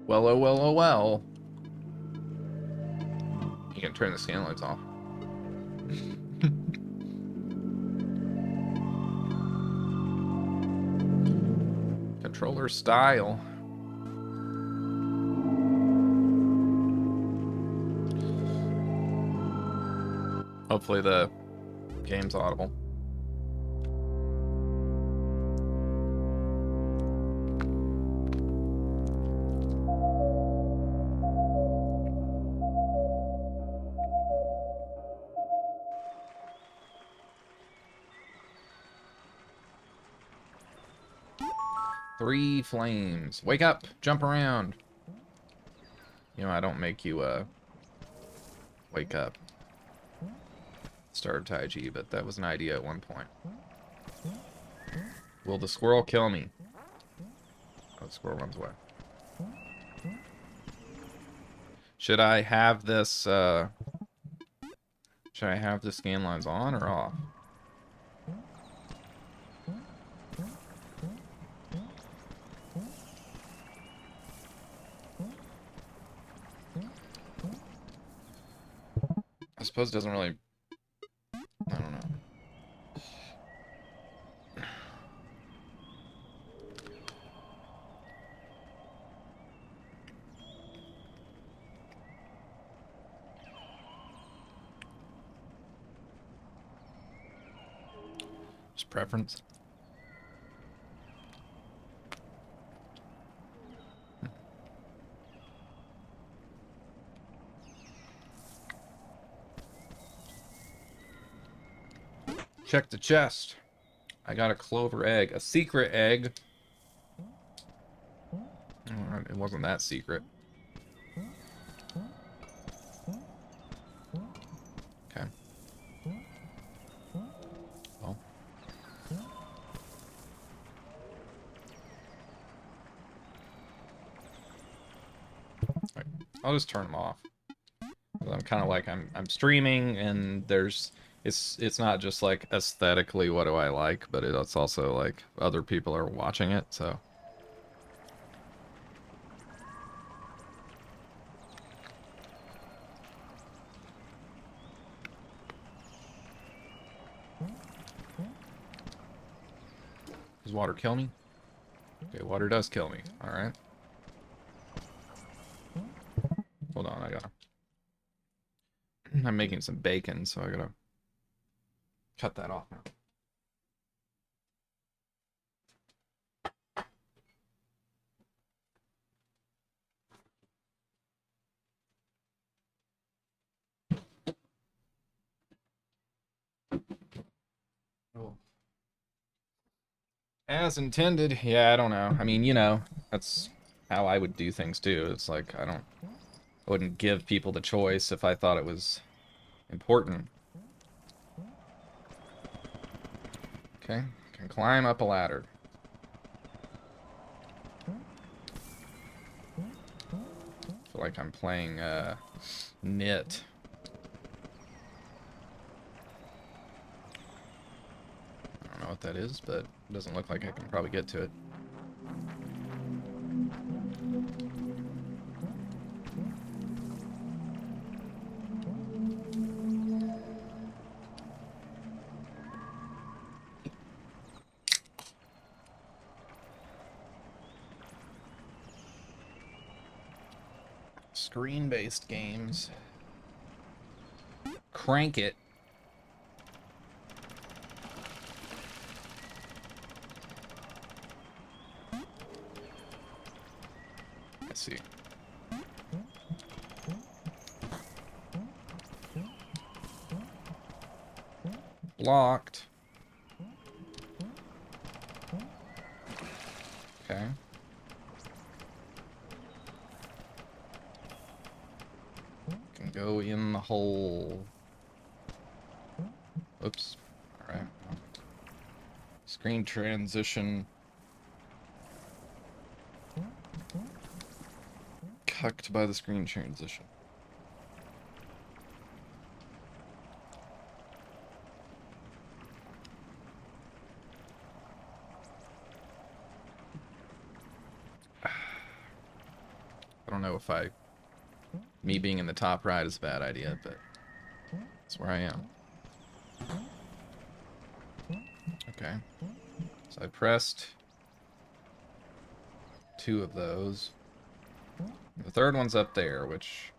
Well, oh, well, oh, well. You can turn the scan lights off. Controller style. Hopefully the game's audible. Three flames. Wake up. Jump around. You know, I don't make you, wake up. Start Taiji, but that was an idea at one point. Will the squirrel kill me? Oh, the squirrel runs away. Should I have this, should I have the scan lines on or off? I suppose it doesn't really... I don't know. Just preference. Check the chest. I got a clover egg. A secret egg. Oh, it wasn't that secret. Okay. Well. Right. I'll just turn them off. I'm kind of like I'm streaming, and there's it's not just like aesthetically what do I like, but it's also like other people are watching it, so. Does water kill me? Okay, water does kill me. All right. Hold on, I'm making some bacon, so I gotta cut that off now. Oh. As intended. Yeah, I don't know. I mean, you know, that's how I would do things too. It's like I wouldn't give people the choice if I thought it was important. Okay, can climb up a ladder. Feel like I'm playing Knit. I don't know what that is, but it doesn't look like I can probably get to it. Screen-based games. Crank it. Let's see. Blocked. Okay. Can go in the hole. Oops. Alright. Screen transition. hucked by the screen transition. I don't know if me being in the top right is a bad idea, but that's where I am. Okay. So I pressed 2 of those. The third one's up there, which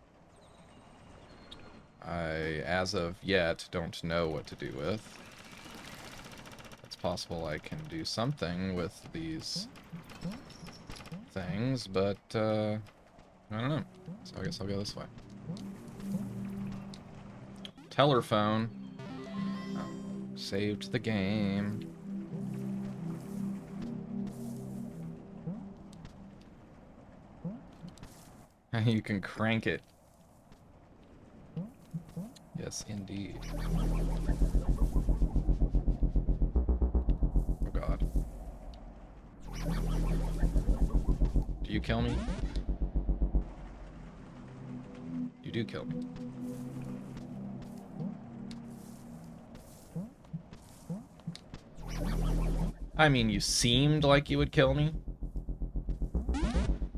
I, as of yet, don't know what to do with. It's possible I can do something with these things, but I don't know. So I guess I'll go this way. Telephone. Oh, saved the game. You can crank it. Yes, indeed. Oh god. Do you kill me? You do kill me. I mean, you seemed like you would kill me.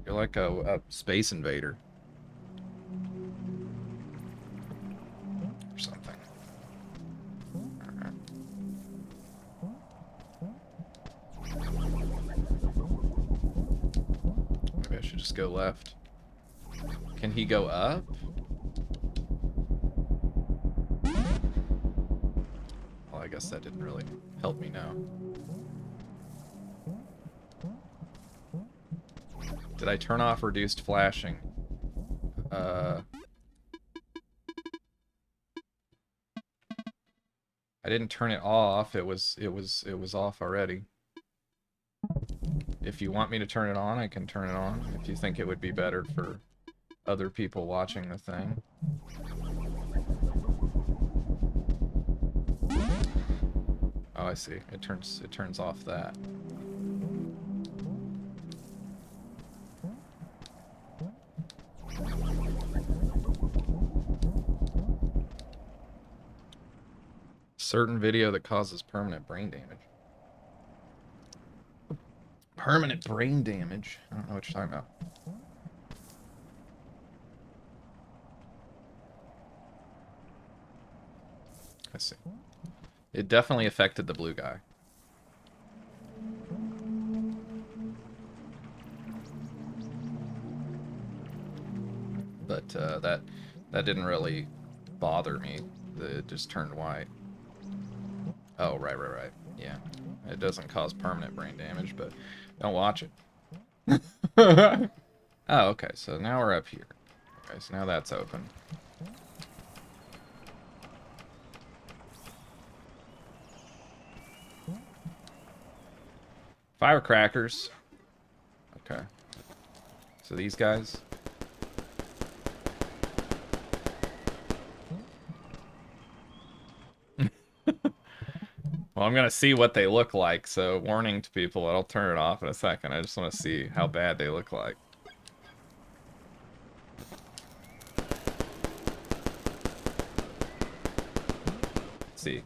You're like a space invader. Or something. Alright. Maybe I should just go left. Can he go up? Well, I guess that didn't really help me now. Did I turn off reduced flashing? I didn't turn it off. It was off already. If you want me to turn it on, I can turn it on. If you think it would be better for other people watching the thing. Oh, I see. It turns off that. Certain video that causes permanent brain damage. Permanent brain damage? I don't know what you're talking about. I see. It definitely affected the blue guy. But that didn't really bother me. It just turned white. Oh, right. Yeah. It doesn't cause permanent brain damage, but don't watch it. Oh, okay. So now we're up here. Okay, so now that's open. Firecrackers. Okay. So these guys. Well, I'm gonna see what they look like, so warning to people, I'll turn it off in a second. I just want to see how bad they look like. Let's see.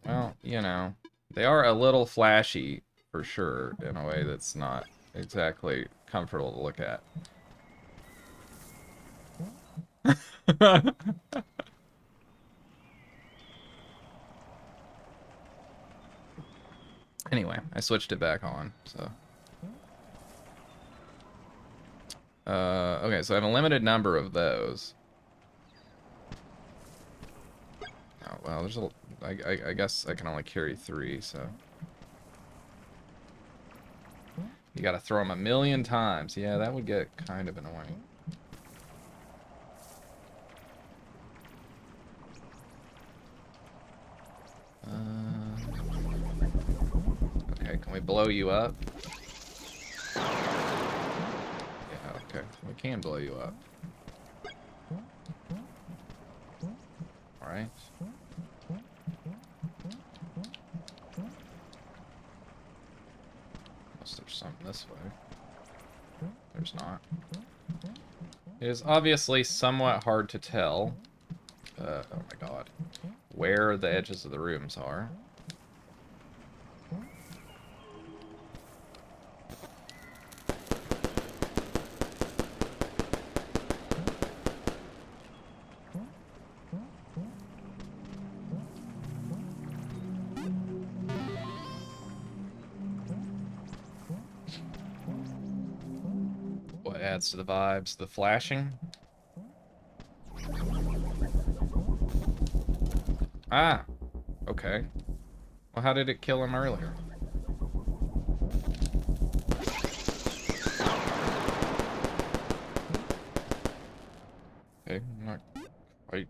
Well, you know, they are a little flashy, for sure, in a way that's not exactly comfortable to look at. Anyway, I switched it back on, so. Okay, so I have a limited number of those. Oh, well, there's a... I guess I can only carry 3, so... You gotta throw them 1,000,000 times. Yeah, that would get kind of annoying. Okay, can we blow you up? Yeah, okay. We can blow you up. Alright. Unless there's something this way. there's not. It is obviously somewhat hard to tell, oh my god, where the edges of the rooms are. What adds to the vibes? The flashing? Ah! Okay. Well, how did it kill him earlier? Okay, I'm not quite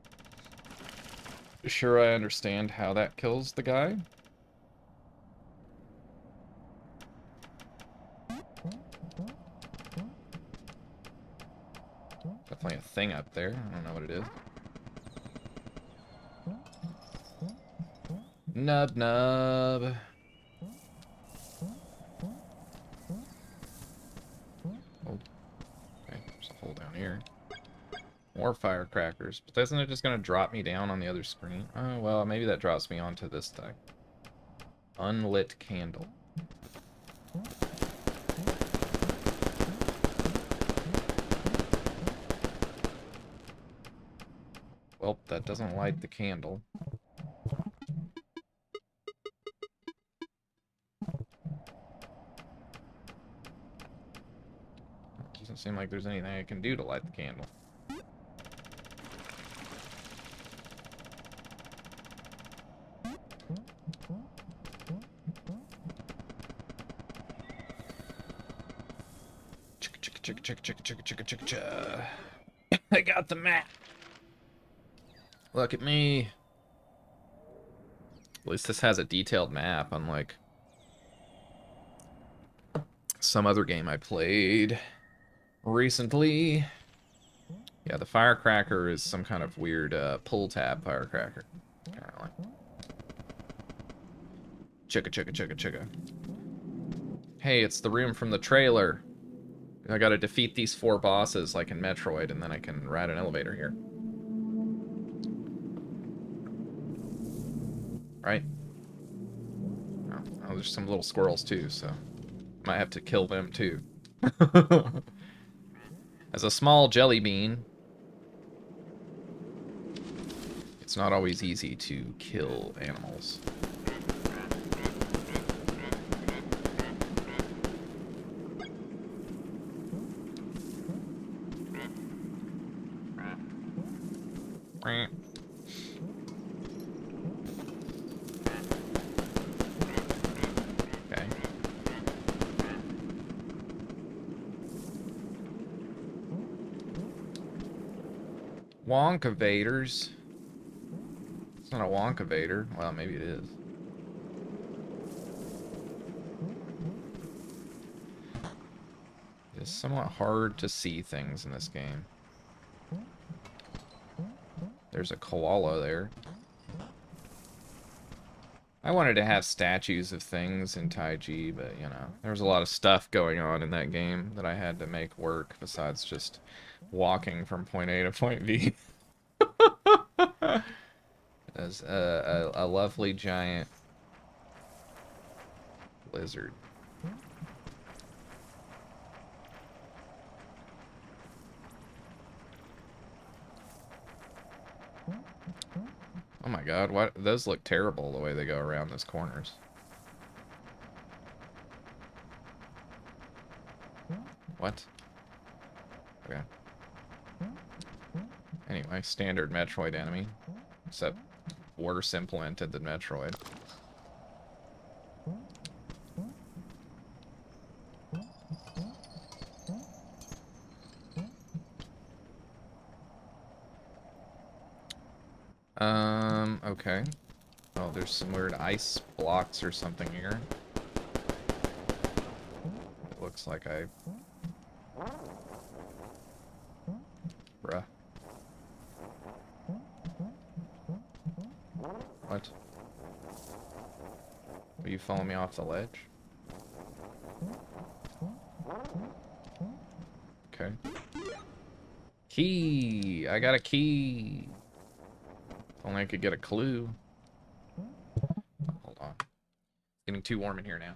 sure I understand how that kills the guy. Definitely a thing up there. I don't know what it is. Nub nub. Oh, okay, there's a hole down here. More firecrackers. But isn't it just gonna drop me down on the other screen? Oh, well, maybe that drops me onto this thing. Unlit candle. Well, that doesn't light the candle. Doesn't seem like there's anything I can do to light the candle. I got the map. Look at me. At least this has a detailed map, unlike some other game I played recently. Yeah, the firecracker is some kind of weird pull tab firecracker. Apparently. Chugga chugga chugga chugga. Hey, it's the room from the trailer. I gotta defeat these 4 bosses like in Metroid, and then I can ride an elevator here. Right? Oh, there's some little squirrels too, so might have to kill them too. As a small jelly bean, it's not always easy to kill animals. Okay. Wonkavaders. It's not a Wonkavator. Well, maybe it is. It's somewhat hard to see things in this game. There's a koala there. I wanted to have statues of things in Taiji, but, you know, there was a lot of stuff going on in that game that I had to make work besides just walking from point A to point B. There's a lovely giant lizard. Oh my god, what? Those look terrible the way they go around those corners. What? Okay. Anyway, standard Metroid enemy. Except worse implemented than Metroid. Okay. Oh, there's some weird ice blocks or something here. It looks like I... Bruh. What? Will you follow me off the ledge? okay. Key! I got a key! If only I could get a clue. Hold on. It's getting too warm in here now.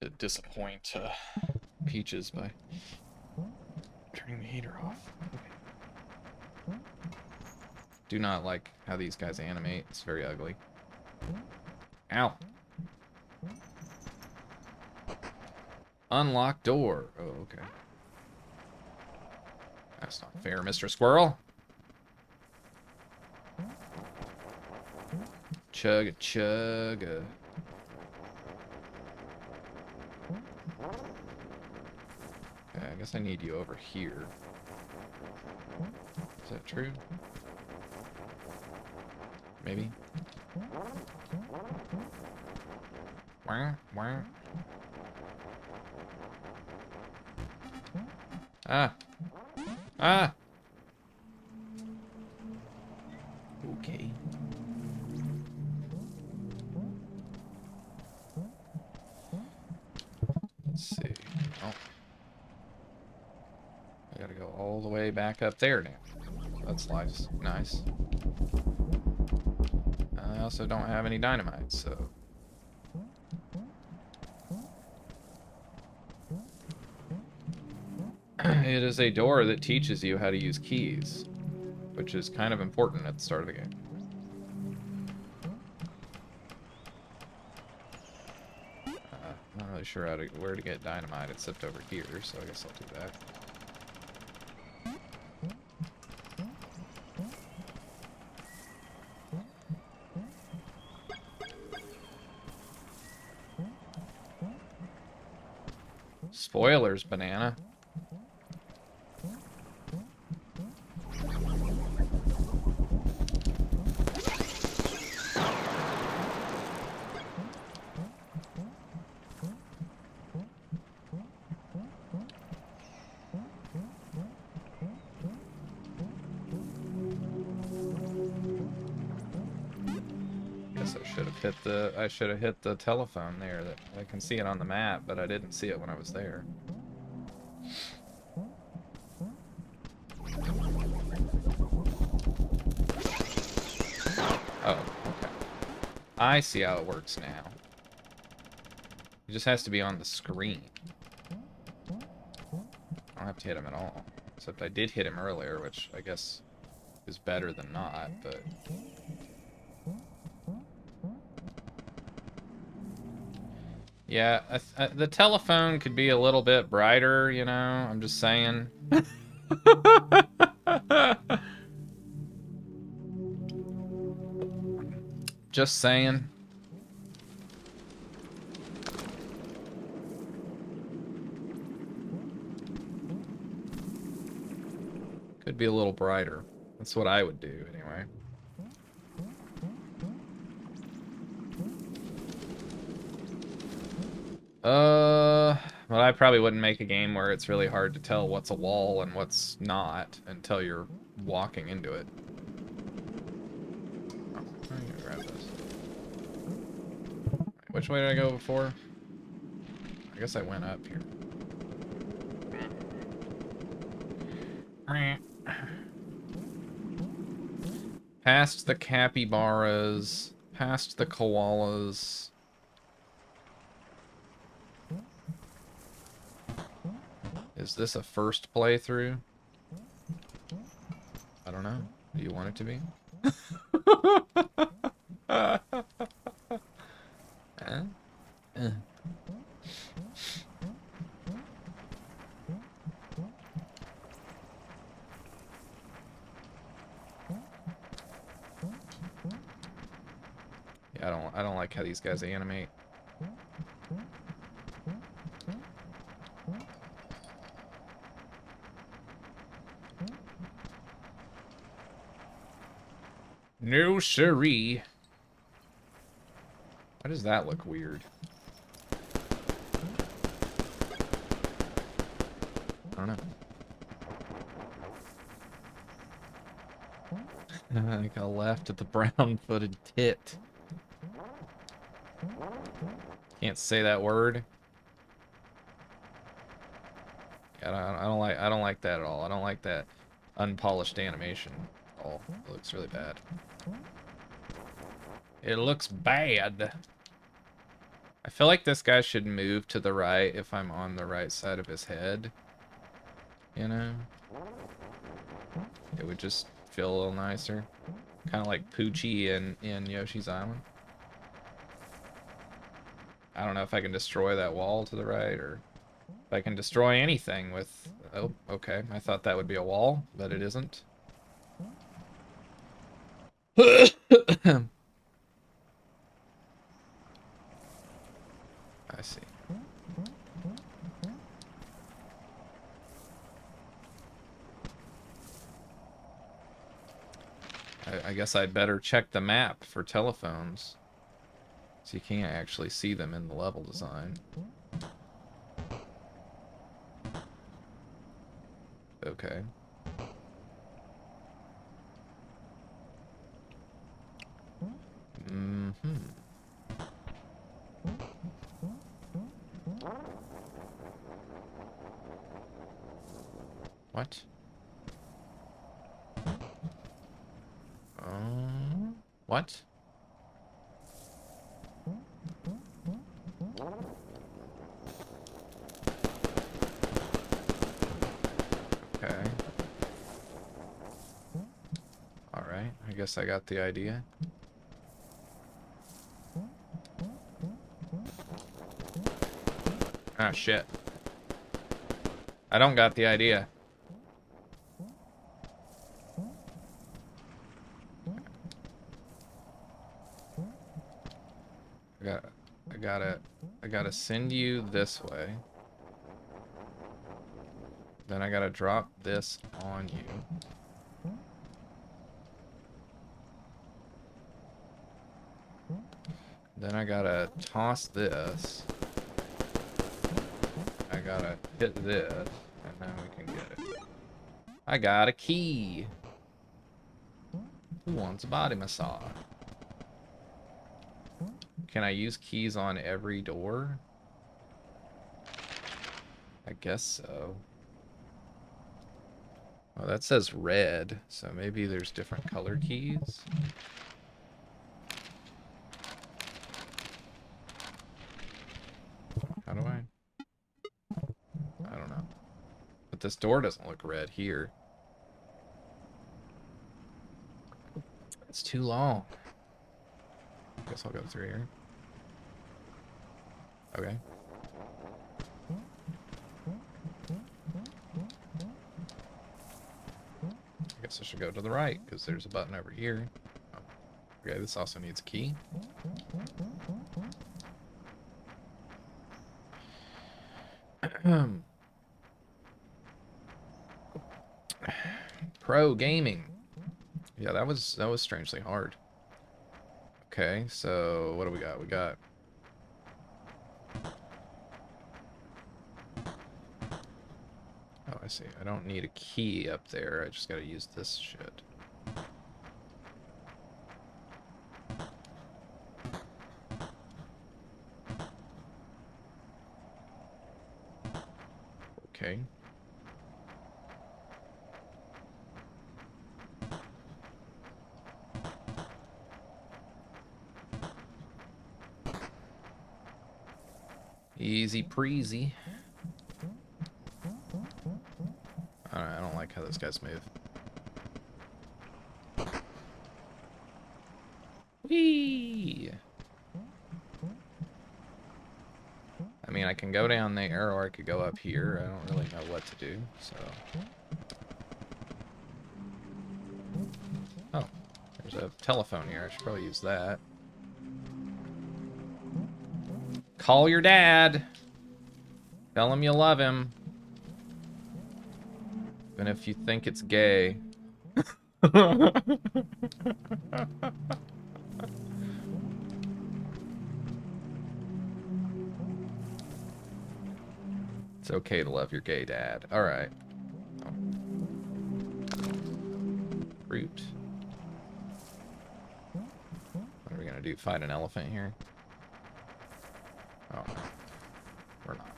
To disappoint Peaches by turning the heater off. Okay. Do not like how these guys animate. It's very ugly. Ow. Unlock door. Oh, okay. That's not fair, Mr. Squirrel. Chugga chugga. Okay, I guess I need you over here. Is that true? Maybe? Wah, wah. Ah! Ah! Okay. Let's see. Oh. I gotta go all the way back up there now. That's nice. Nice. I also don't have any dynamite, so... It is a door that teaches you how to use keys, which is kind of important at the start of the game. Not really sure where to get dynamite except over here, so I guess I'll do that. Spoilers, banana. I should have hit the telephone there. That I can see it on the map, but I didn't see it when I was there. Oh, okay. I see how it works now. It just has to be on the screen. I don't have to hit him at all. Except I did hit him earlier, which I guess is better than not, but... Yeah, the telephone could be a little bit brighter, you know? I'm just saying. Just saying. Could be a little brighter. That's what I would do, anyway. Well, I probably wouldn't make a game where it's really hard to tell what's a wall and what's not until you're walking into it. Oh, I'm gonna grab this. Which way did I go before? I guess I went up here. Past the capybaras, past the koalas. Is this a first playthrough? I don't know. Do you want it to be? Yeah, I don't like how these guys animate. No siree. Why does that look weird? I don't know. I got laughed at the brown-footed tit. Can't say that word. I don't like that at all. I don't like that unpolished animation at all. It looks really bad. It looks bad. I feel like this guy should move to the right if I'm on the right side of his head. You know? It would just feel a little nicer. Kind of like Poochie in Yoshi's Island. I don't know if I can destroy that wall to the right, or if I can destroy anything with... Oh, okay. I thought that would be a wall, but it isn't. I see. I guess I'd better check the map for telephones. So you can't actually see them in the level design. Okay. Mm-hmm. What? What? Okay. Alright, I guess I got the idea. Ah, shit. I don't got the idea. I gotta send you this way. Then I gotta drop this on you. Then I gotta toss this. I gotta hit this, and then we can get it. I got a key. Who wants a body massage? Can I use keys on every door? I guess so. Oh, that says red, so maybe there's different color keys. How do I? I don't know. But this door doesn't look red here. It's too long. Guess I'll go through here. Okay. I guess I should go to the right, because there's a button over here. Oh. Okay, this also needs a key. Pro gaming. Yeah, that was strangely hard. Okay, so what do we got? We got... Oh, I see. I don't need a key up there. I just gotta use this shit. Okay. Easy breezy. I don't like how those guys move. Whee! I mean, I can go down there, or I could go up here. I don't really know what to do, so... Oh, there's a telephone here. I should probably use that. Call your dad. Tell him you love him. Even if you think it's gay. It's okay to love your gay dad. Alright. Oh. Fruit. What are we gonna do? Fight an elephant here? Oh. We're not.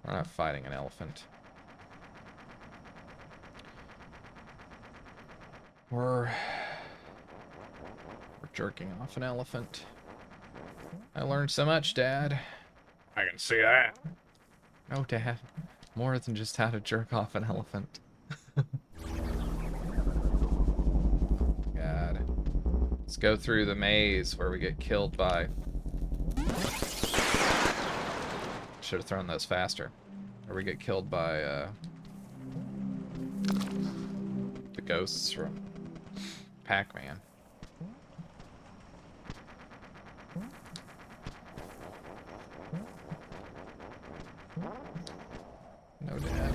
We're not fighting an elephant. We're jerking off an elephant. I learned so much, Dad. I can see that. Oh, Dad. More than just how to jerk off an elephant. God. Let's go through the maze where we get killed by... Should have thrown those faster. Where we get killed by, the ghosts from Pac-Man. No, Dad.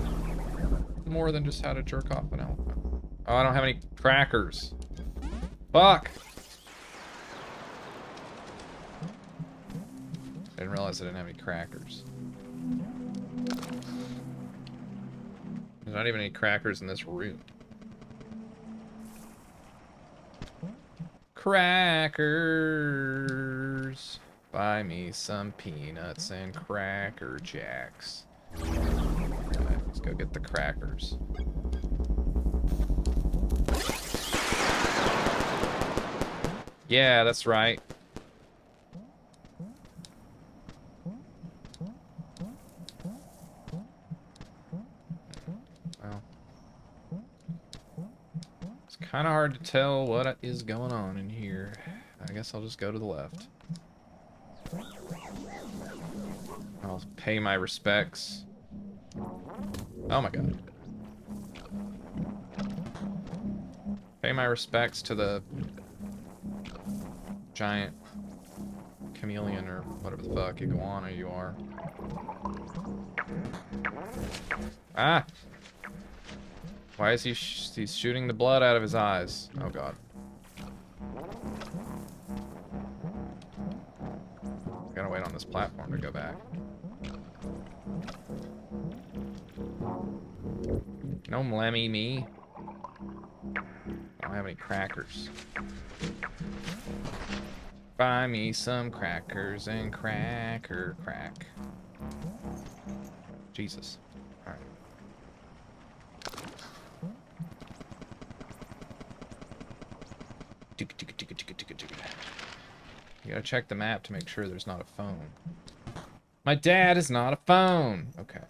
More than just how to jerk off an elephant. Oh, I don't have any crackers. Fuck! I didn't realize I didn't have any crackers. There's not even any crackers in this room. Crackers! Buy me some peanuts and Cracker Jacks. Alright, let's go get the crackers. Yeah, that's right. Well, it's kind of hard to tell what is going on in here. I guess I'll just go to the left. I'll pay my respects. Oh my god. Pay my respects to the giant chameleon or whatever the fuck iguana you are. Ah! Why is he's shooting the blood out of his eyes? Oh god. Gotta wait on this platform to go back. No Lemmy me. I don't have any crackers. Buy me some crackers and cracker crack. Jesus. Alright. You gotta check the map to make sure there's not a phone. My dad is not a phone! Okay.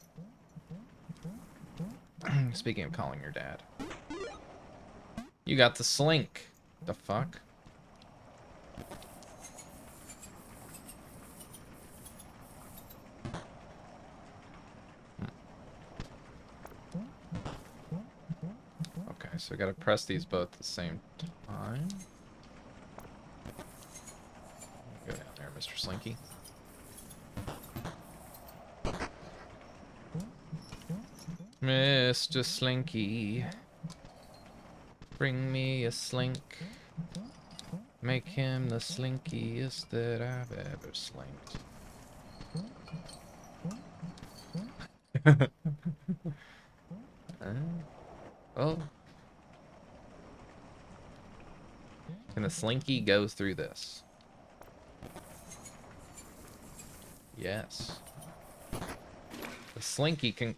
Speaking of calling your dad. You got the slink. The fuck? Okay, so I gotta press these both at the same time. Go down there, Mr. Slinky. Mr. Slinky, bring me a slink. Make him the slinkiest that I've ever slinked. Oh. Can the slinky go through this? Yes. The slinky can...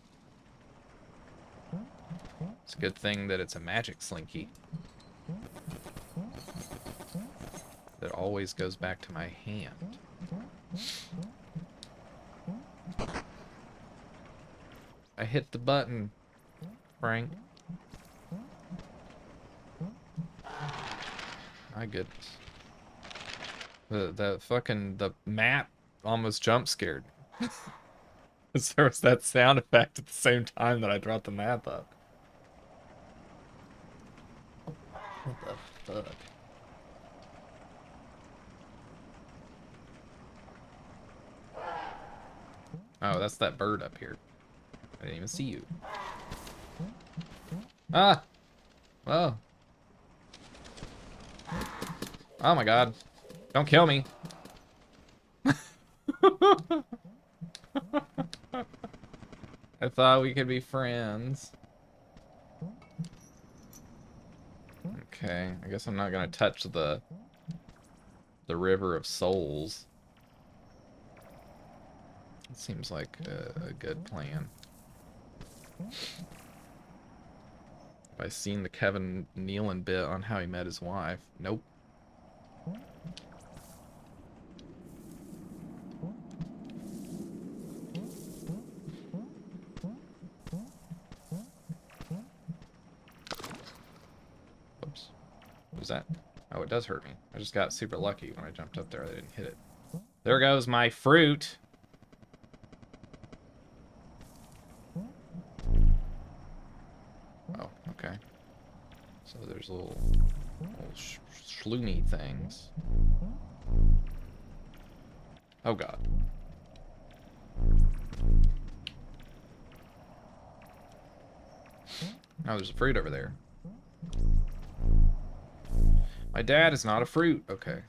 It's a good thing that it's a magic slinky. That always goes back to my hand. I hit the button, Frank. My goodness. The map almost jump scared. There was that sound effect at the same time that I dropped the map up. What the fuck? Oh, that's that bird up here. I didn't even see you. Ah! Oh. Oh my god. Don't kill me. I thought we could be friends. Okay, I guess I'm not gonna touch the River of Souls. It seems like a good plan. Have I seen the Kevin Nealon bit on how he met his wife? Nope. Oops. What was that? Oh, it does hurt me. I just got super lucky when I jumped up there. I didn't hit it. There goes my fruit. Oh, okay. So there's little shloomy things. Oh god. Oh, there's a fruit over there. My dad is not a fruit. Okay.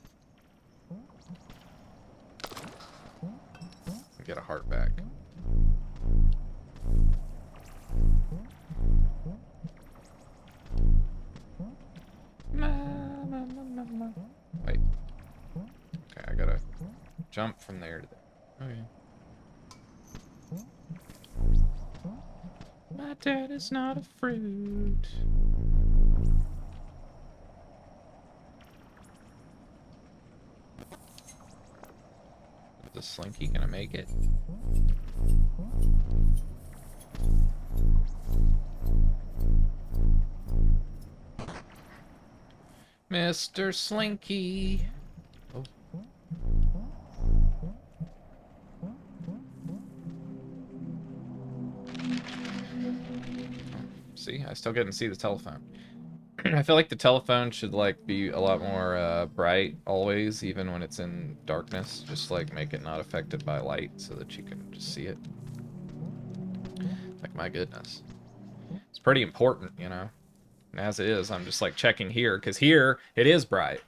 Get a heart back. Wait. Okay, I gotta jump from there to there. Okay. My dad is not a fruit. Is the Slinky gonna make it? Mr. Slinky. Oh. See, I still couldn't see the telephone. I feel like the telephone should like be a lot more bright always, even when it's in darkness. Just like make it not affected by light so that you can just see it. Like, my goodness. It's pretty important, you know? And as it is, I'm just like checking here, because here it is bright.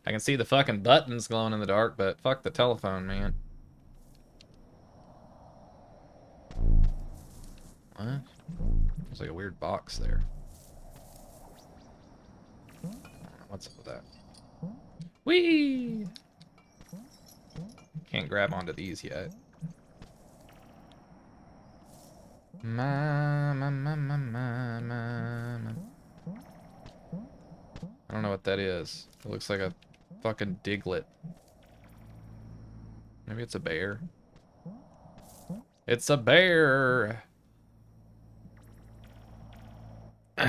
I can see the fucking buttons glowing in the dark, but fuck the telephone, man. What? There's like a weird box there. I don't know what's up with that. Whee! Can't grab onto these yet. I don't know what that is. It looks like a fucking Diglett. Maybe it's a bear. It's a bear! What?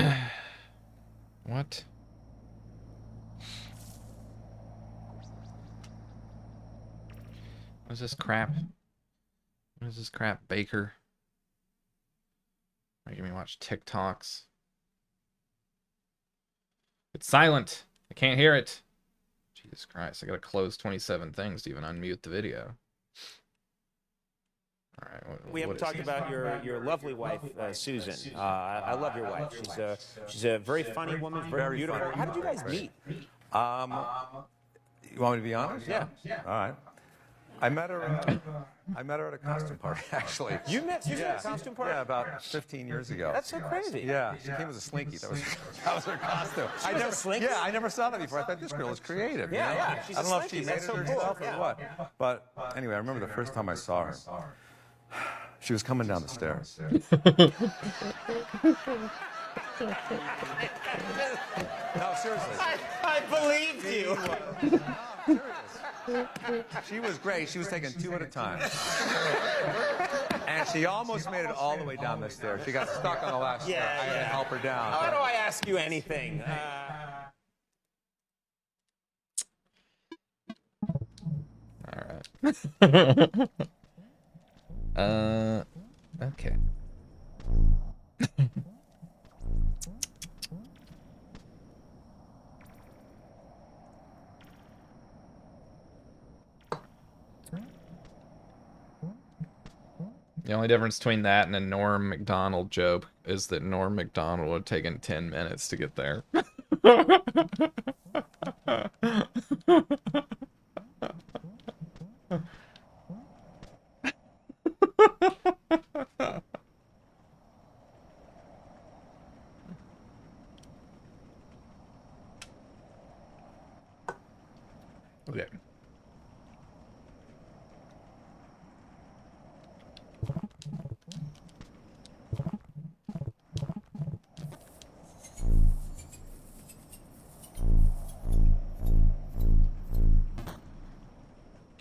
What is this crap? What is this crap, Baker? Making me watch TikToks. It's silent. I can't hear it. Jesus Christ, I gotta close 27 things to even unmute the video. All right. We haven't talked about your lovely wife, Susan. I love your wife. She's a very funny woman, very beautiful. How did you guys meet? You want me to be honest? Yeah. All right. I met her at a costume party, actually. You met Susan at a costume party? Yeah, about 15 years ago. That's so crazy. Yeah, she came as a Slinky. That was her costume. She was a Slinky? Yeah, I never saw that before. I thought this girl is creative. Yeah, you know? yeah. She's I don't a know if Slinky. she made That's it so cool. herself Yeah. or what. But anyway, I remember the first time I saw her. She was coming down the stairs. No, seriously. I believed you. She was great. She was taking two at a time. And she almost made it all the way down the stairs. She got stuck on the last stair. I had to help her down. How do I ask you anything? All right. Okay. The only difference between that and a Norm Macdonald joke is that Norm Macdonald would have taken 10 minutes to get there. Okay.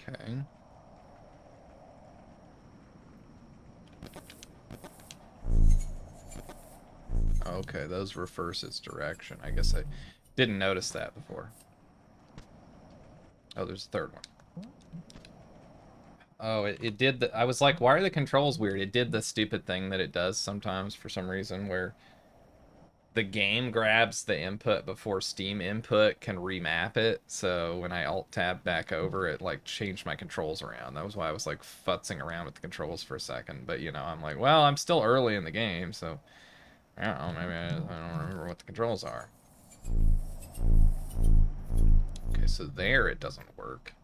Okay. Okay, those reverse its direction. I guess I didn't notice that before. Oh, there's a third one. Oh, it did the... I was like, why are the controls weird? It did the stupid thing that it does sometimes for some reason, where the game grabs the input before Steam input can remap it. So when I alt-tab back over, it like changed my controls around. That was why I was like futzing around with the controls for a second. But you know, I'm like, well, I'm still early in the game, so I don't know, maybe I don't remember what the controls are. Okay, so there it doesn't work.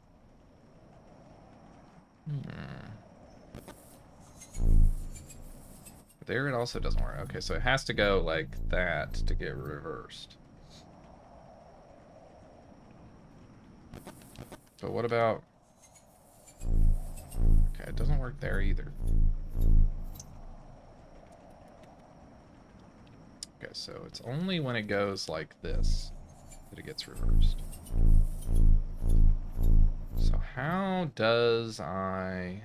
There it also doesn't work. Okay, so it has to go like that to get reversed. But what about... Okay, it doesn't work there either. Okay, so it's only when it goes like this that it gets reversed. So how does I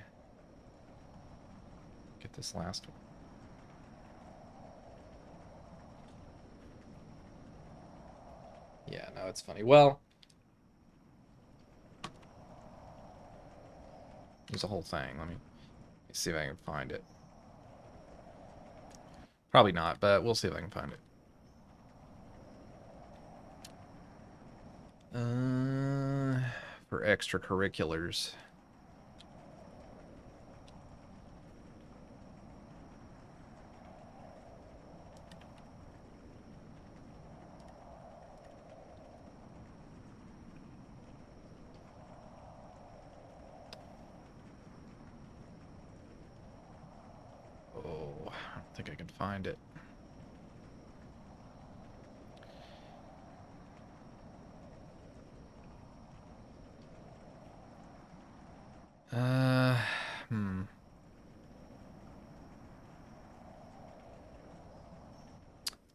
get this last one? Yeah, no, it's funny. Well, there's a whole thing. Let me see if I can find it. Probably not, but we'll see if I can find it. For extracurriculars. Oh, I don't think I can find it.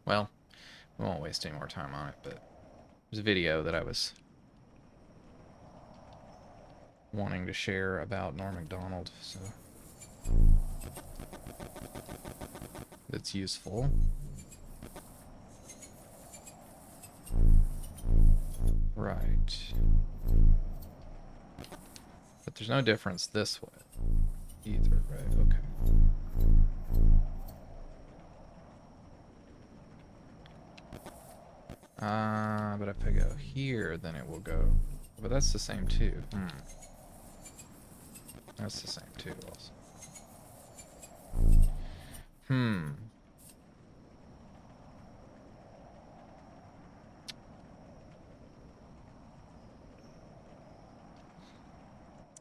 Well, we won't waste any more time on it, but there's a video that I was wanting to share about Norm Macdonald, so it's useful. Right. But there's no difference this way either, right? Okay. But if I go here, then it will go. But that's the same too. That's the same too, also.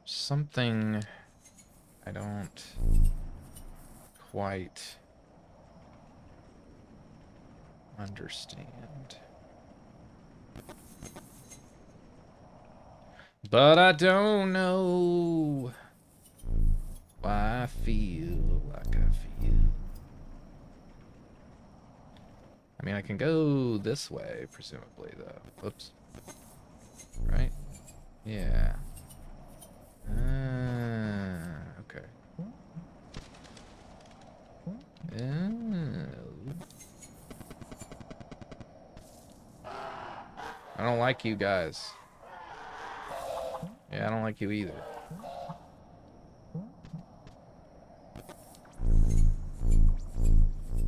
Something I don't quite understand. But I don't know why I feel like I feel. I mean, I can go this way, presumably, though. Oops. Right? Yeah. Okay. I don't like you guys. Yeah, I don't like you either.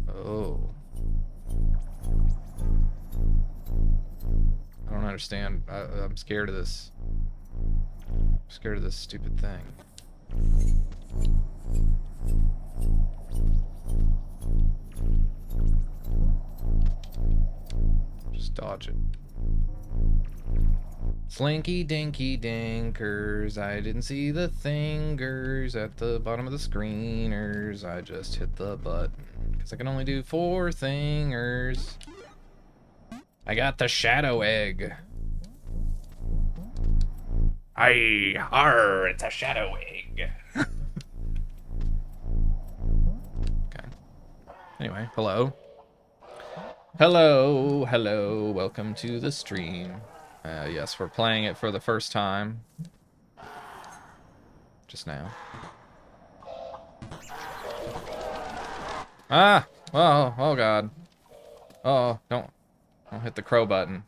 Oh. I don't understand. I'm scared of this. I'm scared of this stupid thing. Just dodge it. Slinky dinky dinkers, I didn't see the thingers at the bottom of the screeners. I just hit the button, because I can only do 4 thingers. I got the shadow egg. Aye, arr, it's a shadow egg. Okay. Anyway, hello. Hello, hello, welcome to the stream. Yes, we're playing it for the first time. Just now. Ah! Oh god. Oh, don't hit the crow button.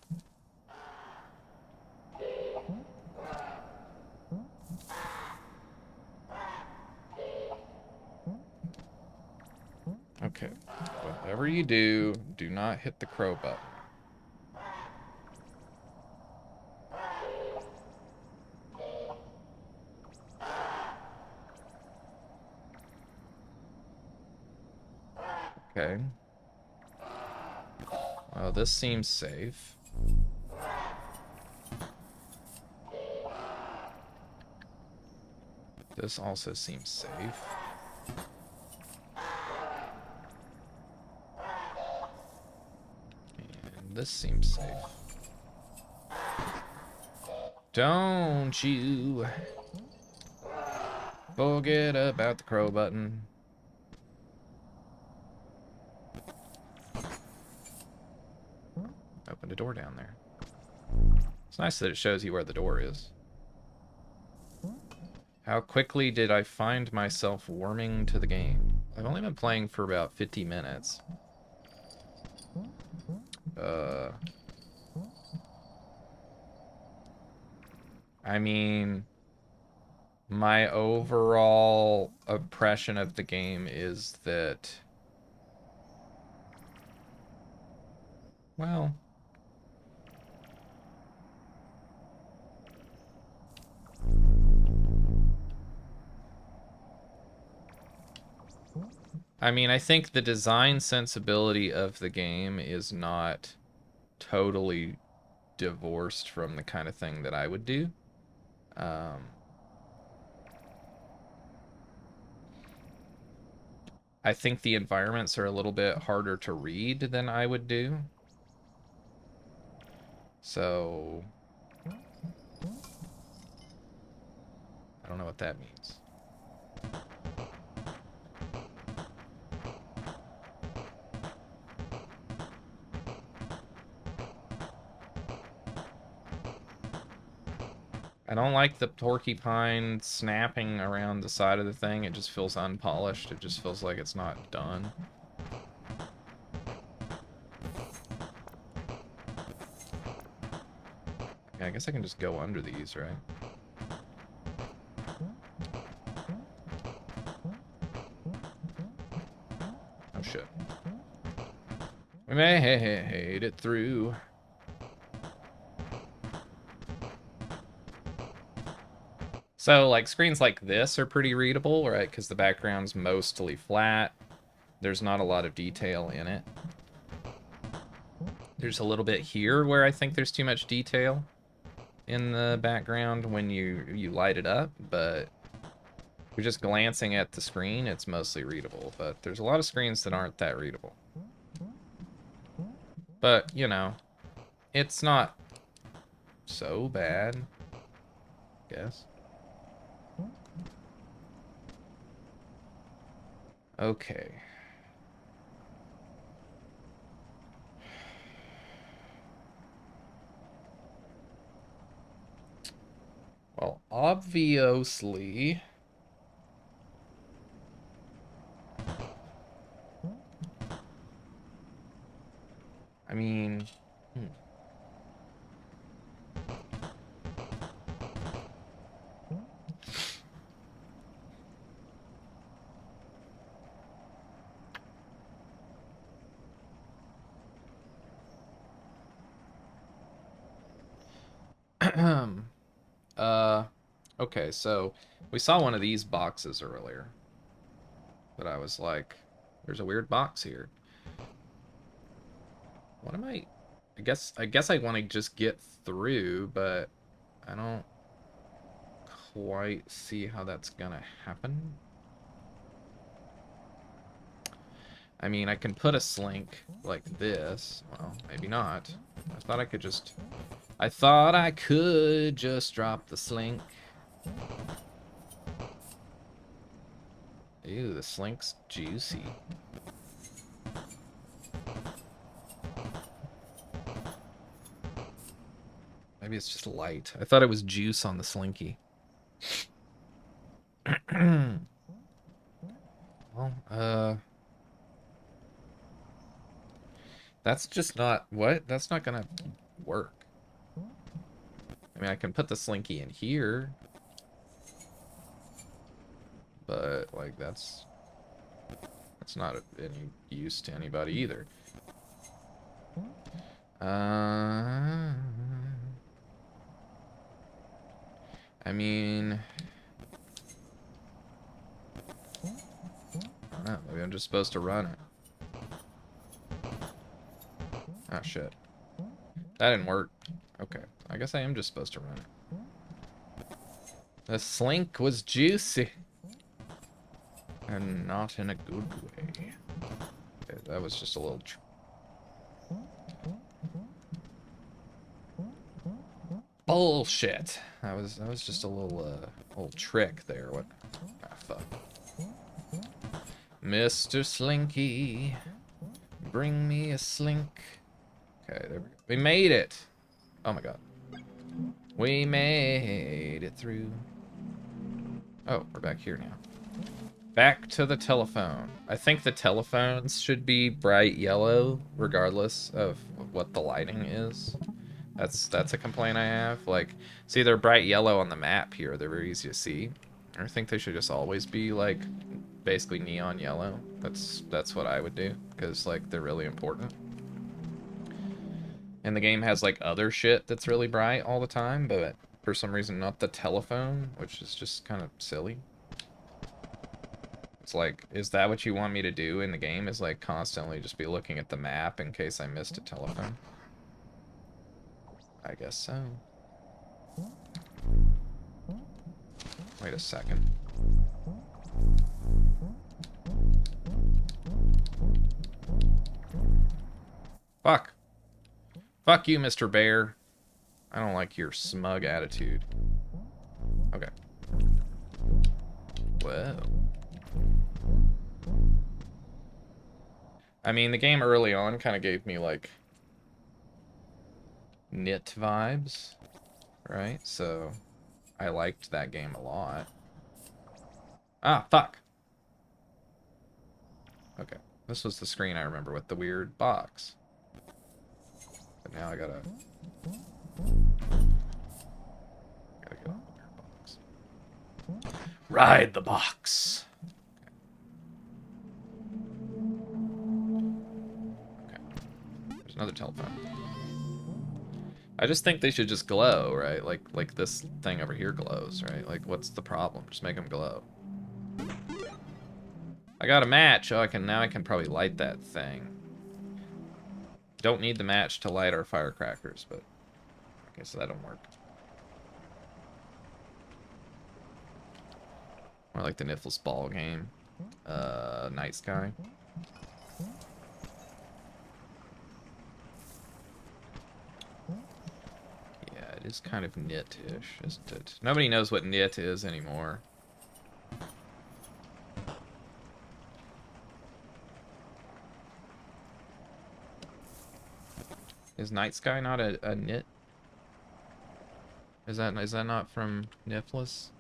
Okay. Whatever you do, do not hit the crow button. Okay. Well, this seems safe. This also seems safe. And this seems safe. Don't you forget about the crow button. Opened a door down there. It's nice that it shows you where the door is. How quickly did I find myself warming to the game? I've only been playing for about 50 minutes. I mean, my overall impression of the game is that, well, I mean, I think the design sensibility of the game is not totally divorced from the kind of thing that I would do. I think the environments are a little bit harder to read than I would do. So, I don't know what that means. I don't like the porcupine snapping around the side of the thing. It just feels unpolished. It just feels like it's not done. Yeah, I guess I can just go under these, right? Oh, shit. We made it through. So, like, screens like this are pretty readable, right? Because the background's mostly flat. There's not a lot of detail in it. There's a little bit here where I think there's too much detail in the background when you light it up, but if you're just glancing at the screen, it's mostly readable. But there's a lot of screens that aren't that readable. But, you know, it's not so bad, I guess. Okay. Well, obviously, I mean, okay, so we saw one of these boxes earlier, but I was like, there's a weird box here. What am I guess I want to just get through, but I don't quite see how that's gonna happen. I mean, I can put a slink like this. Well, maybe not. I thought I could just I thought I could just drop the slink. Ew, the slink's juicy. Maybe it's just light. I thought it was juice on the slinky. Well, that's just not... What? That's not gonna work. I mean, I can put the slinky in here. But, like, that's not any use to anybody either. I mean... I don't know, maybe I'm just supposed to run it. Oh, shit. That didn't work. Okay, I guess I am just supposed to run it. The slink was juicy. And not in a good way. Okay, that was just a little... Bullshit. That was just a little trick there. What? Ah, fuck. Mr. Slinky, bring me a slink. Okay, there we go. We made it. Oh my god. We made it through. Oh, we're back here now. Back to the telephone. I think the telephones should be bright yellow, regardless of what the lighting is. That's a complaint I have. Like, see, they're bright yellow on the map here. They're very easy to see. I think they should just always be, like, basically neon yellow. That's what I would do, because, like, they're really important. And the game has, like, other shit that's really bright all the time, but for some reason not the telephone, which is just kind of silly. It's like, is that what you want me to do in the game? Is, like, constantly just be looking at the map in case I missed a telephone? I guess so. Wait a second. Fuck. Fuck you, Mr. Bear. I don't like your smug attitude. Okay. Whoa. I mean, the game early on kind of gave me, like, Nit vibes, right? So, I liked that game a lot. Ah, fuck! Okay, this was the screen I remember with the weird box. But now I gotta get on the weird box. Ride the box. Okay. There's another telephone. I just think they should just glow, right? Like this thing over here glows, right? Like, what's the problem? Just make them glow. I got a match. Oh, now I can probably light that thing. Don't need the match to light our firecrackers, but okay, so that don't work. More like the Niffles ball game. Night Sky. Yeah, it is kind of nit-ish, isn't it? Nobody knows what nit is anymore. Is Night Sky not a nit? Is that not from Niffles?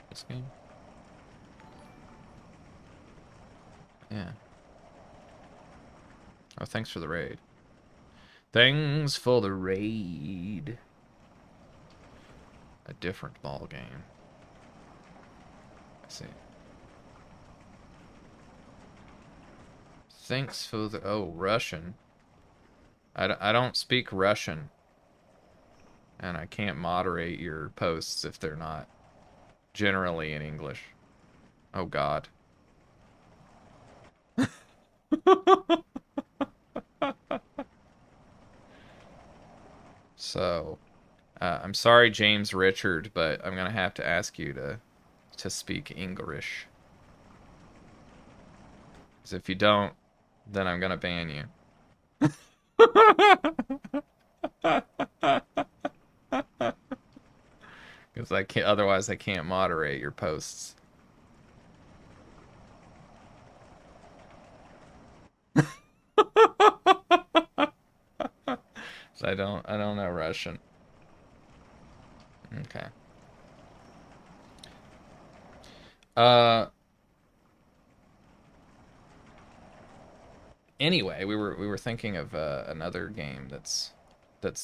This game? Yeah. Oh, thanks for the raid. Thanks for the raid. A different ball game. I see. Thanks for the... Oh, Russian. I don't speak Russian. And I can't moderate your posts if they're not generally in English. Oh, God. So, I'm sorry, James Richard, but I'm gonna have to ask you to speak English. Because if you don't, then I'm gonna ban you. Because I can't, otherwise I can't moderate your posts. So I don't know Russian. Okay. Anyway, we were thinking of another game that's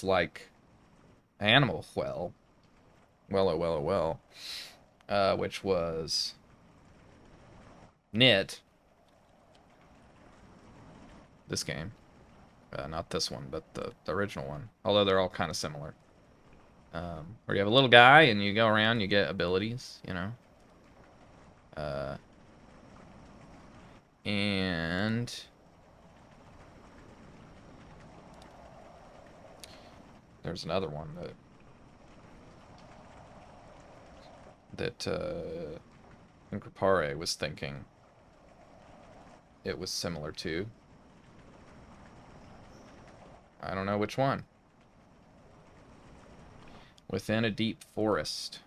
like Animal Well, which was Knit. This game, not this one, but the original one. Although they're all kind of similar. Where you have a little guy and you go around, you get abilities, you know. And there's another one that Inkrapare was thinking it was similar to. I don't know which one. Within a Deep Forest.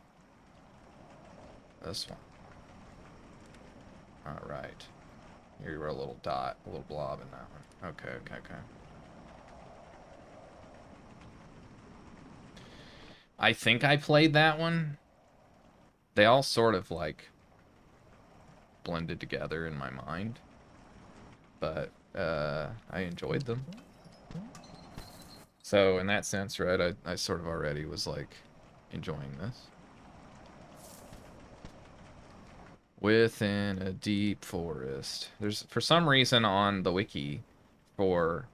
This one. Alright. You were a little dot, a little blob in that one. Okay. I think I played that one. They all sort of like blended together in my mind. But I enjoyed them. So in that sense, right, I sort of already was like enjoying this. Within a Deep Forest. There's, for some reason on the wiki for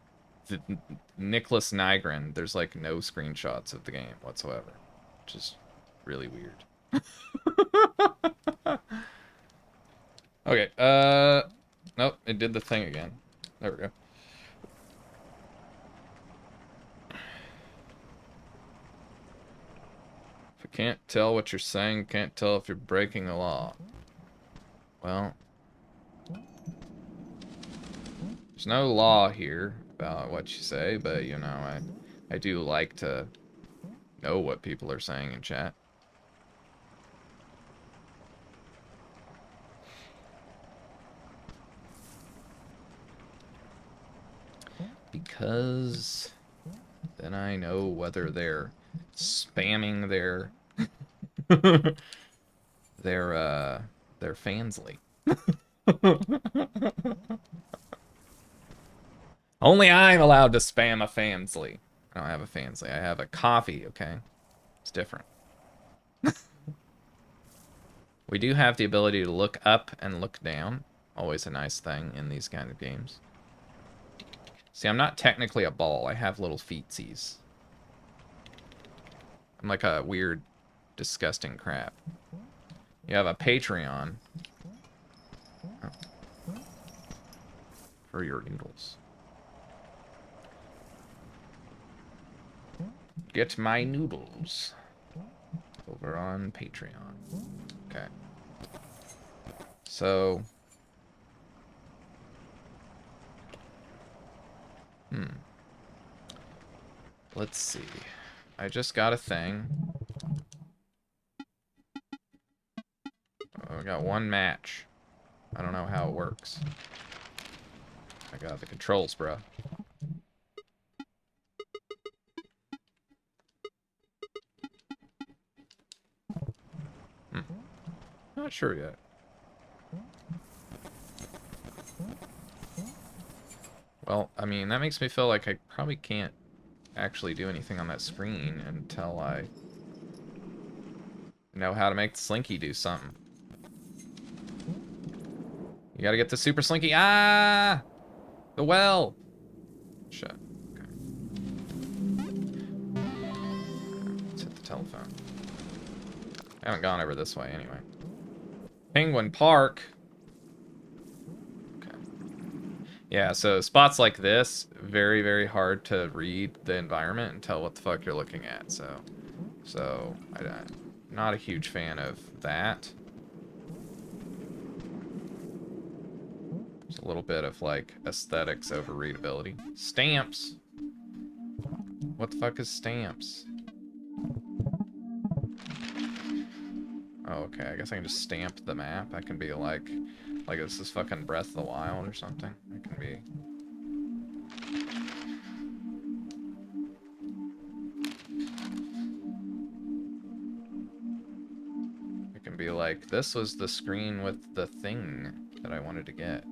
the Nicholas Nygren, there's like no screenshots of the game whatsoever, which is really weird. Okay, nope, it did the thing again. There we go. If I can't tell what you're saying, can't tell if you're breaking the law. Well, there's no law here about what you say, but, you know, I do like to know what people are saying in chat. Because then I know whether they're spamming their their fansly. Only I'm allowed to spam a fansly. I don't have a fansly. I have a coffee, okay? It's different. We do have the ability to look up and look down. Always a nice thing in these kind of games. See, I'm not technically a ball. I have little feetsies. I'm like a weird, disgusting crab. You have a Patreon. Oh. For your noodles. Get my noodles. Over on Patreon. Okay. So... Let's see. I just got a thing. Oh, I got one match. I don't know how it works. I got the controls, bro. Not sure yet. Well, I mean, that makes me feel like I probably can't actually do anything on that screen until I know how to make the Slinky do something. You gotta get the Super Slinky. Ah! The well! Shit. Okay. Let's hit the telephone. I haven't gone over this way anyway. Penguin Park. Okay. Yeah, so spots like this, very, very hard to read the environment and tell what the fuck you're looking at. So I'm not a huge fan of that. There's a little bit of like aesthetics over readability. Stamps. What the fuck is stamps? Oh, okay. I guess I can just stamp the map. I can be like this is fucking Breath of the Wild or something. It can be. It can be like, this was the screen with the thing that I wanted to get.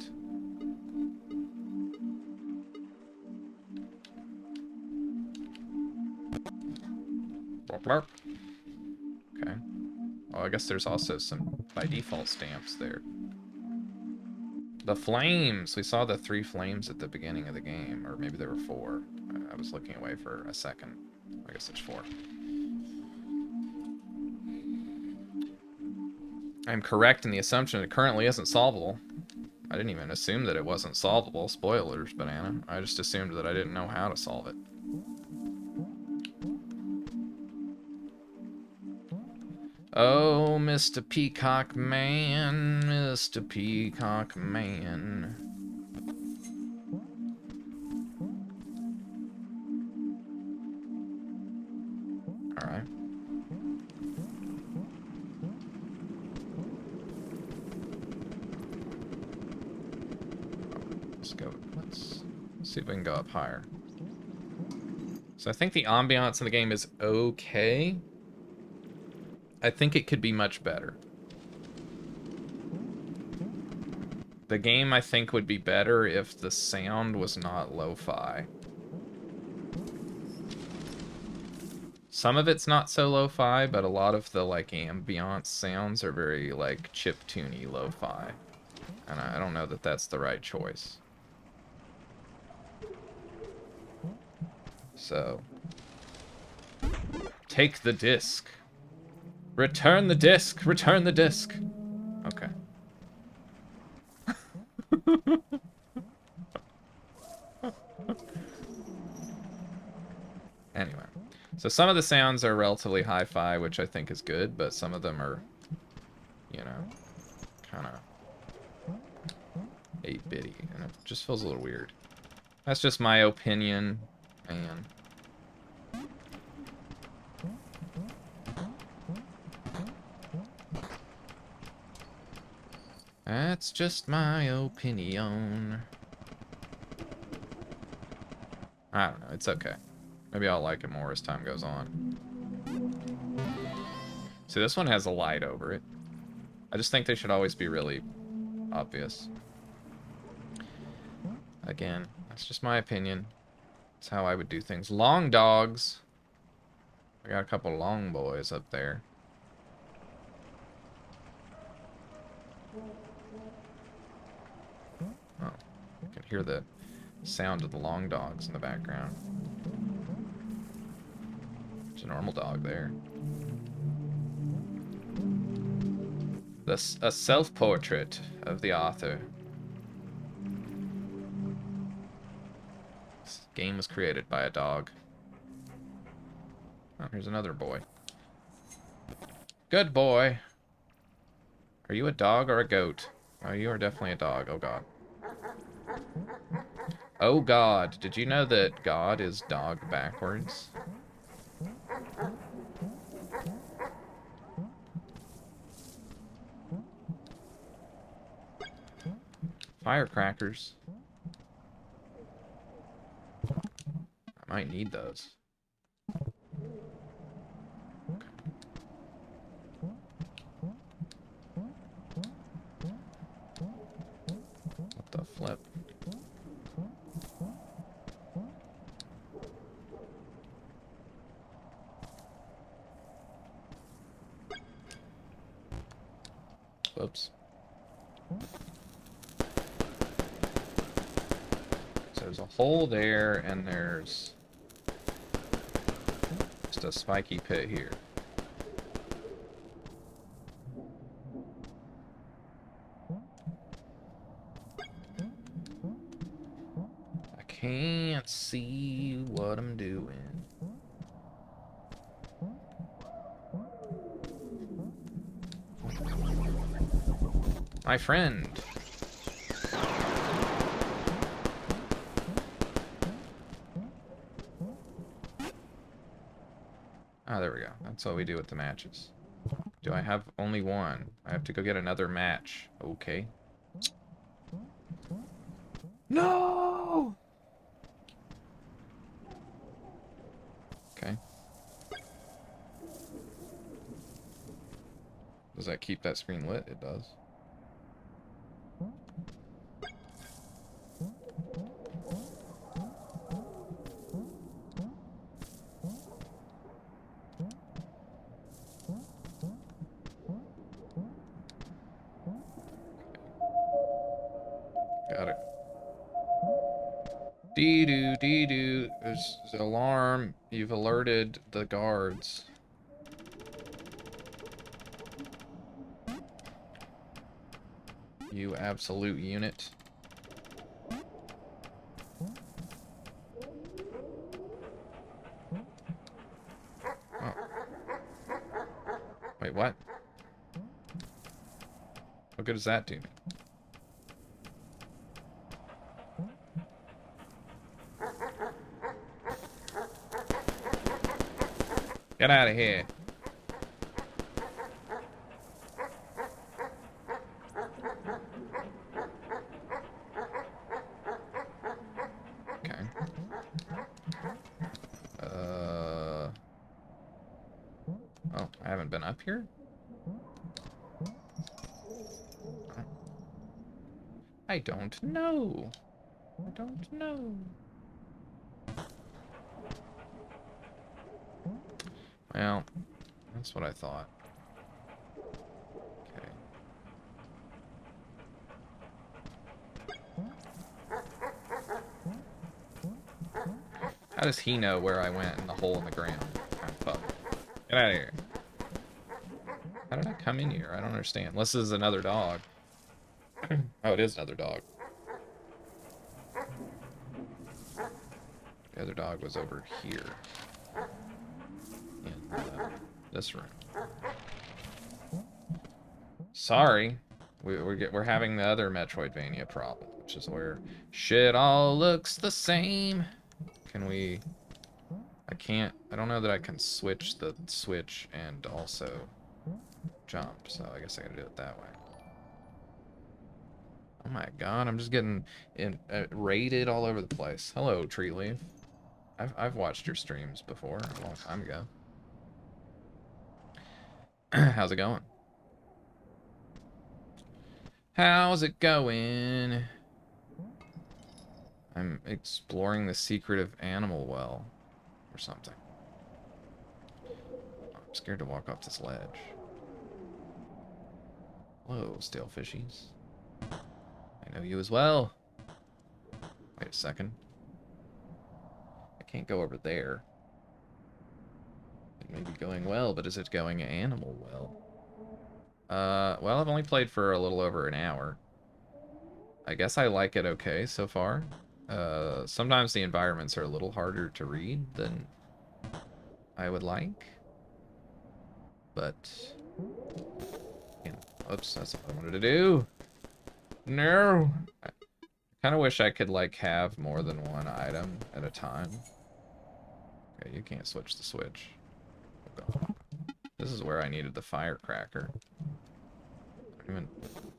Blurp, blurp. Okay. Oh, I guess there's also some by default stamps there. The flames! We saw the 3 flames at the beginning of the game, or maybe there were 4. I was looking away for a second. I guess there's 4. I'm correct in the assumption it currently isn't solvable. I didn't even assume that it wasn't solvable. Spoilers, banana. I just assumed that I didn't know how to solve it. Oh, Mr. Peacock Man, Mr. Peacock Man. Alright. Let's go. Let's see if we can go up higher. So I think the ambiance in the game is okay. I think it could be much better. The game, I think, would be better if the sound was not lo-fi. Some of it's not so lo-fi, but a lot of the, like, ambiance sounds are very, like, chiptune-y lo-fi. And I don't know that that's the right choice. So. Take the disc. Return the disc! Return the disc! Okay. Anyway. So some of the sounds are relatively hi-fi, which I think is good, but some of them are, you know, kind of 8-bitty, and it just feels a little weird. That's just my opinion, man. That's just my opinion. I don't know, it's okay. Maybe I'll like it more as time goes on. See, this one has a light over it. I just think they should always be really obvious. Again, that's just my opinion. That's how I would do things. Long dogs. I got a couple long boys up there. Oh, you can hear the sound of the long dogs in the background. There's a normal dog there. A self-portrait of the author. This game was created by a dog. Oh, here's another boy. Good boy. Are you a dog or a goat? Oh, you are definitely a dog. Oh, God. Oh, God. Did you know that God is dog backwards? Firecrackers. I might need those. What the flip? Whoops. So there's a hole there, and there's just a spiky pit here. I can't see what I'm doing. My friend. there we go. That's what we do with the matches. Do I have only one? I have to go get another match. Okay. No! Okay. Does that keep that screen lit? It does. Got it. Dee-doo, dee-doo. There's an alarm. You've alerted the guards. You absolute unit. Oh. Wait, what? What good does that do me? Get out of here. Okay. Oh, I haven't been up here? I don't know. I don't know. Well, that's what I thought. Okay. How does he know where I went in the hole in the ground? Oh, fuck. Get out of here. How did I come in here? I don't understand. Unless this is another dog. Oh, it is another dog. The other dog was over here. In this room. Sorry. We're having the other Metroidvania problem, which is where shit all looks the same. Can we... I don't know that I can switch the switch and also jump, so I guess I gotta do it that way. Oh my god, I'm just getting raided all over the place. Hello, Tree Leaf. I've watched your streams before, a long time ago. How's it going? How's it going? I'm exploring the secret of Animal Well or something. I'm scared to walk off this ledge. Hello, stale fishies. I know you as well. Wait a second. I can't go over there. It may be going well, but is it going animal well? Well, I've only played for a little over an hour. I guess I like it okay so far. Sometimes the environments are a little harder to read than I would like. But, you know, oops, that's what I wanted to do. No! I kind of wish I could, like, have more than one item at a time. Okay, you can't switch the switch. Okay. This is where I needed the firecracker.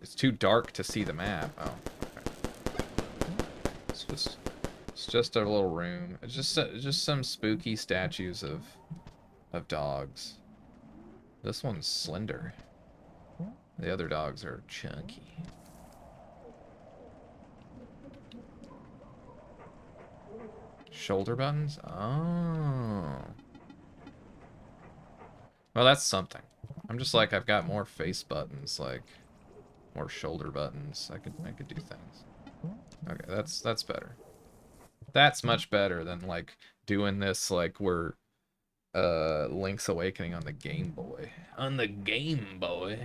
It's too dark to see the map. Oh, okay. It's just a little room. It's just some spooky statues of dogs. This one's slender. The other dogs are chunky. Shoulder buttons? Oh. Well, that's something. I'm just like, I've got more face buttons, like more shoulder buttons. I could do things. Okay, that's better. That's much better than like doing this like we're Link's Awakening on the Game Boy. On the Game Boy.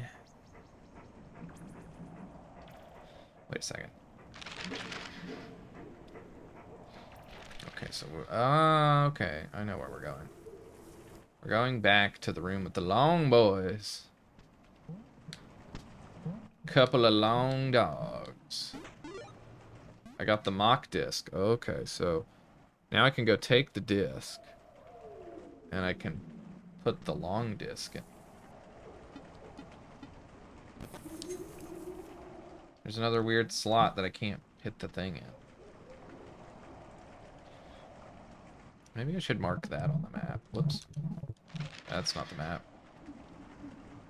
Wait a second. Okay, so we're okay, I know where we're going. We're going back to the room with the long boys. Couple of long dogs. I got the mock disc. Okay, so now I can go take the disc. And I can put the long disc in. There's another weird slot that I can't hit the thing in. Maybe I should mark that on the map. Whoops. That's not the map.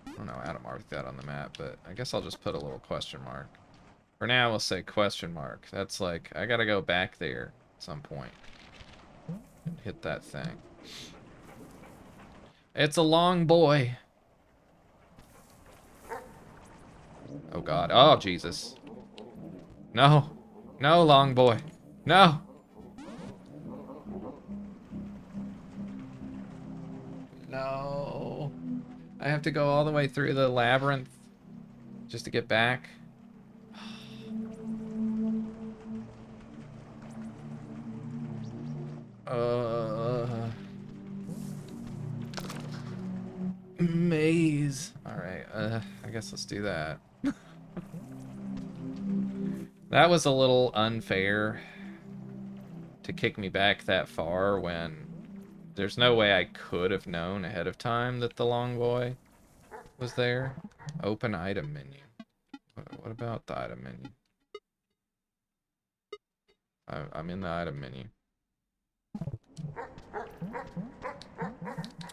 I don't know how to mark that on the map, but I guess I'll just put a little question mark. For now, we'll say question mark. That's like, I gotta go back there at some point and hit that thing. It's a long boy. Oh God. Oh Jesus. No. No, long boy. No. No. I have to go all the way through the labyrinth just to get back. Maze. Alright, I guess let's do that. That was a little unfair to kick me back that far when there's no way I could have known ahead of time that the long boy was there. Open item menu. What about the item menu? I'm in the item menu.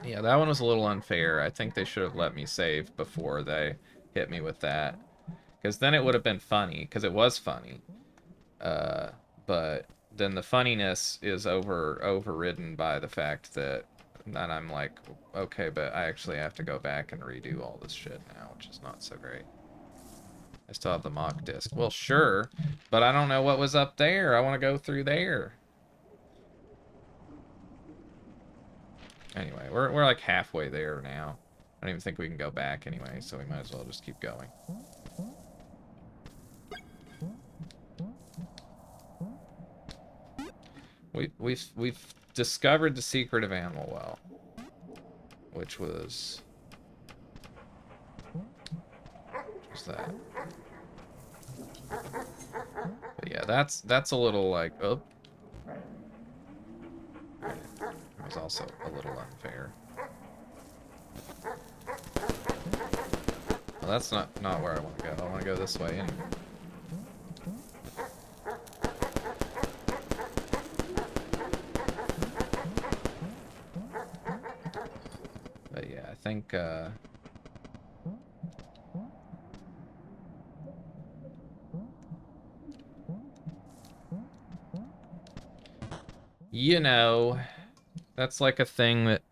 Yeah, that one was a little unfair. I think they should have let me save before they hit me with that. Because then it would have been funny, because it was funny. But then the funniness is overridden by the fact that then I'm like, okay, but I actually have to go back and redo all this shit now, which is not so great. I still have the mock disc. Well, sure, but I don't know what was up there. I want to go through there. Anyway, we're like halfway there now. I don't even think we can go back anyway, so we might as well just keep going. We've discovered the secret of Animal Well, which was that. But yeah, that's a little like, oh. It was also a little unfair. Well, that's not where I want to go. I want to go this way anyway. But yeah, I think you know, that's like a thing that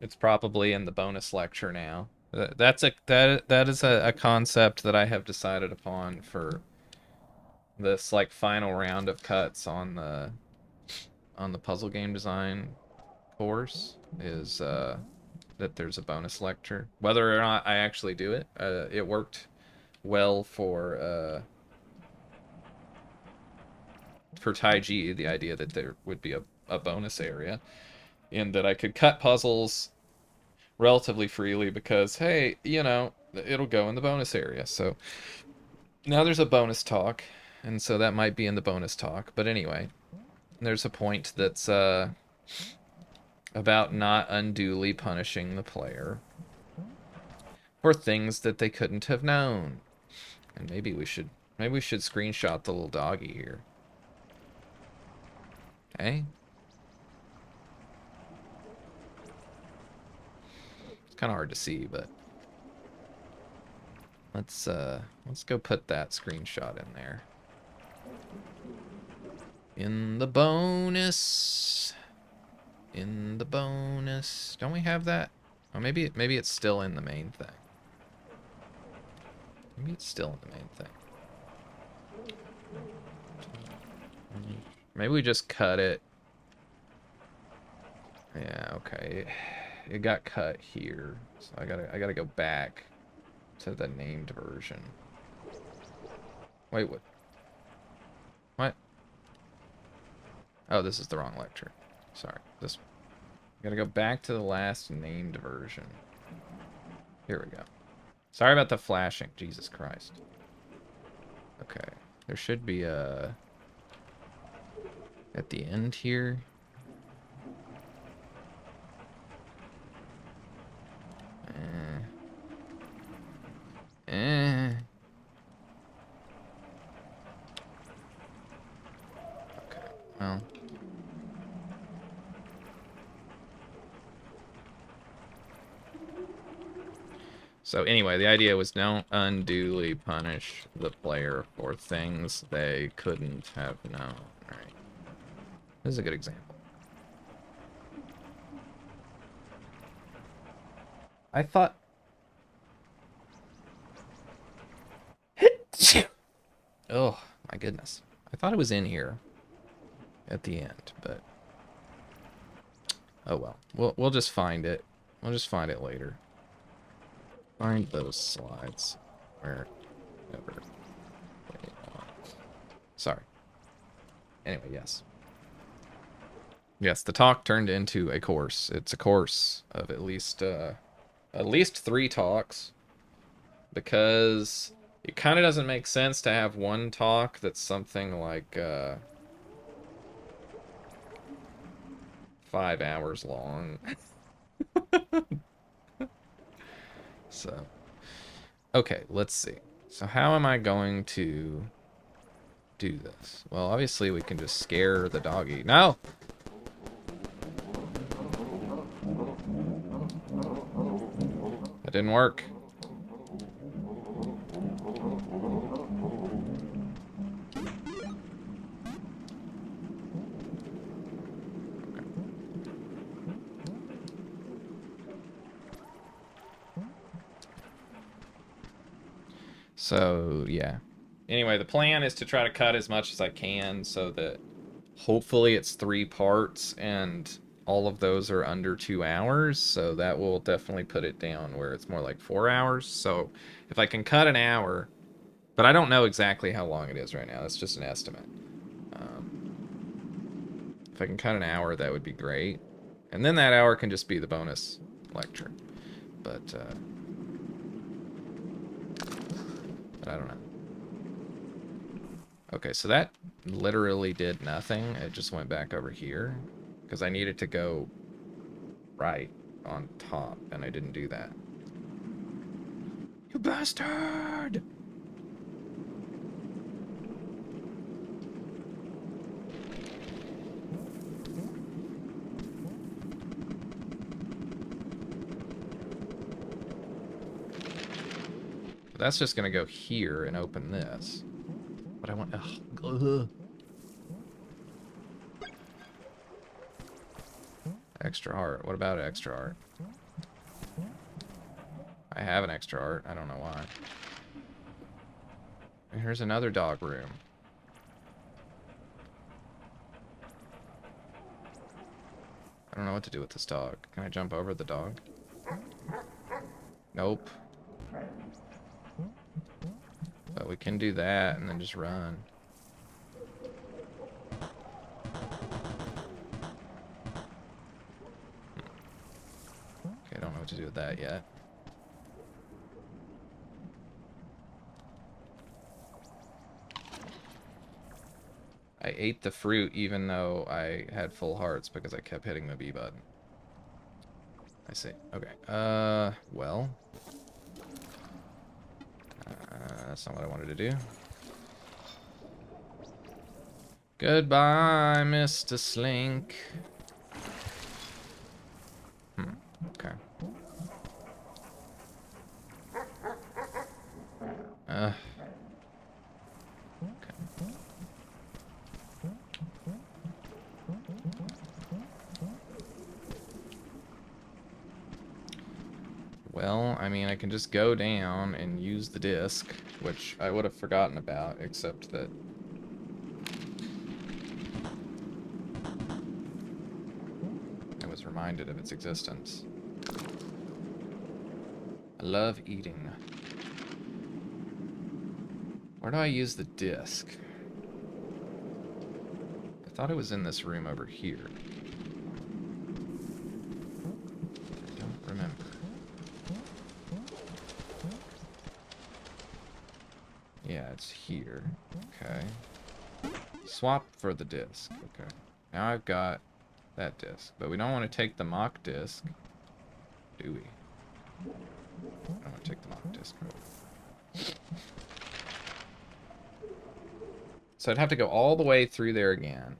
it's probably in the bonus lecture now. That is a concept that I have decided upon for this like final round of cuts on the puzzle game design course is that there's a bonus lecture. Whether or not I actually do it, it worked well for Taiji, the idea that there would be a bonus area, in that I could cut puzzles relatively freely because, hey, you know, it'll go in the bonus area. So now there's a bonus talk, and so that might be in the bonus talk. But anyway, there's a point that's about not unduly punishing the player for things that they couldn't have known. And maybe we should screenshot the little doggy here. Okay. It's kind of hard to see, but let's go put that screenshot in there. In the bonus. In the bonus. Don't we have that? Oh, maybe it's still in the main thing. Maybe it's still in the main thing. Maybe we just cut it. Yeah, okay. It got cut here. So I gotta go back to the named version. Wait, what? What? Oh, this is the wrong lecture. Sorry. This one. Gotta go back to the last named version. Here we go. Sorry about the flashing. Jesus Christ. Okay. There should be a... at the end here. know. So anyway, the idea was don't unduly punish the player for things they couldn't have known, right? This is a good example. I thought... Oh, my goodness. I thought it was in here at the end, but... Oh well. We'll just find it. We'll just find it later. Find those slides. Wherever. Sorry. Anyway, yes. Yes, the talk turned into a course. It's a course of at least 3 talks. Because it kind of doesn't make sense to have one talk that's something like 5 hours long. So, okay, let's see. So how am I going to do this? Well, obviously we can just scare the doggy. No! That didn't work. So, yeah. Anyway, the plan is to try to cut as much as I can so that hopefully it's 3 parts and all of those are under 2 hours. So that will definitely put it down where it's more like 4 hours. So if I can cut an hour, but I don't know exactly how long it is right now. That's just an estimate. If I can cut an hour, that would be great. And then that hour can just be the bonus lecture. But I don't know. Okay, so that literally did nothing. It just went back over here. Because I needed to go right on top, and I didn't do that. You bastard! That's just gonna go here and open this. But I want... Ugh. Extra heart. What about extra heart? I have an extra heart. I don't know why. And here's another dog room. I don't know what to do with this dog. Can I jump over the dog? Nope. But we can do that and then just run. Okay, I don't know what to do with that yet. I ate the fruit even though I had full hearts because I kept hitting the B button. I see. Okay. Well. That's not what I wanted to do. Goodbye, Mr. Slink. Okay. Okay. Well, I mean, I can just go down and use the disc, which I would have forgotten about, except that... I was reminded of its existence. I love eating. Where do I use the disc? I thought it was in this room over here. I don't remember. Yeah, it's here. Okay. Swap for the disc. Okay. Now I've got that disc. But we don't want to take the mock disc. Do we? I don't want to take the mock disc. So I'd have to go all the way through there again.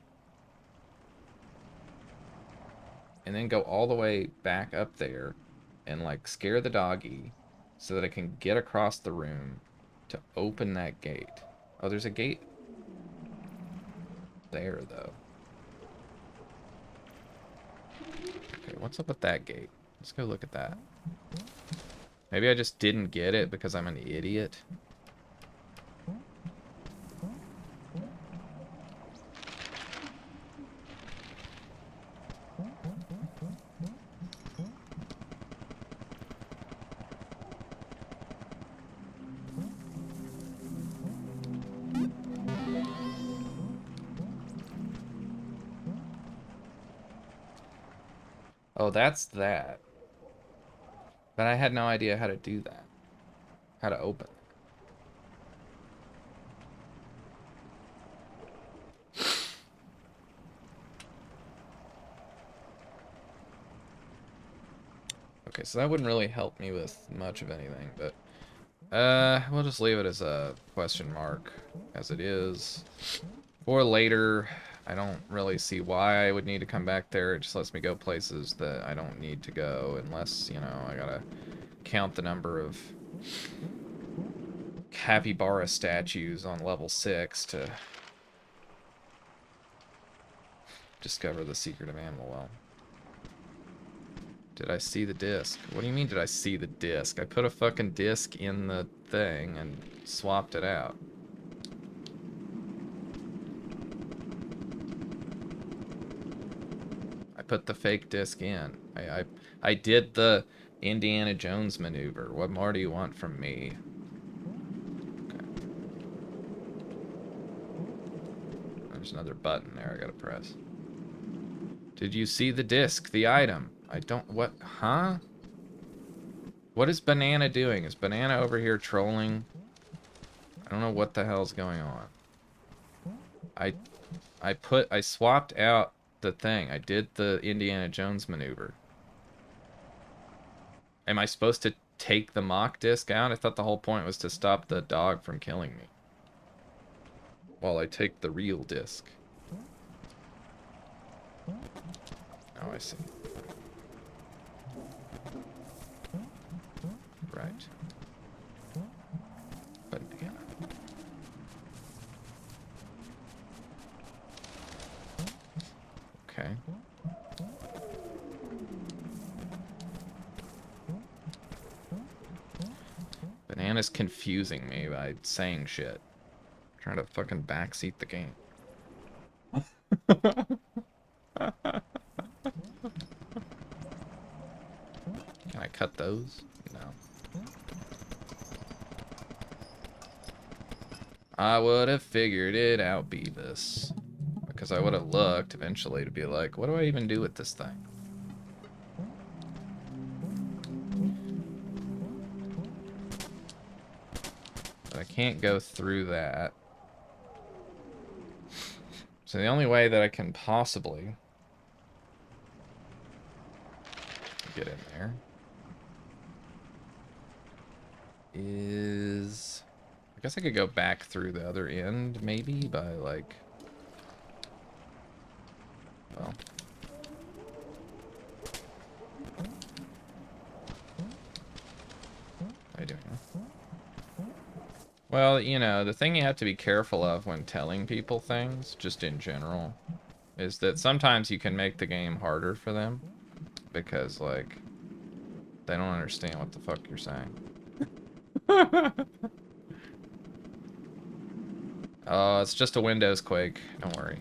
and then go all the way back up there and like scare the doggy so that I can get across the room to open that gate. Oh, there's a gate there though. Okay, what's up with that gate? Let's go look at that. Maybe I just didn't get it because I'm an idiot. Oh, that's that. But I had no idea how to do that. How to open it. Okay, so that wouldn't really help me with much of anything, but we'll just leave it as a question mark as it is. For later, I don't really see why I would need to come back there. It just lets me go places that I don't need to go unless, you know, I gotta count the number of capybara statues on level 6 to discover the secret of Animal Well. Did I see the disc? What do you mean did I see the disc? I put a fucking disc in the thing and swapped it out. I put the fake disc in. I did the Indiana Jones maneuver. What more do you want from me? Okay. There's another button there I gotta press. Did you see the disc? The item? I don't... What? Huh? What is Banana doing? Is Banana over here trolling? I don't know what the hell's going on. I swapped out the thing. I did the Indiana Jones maneuver. Am I supposed to take the mock disc out? I thought the whole point was to stop the dog from killing me. While I take the real disc. Oh, I see. Right. Banana. Okay. Banana's confusing me by saying shit. Trying to fucking backseat the game. Can I cut those? No. I would have figured it out, Beavis. Because I would have looked eventually to be like, what do I even do with this thing? But I can't go through that. So the only way that I can possibly get in there is... I guess I could go back through the other end, maybe, by, like... Well... What are you doing? Well, you know, the thing you have to be careful of when telling people things, just in general, is that sometimes you can make the game harder for them. Because, like, they don't understand what the fuck you're saying. Oh, it's just a Windows quake. Don't worry.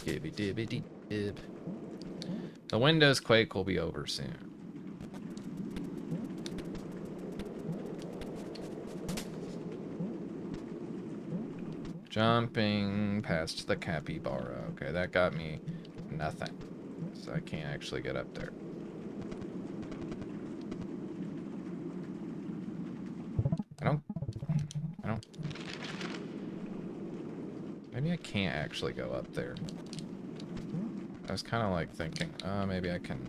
Gibby dibby dee dib. The Windows quake will be over soon. Jumping past the capybara. Okay, that got me nothing. So I can't actually get up there. I don't... Maybe I can't actually go up there. I was kind of like thinking, maybe I can...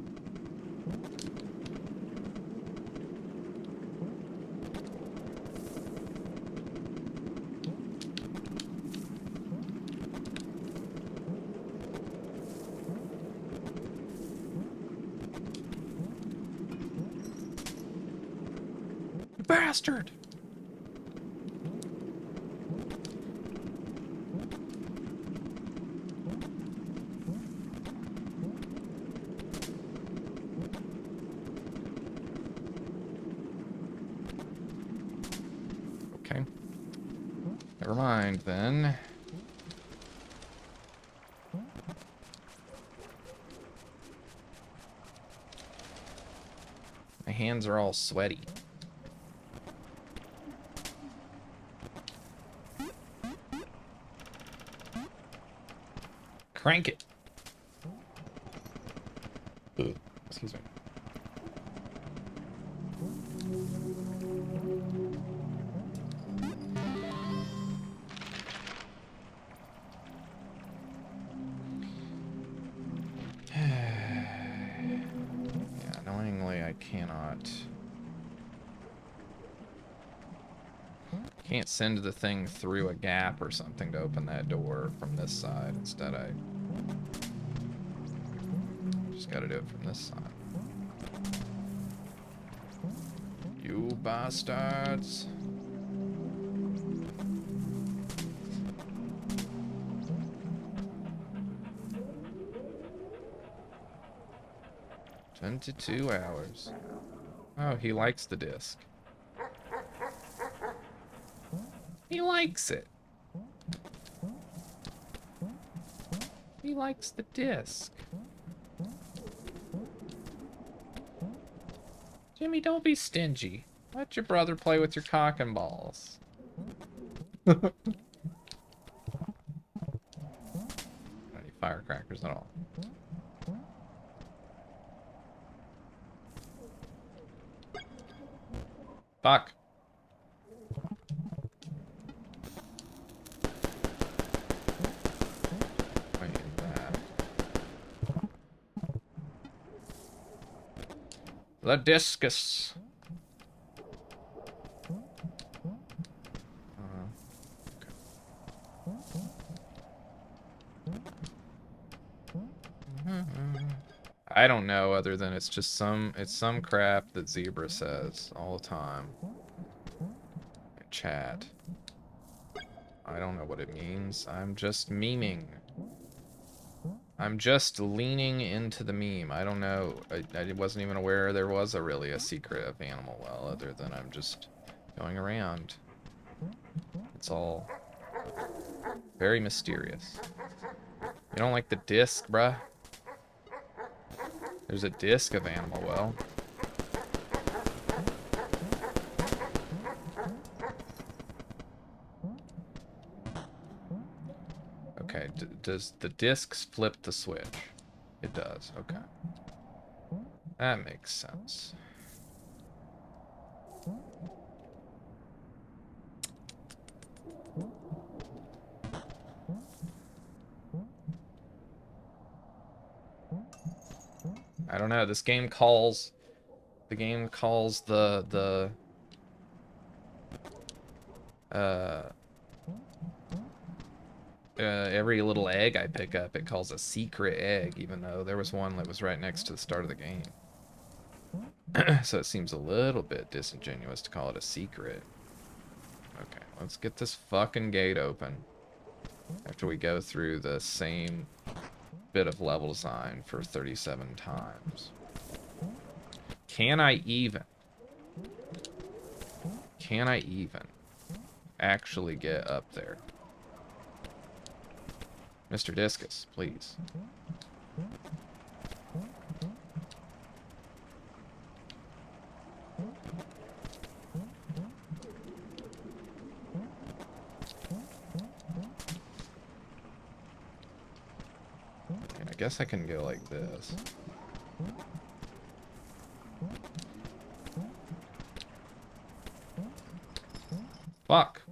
bastard! Okay. Never mind then. My hands are all sweaty. Crank it. Ugh, excuse me. Yeah, annoyingly, I can't send the thing through a gap or something to open that door from this side. Instead, I just gotta do it from this side. You bastards. "22 hours. Oh, he likes the disc. He likes it. He likes the disc. Jimmy, don't be stingy. Let your brother play with your cock and balls. Not any firecrackers at all. Fuck. Wait, that. The discus. I don't know, other than it's just some crap that Zebra says all the time. Chat. I don't know what it means. I'm just memeing. I'm just leaning into the meme. I don't know. I wasn't even aware there was really a secret of Animal Well, other than I'm just going around. It's all very mysterious. You don't like the disc, bruh? There's a disc of Animal Well. Okay, does the discs flip the switch? It does, okay. That makes sense. I don't know, this game calls... The game calls every little egg I pick up, it calls a secret egg, even though there was one that was right next to the start of the game. So it seems a little bit disingenuous to call it a secret. Okay, let's get this fucking gate open. After we go through the same bit of level design for 37 times. Can I even actually get up there? Mr. Discus, please. I guess I can go like this. Fuck.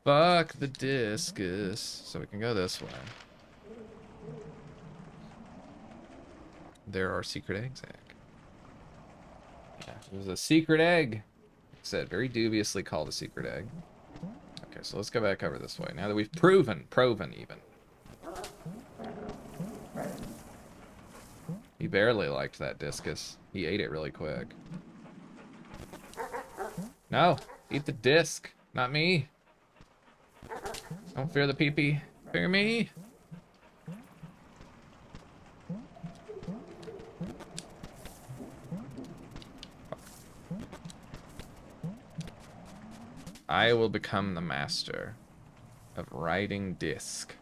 Fuck the discus. So we can go this way. There are secret eggs, Yeah, there's a secret egg. Like I said, very dubiously called a secret egg. Okay, so let's go back over this way. Now that we've proven even. He barely liked that discus. He ate it really quick. No, eat the disc, not me. Don't fear the pee-pee, fear me. I will become the master of riding disc.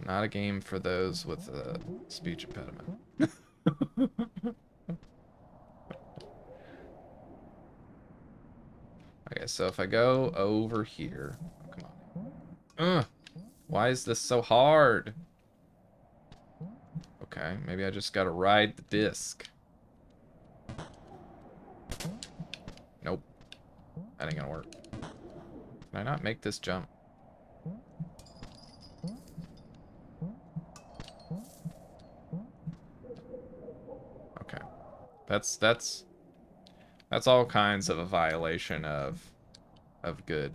Not a game for those with a speech impediment. Okay, so if I go over here, oh, come on. Ugh, why is this so hard? Okay, maybe I just gotta ride the disc. Nope, that ain't gonna work. Can I not make this jump? Okay, that's all kinds of a violation of good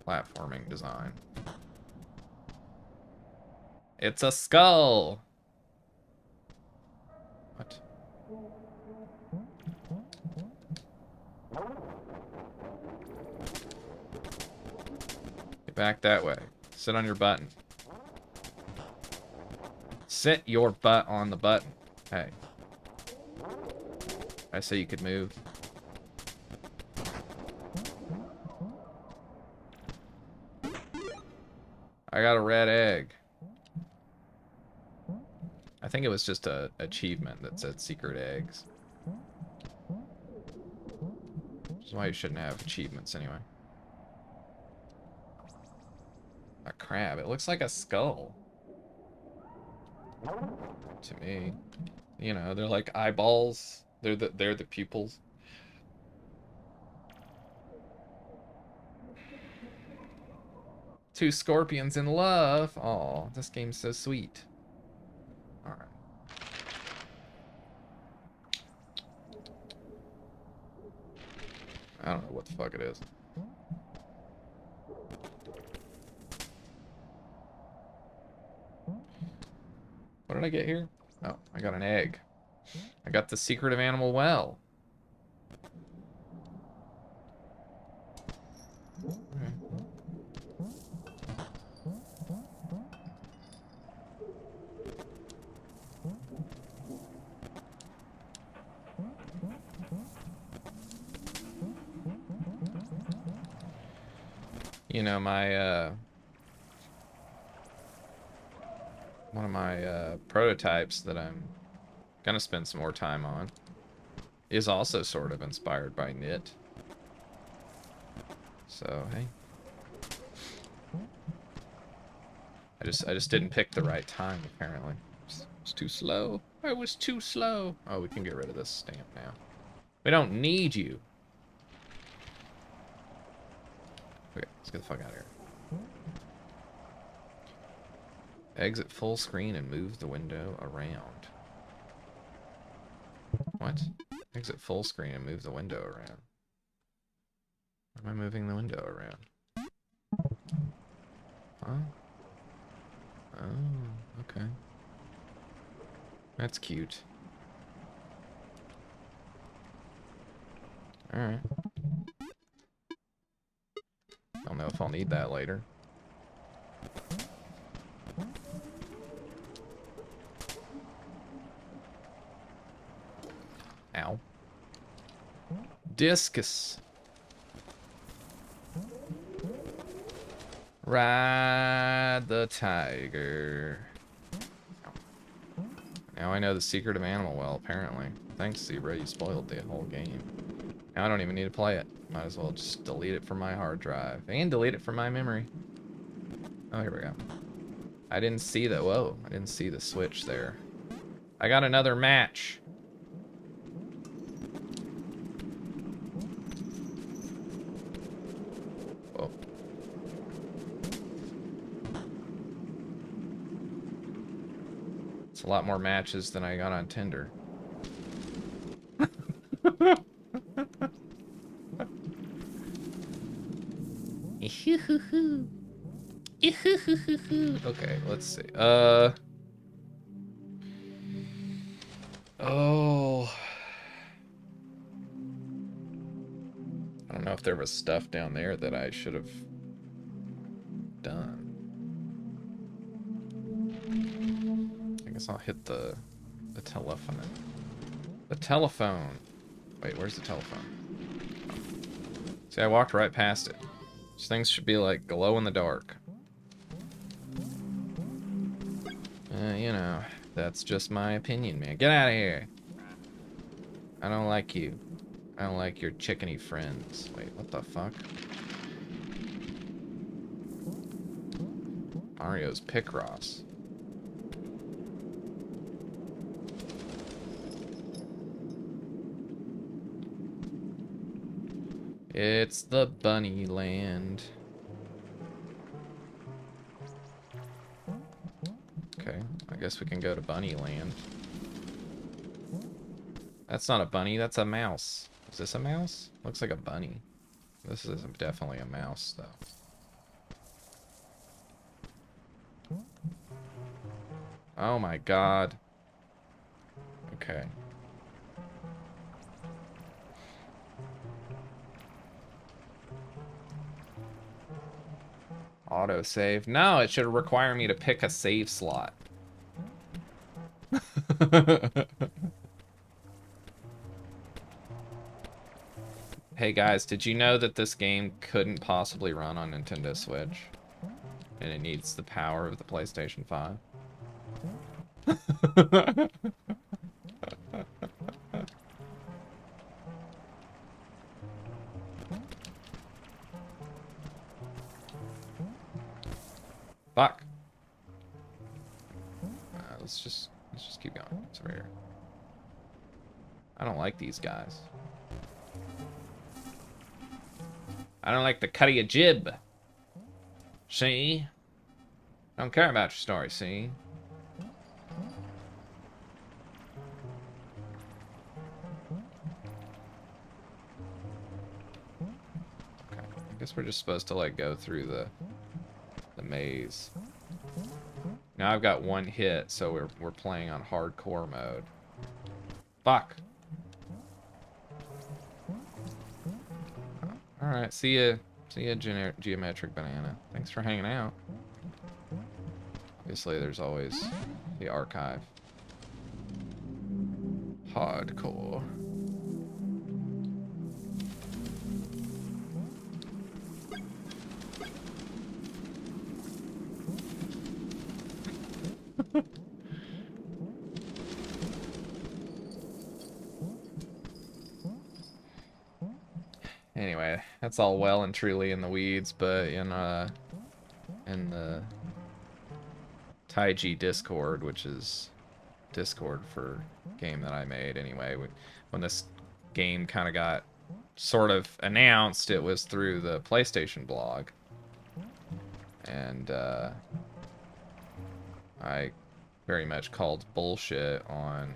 platforming design. It's a skull. What? Get back that way. Sit on your button. Sit your butt on the button. Hey. I say you could move. I got a red egg. I think it was just a achievement that said secret eggs. Which is why you shouldn't have achievements anyway. A crab. It looks like a skull. To me. You know, they're like eyeballs. They're the pupils. Two scorpions in love. Aw, this game's so sweet. Alright. I don't know what the fuck it is. What did I get here? Oh, I got an egg. I got the secret of Animal Well. Okay. You know, my, one of my, prototypes that I'm gonna spend some more time on is also sort of inspired by Knit. So, hey. I just didn't pick the right time, apparently. It was too slow. I was too slow. Oh, we can get rid of this stamp now. We don't need you. Okay, let's get the fuck out of here. Exit full screen and move the window around. What? Exit full screen and move the window around. Why am I moving the window around? Huh? Oh, okay. That's cute. Alright. Don't know if I'll need that later. Ow. Discus. Ride the tiger. Now I know the secret of Animal Well, apparently. Thanks, Zebra, you spoiled the whole game. Now I don't even need to play it. Might as well just delete it from my hard drive. And delete it from my memory. Oh, here we go. I didn't see the... Whoa, I didn't see the switch there. I got another match. Whoa. It's a lot more matches than I got on Tinder. Okay, let's see. Oh. I don't know if there was stuff down there that I should have done. I guess I'll hit the telephone. The telephone. Wait, where's the telephone? See, I walked right past it. These things should be like glow in the dark. You know, that's just my opinion, man. Get out of here. I don't like you. I don't like your chickeny friends. Wait, what the fuck? Mario's Picross. It's the bunny land. Okay, I guess we can go to bunny land. That's not a bunny, that's a mouse. Is this a mouse? Looks like a bunny. This is definitely a mouse, though. Oh my god. Okay. Autosave. No, it should require me to pick a save slot. Hey guys, did you know that this game couldn't possibly run on Nintendo Switch? And it needs the power of the PlayStation 5? Fuck. Let's just keep going. It's over here. I don't like these guys. I don't like the cut of your jib. See? I don't care about your story, see? Okay, I guess we're just supposed to like go through the maze. Now I've got one hit, so we're playing on hardcore mode. Fuck. Alright, see ya Geometric Banana. Thanks for hanging out. Obviously, there's always the archive. Hardcore. Anyway, that's all well and truly in the weeds, but in the Taiji Discord, which is Discord for game that I made anyway, when this game kind of got sort of announced, it was through the PlayStation blog. And I very much called bullshit on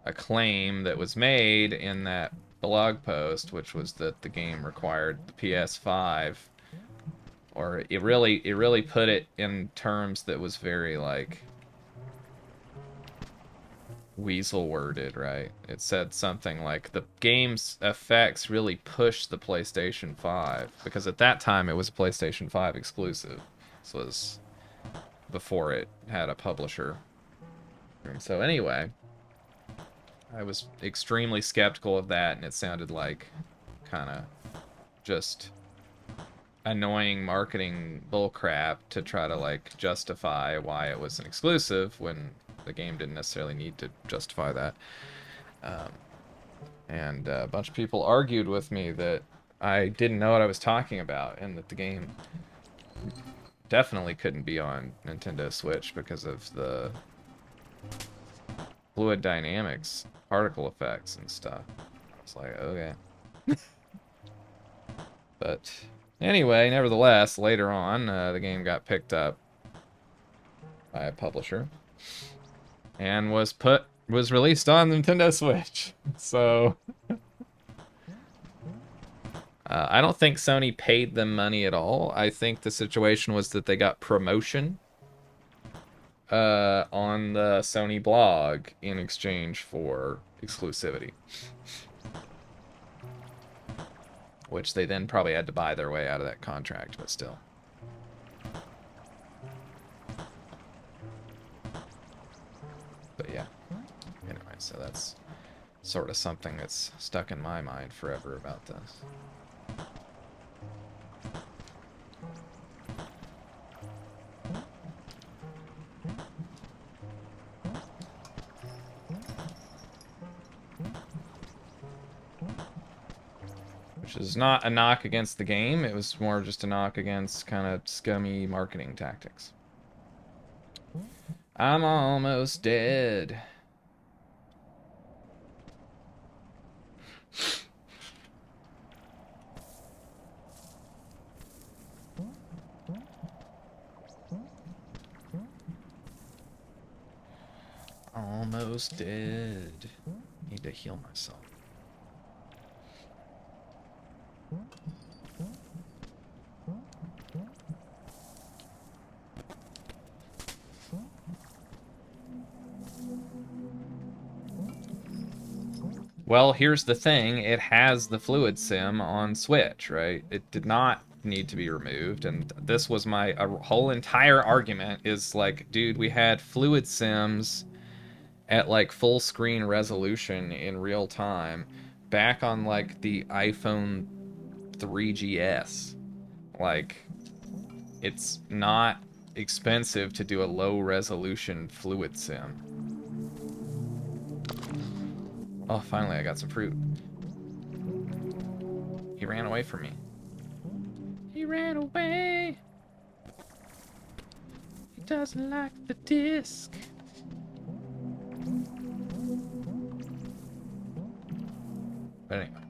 a claim that was made in that blog post, which was that the game required the PS5, or it really put it in terms that was very like weasel worded, right? It said something like the game's effects really pushed the PlayStation 5, because at that time it was a PlayStation 5 exclusive. This was before it had a publisher. And so anyway, I was extremely skeptical of that, and it sounded like kind of just annoying marketing bullcrap to try to like justify why it was an exclusive when the game didn't necessarily need to justify that. And a bunch of people argued with me that I didn't know what I was talking about, and that the game definitely couldn't be on Nintendo Switch because of the fluid dynamics, particle effects and stuff. It's like, okay. But anyway, nevertheless, later on, the game got picked up by a publisher and was released on Nintendo Switch. So I don't think Sony paid them money at all. I think the situation was that they got promotion on the Sony blog in exchange for exclusivity. Which they then probably had to buy their way out of that contract, but still. But yeah. Anyway, so that's sort of something that's stuck in my mind forever about this. Which is not a knock against the game, it was more just a knock against kind of scummy marketing tactics. I'm almost dead. Almost dead. Need to heal myself. Well, here's the thing. It has the Fluid Sim on Switch, right? It did not need to be removed, and this was my whole entire argument is like, dude, we had Fluid Sims at like full screen resolution in real time back on like the iPhone 3GS. Like, it's not expensive to do a low resolution Fluid Sim. Oh, finally I got some fruit. He ran away from me. He ran away. He doesn't like the disc. But anyway.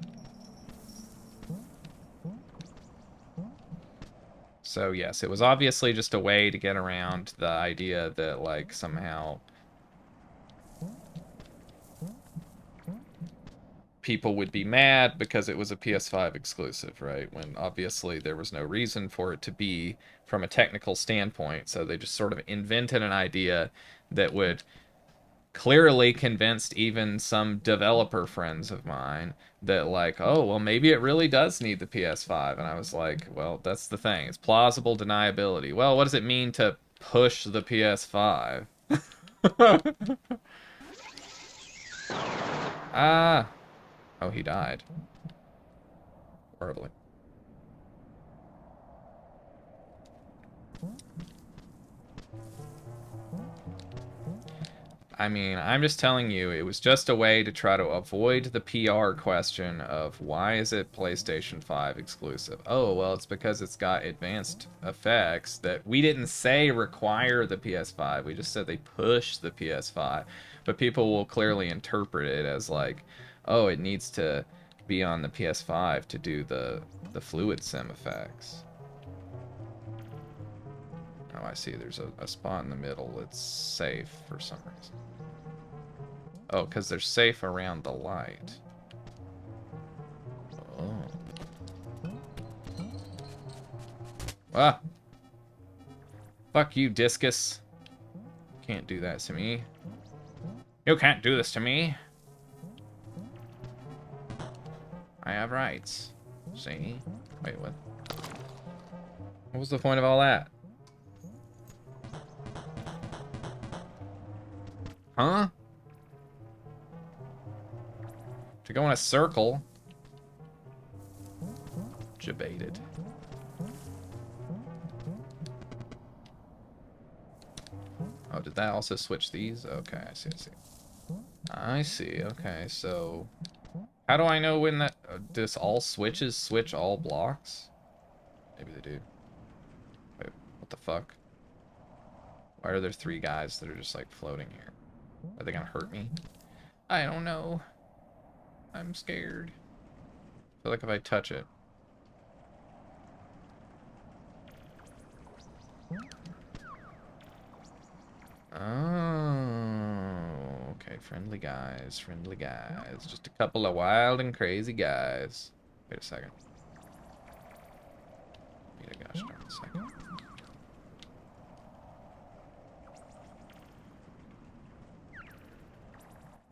So yes, it was obviously just a way to get around the idea that like somehow people would be mad because it was a PS5 exclusive, right? When obviously there was no reason for it to be from a technical standpoint. So they just sort of invented an idea that would clearly convinced even some developer friends of mine that like, oh, well, maybe it really does need the PS5. And I was like, well, that's the thing. It's plausible deniability. Well, what does it mean to push the PS5? Ah. Oh, he died. Horribly. I mean, I'm just telling you, it was just a way to try to avoid the PR question of why is it PlayStation 5 exclusive? Oh, well, it's because it's got advanced effects that we didn't say require the PS5. We just said they push the PS5. But people will clearly interpret it as like, oh, it needs to be on the PS5 to do the Fluid Sim effects. Oh, I see. There's a spot in the middle that's safe for some reason. Oh, because they're safe around the light. Oh. Ah! Fuck you, Discus. Can't do that to me. You can't do this to me. I have rights. See? Wait, what? What was the point of all that? Huh? To go in a circle. Debated. Oh, did that also switch these? Okay, I see, I see. I see, okay, so... How do I know when that... does all switches switch all blocks? Maybe they do. Wait, what the fuck? Why are there 3 guys that are just, like, floating here? Are they gonna hurt me? I don't know. I'm scared. I feel like if I touch it... Oh, okay, friendly guys, friendly guys. Just a couple of wild and crazy guys. Wait a second. second.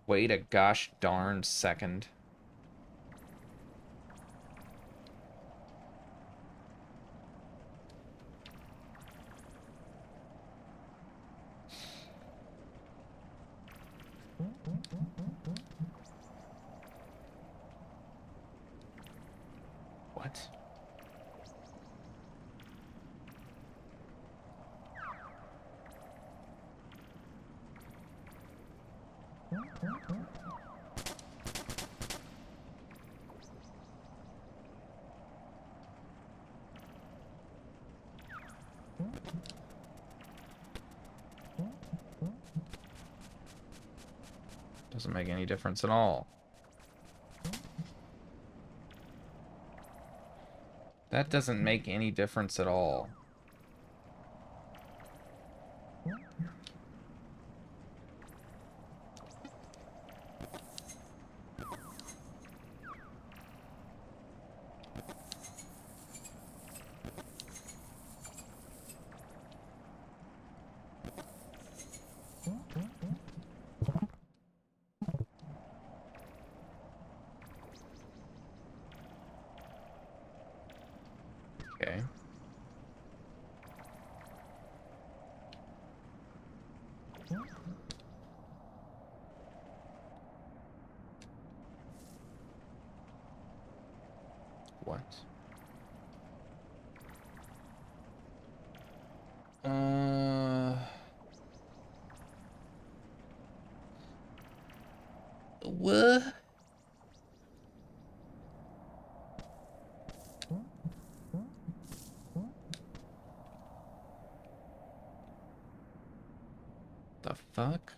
Wait a gosh darn second. What? Doesn't make any difference at all. That doesn't make any difference at all. Okay. What? What? The fuck?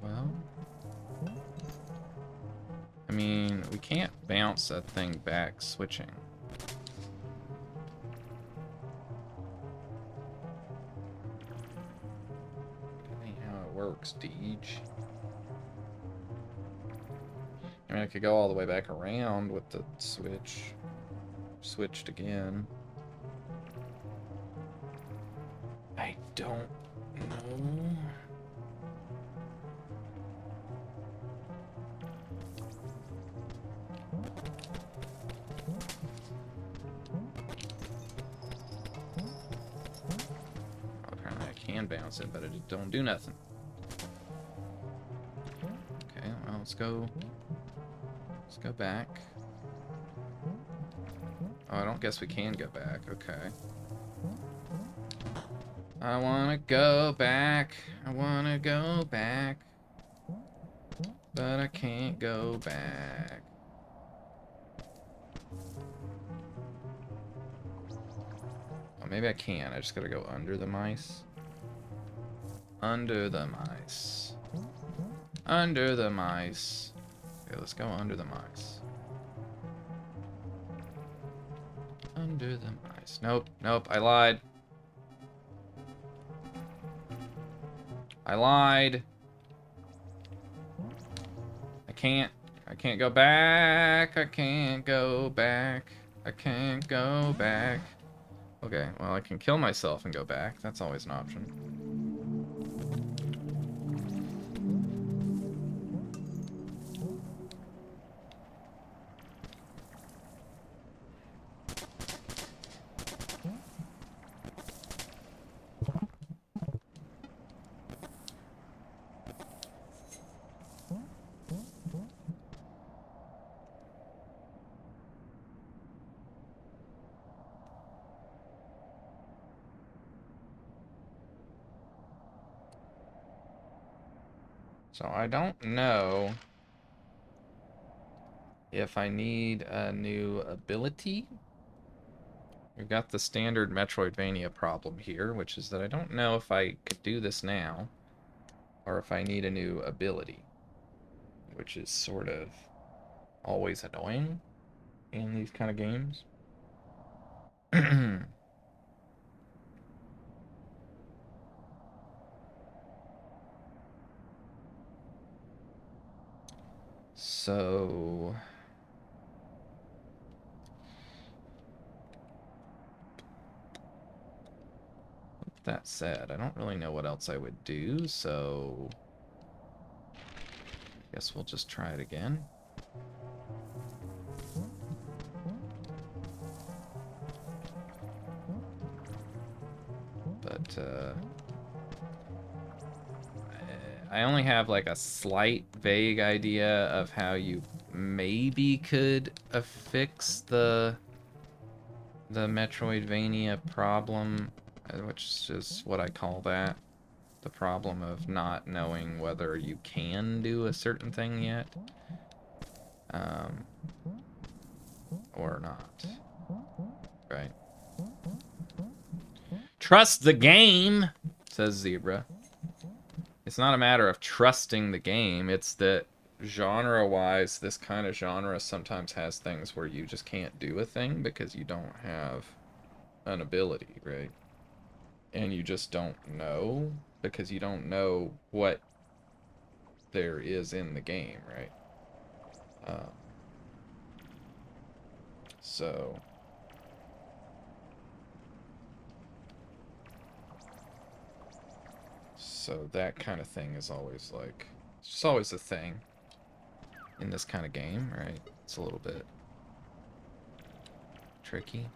Well, I mean, we can't bounce that thing back switching. That ain't how it works, Deej. I mean, I could go all the way back around with the switch. Switched again. I don't know. Apparently I can bounce it, but it don't do nothing. Okay, well, let's go back. Oh, I don't guess we can go back. Okay. I wanna go back. I wanna go back. But I can't go back. Oh, maybe I can. I just gotta go under the mice. Under the mice. Under the mice. Okay, let's go under the mice. Under the mice. Nope, nope, I lied. I lied. I can't go back. I can't go back. I can't go back. Okay, well, I can kill myself and go back. That's always an option. So I don't know if I need a new ability. We've got the standard Metroidvania problem here, which is that I don't know if I could do this now, or if I need a new ability, which is sort of always annoying in these kind of games. So... that said, I don't really know what else I would do, so... I guess we'll just try it again. But, I only have, like, a slight, vague idea of how you maybe could affix the Metroidvania problem, which is what I call that. The problem of not knowing whether you can do a certain thing yet. Or not. Right? Trust the game, says Zebra. It's not a matter of trusting the game, it's that genre-wise, this kind of genre sometimes has things where you just can't do a thing because you don't have an ability, right? And you just don't know because you don't know what there is in the game, right? So that kind of thing is always like, it's just always a thing in this kind of game, right? It's a little bit tricky.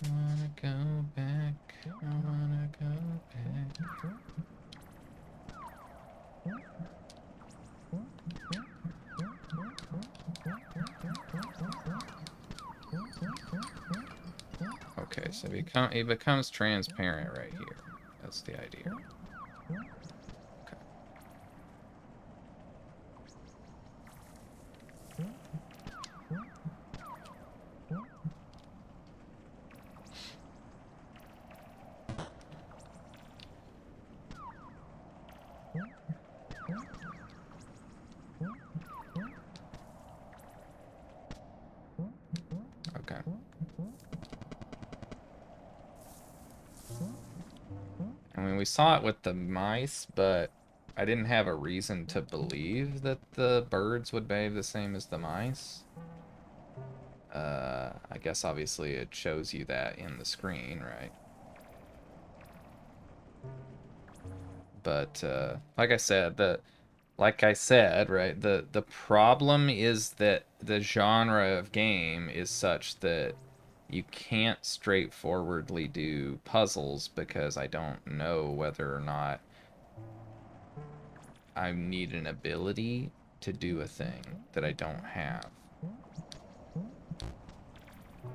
I wanna go back, I wanna go back. Okay, so he becomes transparent right here. That's the idea. Okay. Okay. I mean, we saw it with the mice, but I didn't have a reason to believe that the birds would behave the same as the mice. I guess obviously it shows you that in the screen, right? But like I said, right, the problem is that the genre of game is such that you can't straightforwardly do puzzles because I don't know whether or not I need an ability to do a thing that I don't have.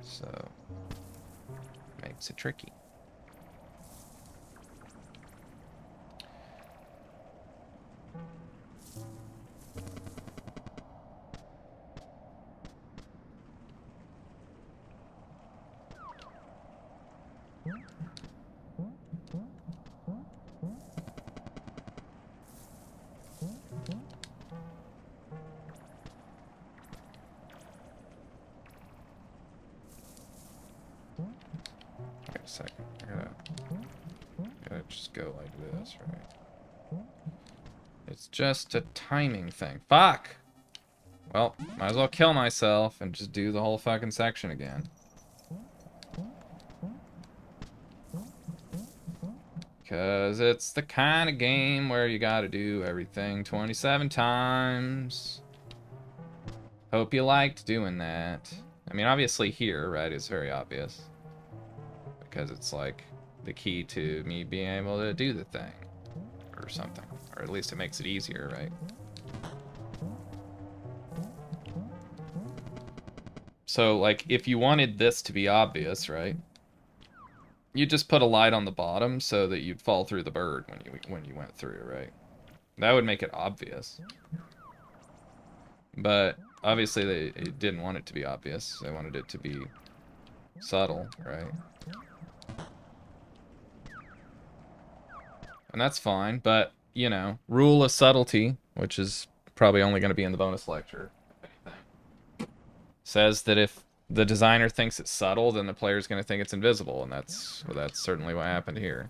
So, makes it tricky. Wait a second. I gotta just go like this, right? It's just a timing thing. Fuck! Well, might as well kill myself and just do the whole fucking section again. Because it's the kind of game where you gotta do everything 27 times. Hope you liked doing that. I mean, obviously here, right, it's very obvious. Because it's like the key to me being able to do the thing. Or something. Or at least it makes it easier, right? So, like, if you wanted this to be obvious, right? You just put a light on the bottom so that you'd fall through the bird when you went through, right? That would make it obvious. But obviously they didn't want it to be obvious. They wanted it to be subtle, right? And that's fine, but, you know, rule of subtlety, which is probably only going to be in the bonus lecture, says that if the designer thinks it's subtle, then the player's going to think it's invisible, and that's certainly what happened here.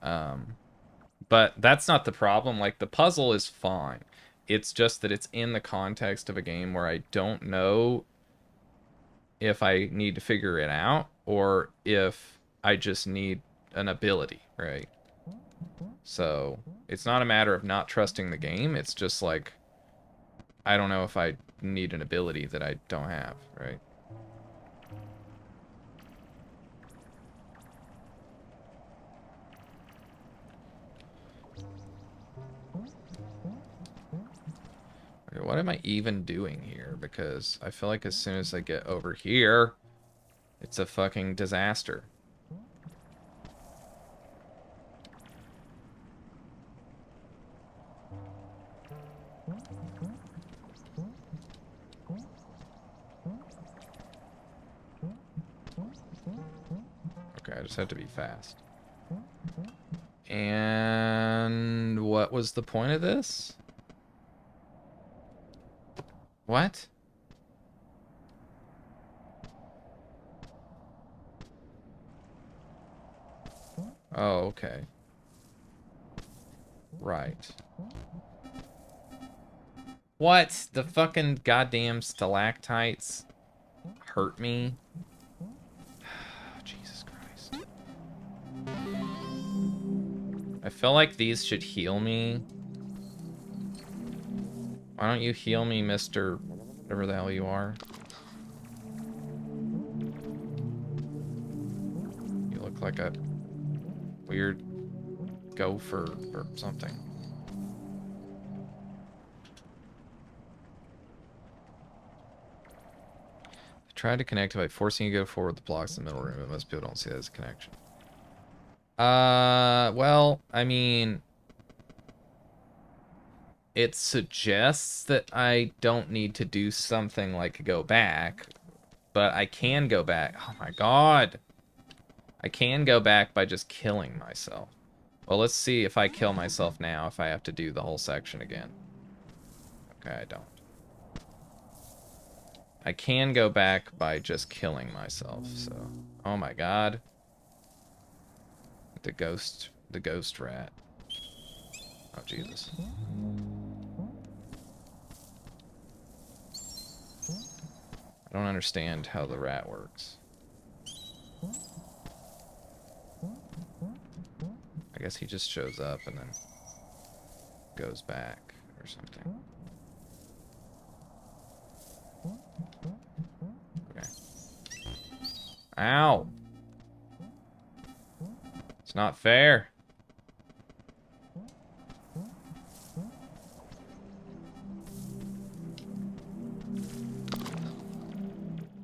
But that's not the problem. Like, the puzzle is fine. It's just that it's in the context of a game where I don't know if I need to figure it out or if I just need an ability, right? So it's not a matter of not trusting the game. It's just like, I don't know if I need an ability that I don't have, right? Okay, what am I even doing here? Because I feel like as soon as I get over here, it's a fucking disaster. Okay, I just had to be fast. And what was the point of this? What? Oh, okay. Right. What? The fucking goddamn stalactites hurt me? Jesus Christ. I feel like these should heal me. Why don't you heal me, Mr. whatever the hell you are? You look like a weird gopher or something. Try to connect by forcing you to go forward the blocks in the middle room, but most people don't see that as a connection. Well, I mean, it suggests that I don't need to do something like go back, but I can go back. Oh my god. I can go back by just killing myself. Well, let's see if I kill myself now, if I have to do the whole section again. Okay, I don't. I can go back by just killing myself, so... Oh my god. The ghost rat. Oh, Jesus. I don't understand how the rat works. I guess he just shows up and then goes back or something. Okay. Ow! It's not fair.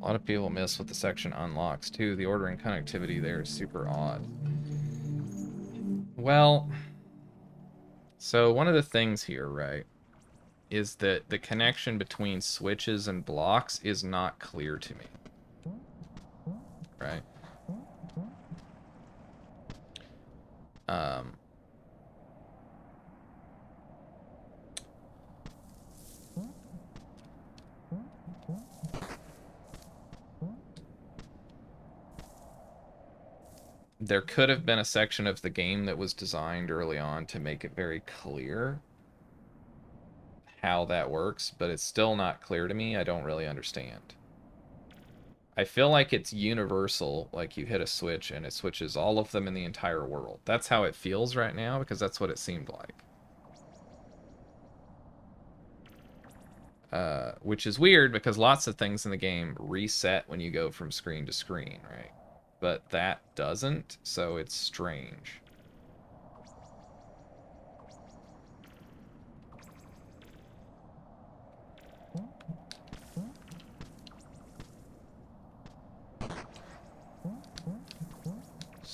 A lot of people miss what the section unlocks too. The order and connectivity there is super odd. Well, so one of the things here, right, is that the connection between switches and blocks is not clear to me. Right? There could have been a section of the game that was designed early on to make it very clear how that works, but it's still not clear to me. I don't really understand. I feel like it's universal, like you hit a switch and it switches all of them in the entire world. That's how it feels right now, because that's what it seemed like. Which is weird, because lots of things in the game reset when you go from screen to screen, right? But that doesn't, so it's strange.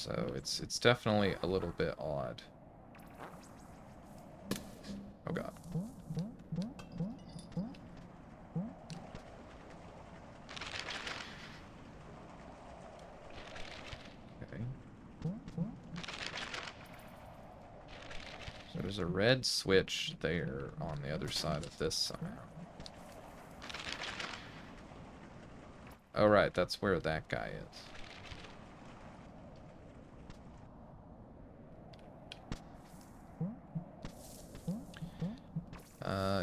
So it's definitely a little bit odd. Oh god. Okay. So there's a red switch there on the other side of this somehow. Oh right, that's where that guy is.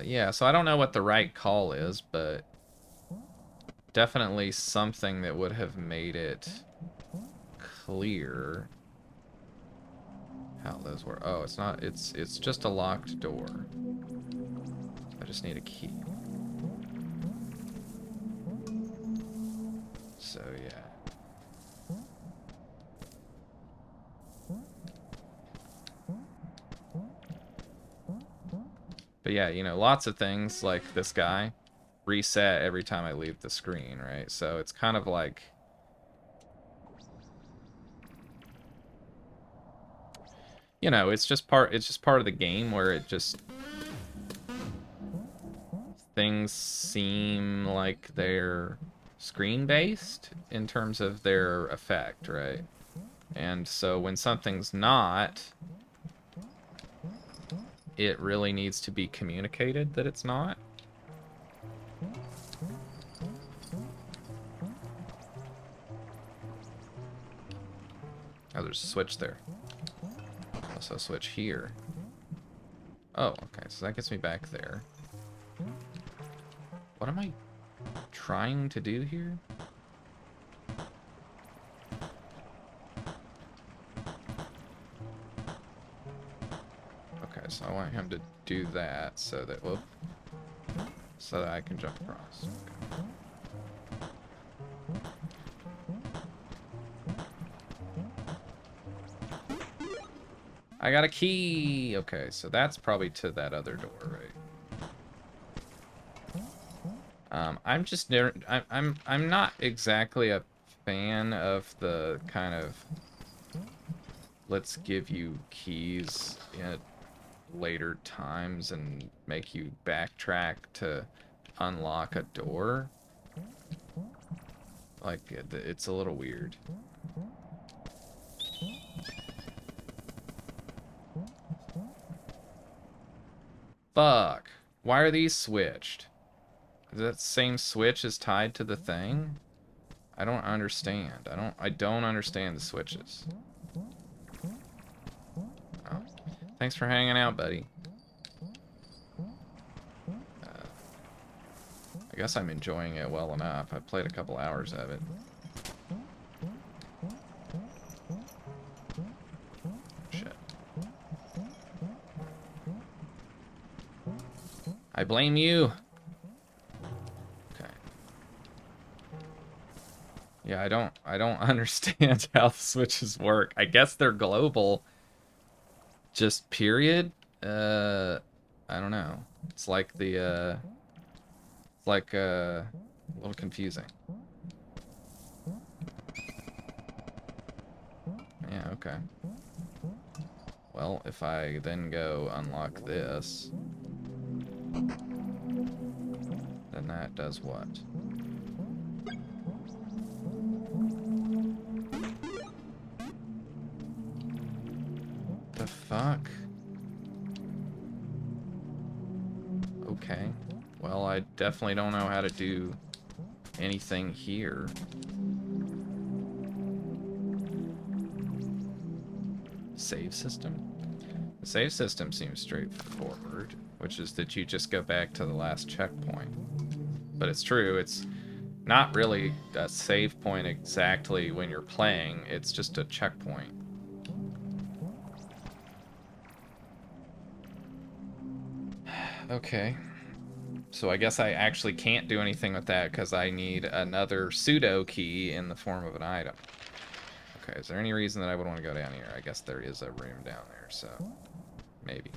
Yeah, so I don't know what the right call is, but definitely something that would have made it clear how those were. Oh, it's not, it's just a locked door. I just need a key. So, yeah. But yeah, you know, lots of things like this guy reset every time I leave the screen, right? So it's kind of like, you know, it's just part of the game where it just, things seem like they're screen based in terms of their effect, right? And so when something's not, it really needs to be communicated that it's not. Oh, there's a switch there. Also a switch here. Oh, okay, so that gets me back there. What am I trying to do here? Okay, so I want him to do that so that, whoop, so that I can jump across. Okay. I got a key! Okay, so that's probably to that other door, right? I'm just never, I'm not exactly a fan of the kind of let's give you keys at later times and make you backtrack to unlock a door. Like, it's a little weird. Fuck. Why are these switched? Is that same switch is tied to the thing? I don't understand. I don't understand the switches. Oh. Thanks for hanging out, buddy. I guess I'm enjoying it well enough. I played a couple hours of it. Shit. I blame you. Okay. Yeah, I don't understand how the switches work. I guess they're global. Just period. I don't know. It's like the it's like a little confusing. Yeah, okay. Well, if I then go unlock this, then that does what? The fuck? Okay. Well, I definitely don't know how to do anything here. Save system? The save system seems straightforward, which is that you just go back to the last checkpoint. But it's true, it's not really a save point exactly when you're playing, it's just a checkpoint. Okay. So I guess I actually can't do anything with that because I need another pseudo key in the form of an item. Okay, is there any reason that I would want to go down here? I guess there is a room down there, so maybe.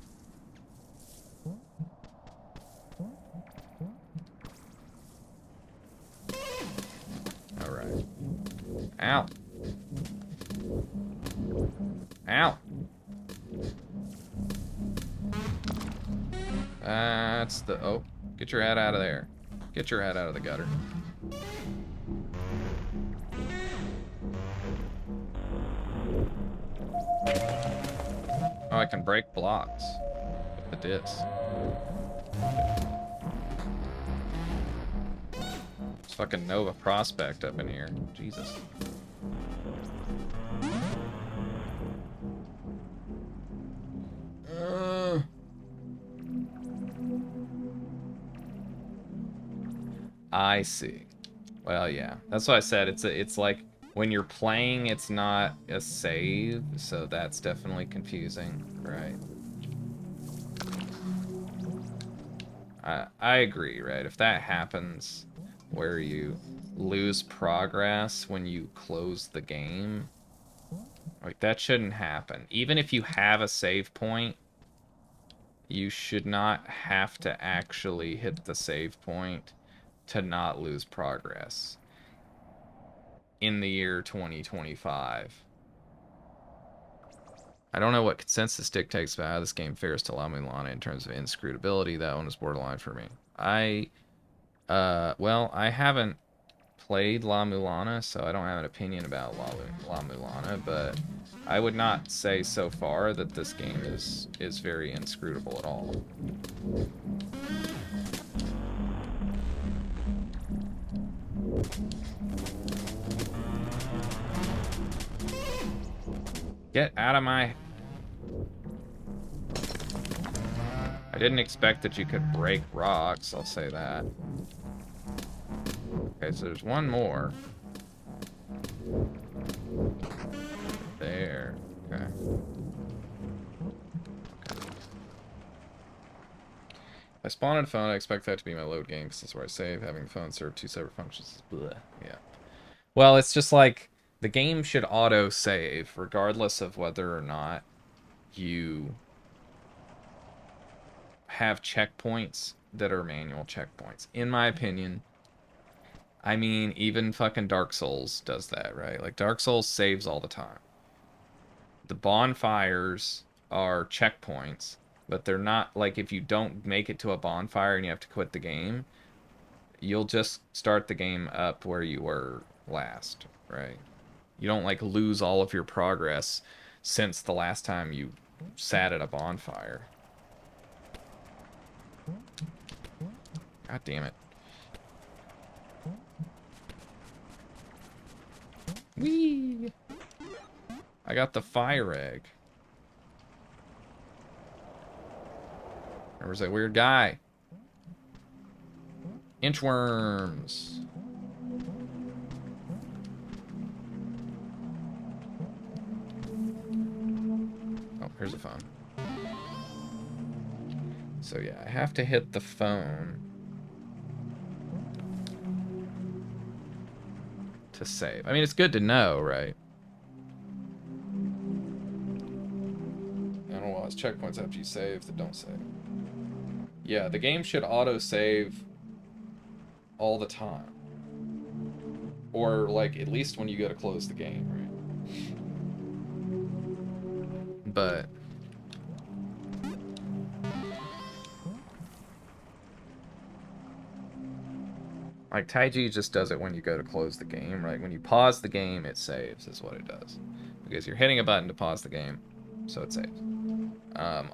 Alright. Ow! Ow. That's the... Oh, get your head out of there. Get your head out of the gutter. Oh, I can break blocks with the disc. It's fucking Nova Prospect up in here. Jesus. I see. Well, yeah. That's what I said. It's like when you're playing, it's not a save, so that's definitely confusing, right? I agree, right? If that happens where you lose progress when you close the game, like that shouldn't happen. Even if you have a save point, you should not have to actually hit the save point to not lose progress in the year 2025. I don't know what consensus dictates about how this game fares to La Mulana in terms of inscrutability. That one is borderline for me. Well, I haven't played La Mulana, so I don't have an opinion about La Mulana, but I would not say so far that this game is very inscrutable at all. Get out of my... I didn't expect that you could break rocks, I'll say that. Okay, so there's one more. There. Okay. I spawned a phone, I expect that to be my load game, because that's where I save. Having the phone serve two separate functions. Blech. Yeah. Well, it's just like, the game should auto-save, regardless of whether or not you have checkpoints that are manual checkpoints. In my opinion, I mean, even fucking Dark Souls does that, right? Like, Dark Souls saves all the time. The bonfires are checkpoints, but they're not, like, if you don't make it to a bonfire and you have to quit the game, you'll just start the game up where you were last, right? You don't, like, lose all of your progress since the last time you sat at a bonfire. God damn it. Whee! I got the fire egg. There was that weird guy. Inchworms. Oh, here's a phone. So yeah, I have to hit the phone to save. I mean, it's good to know, right? I don't know why it's checkpoints after you save that don't save. Yeah, the game should auto-save all the time. Or, like, at least when you go to close the game, right? But... like, Taiji just does it when you go to close the game, right? When you pause the game, it saves, is what it does. Because you're hitting a button to pause the game, so it saves.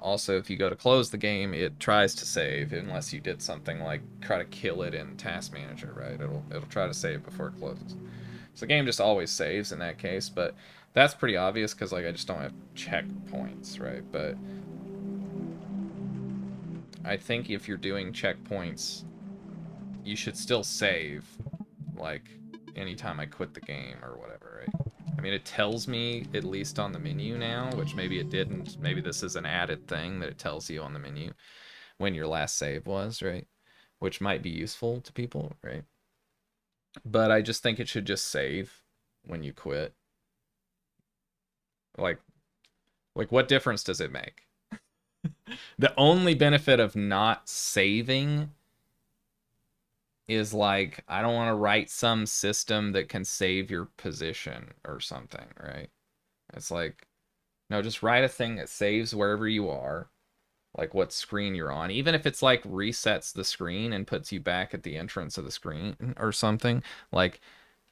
Also, if you go to close the game, it tries to save, unless you did something like try to kill it in Task Manager, right? It'll try to save before it closes. So the game just always saves in that case, but that's pretty obvious, because, like, I just don't have checkpoints, right? But I think if you're doing checkpoints, you should still save, like, anytime I quit the game or whatever, right? I mean, it tells me, at least on the menu now, which maybe it didn't. Maybe this is an added thing that it tells you on the menu when your last save was, right? Which might be useful to people, right? But I just think it should just save when you quit. Like what difference does it make? The only benefit of not saving is, like, I don't want to write some system that can save your position or something, right? It's like, No, just write a thing that saves wherever you are, like what screen you're on. Even if it's like resets the screen and puts you back at the entrance of the screen or something, like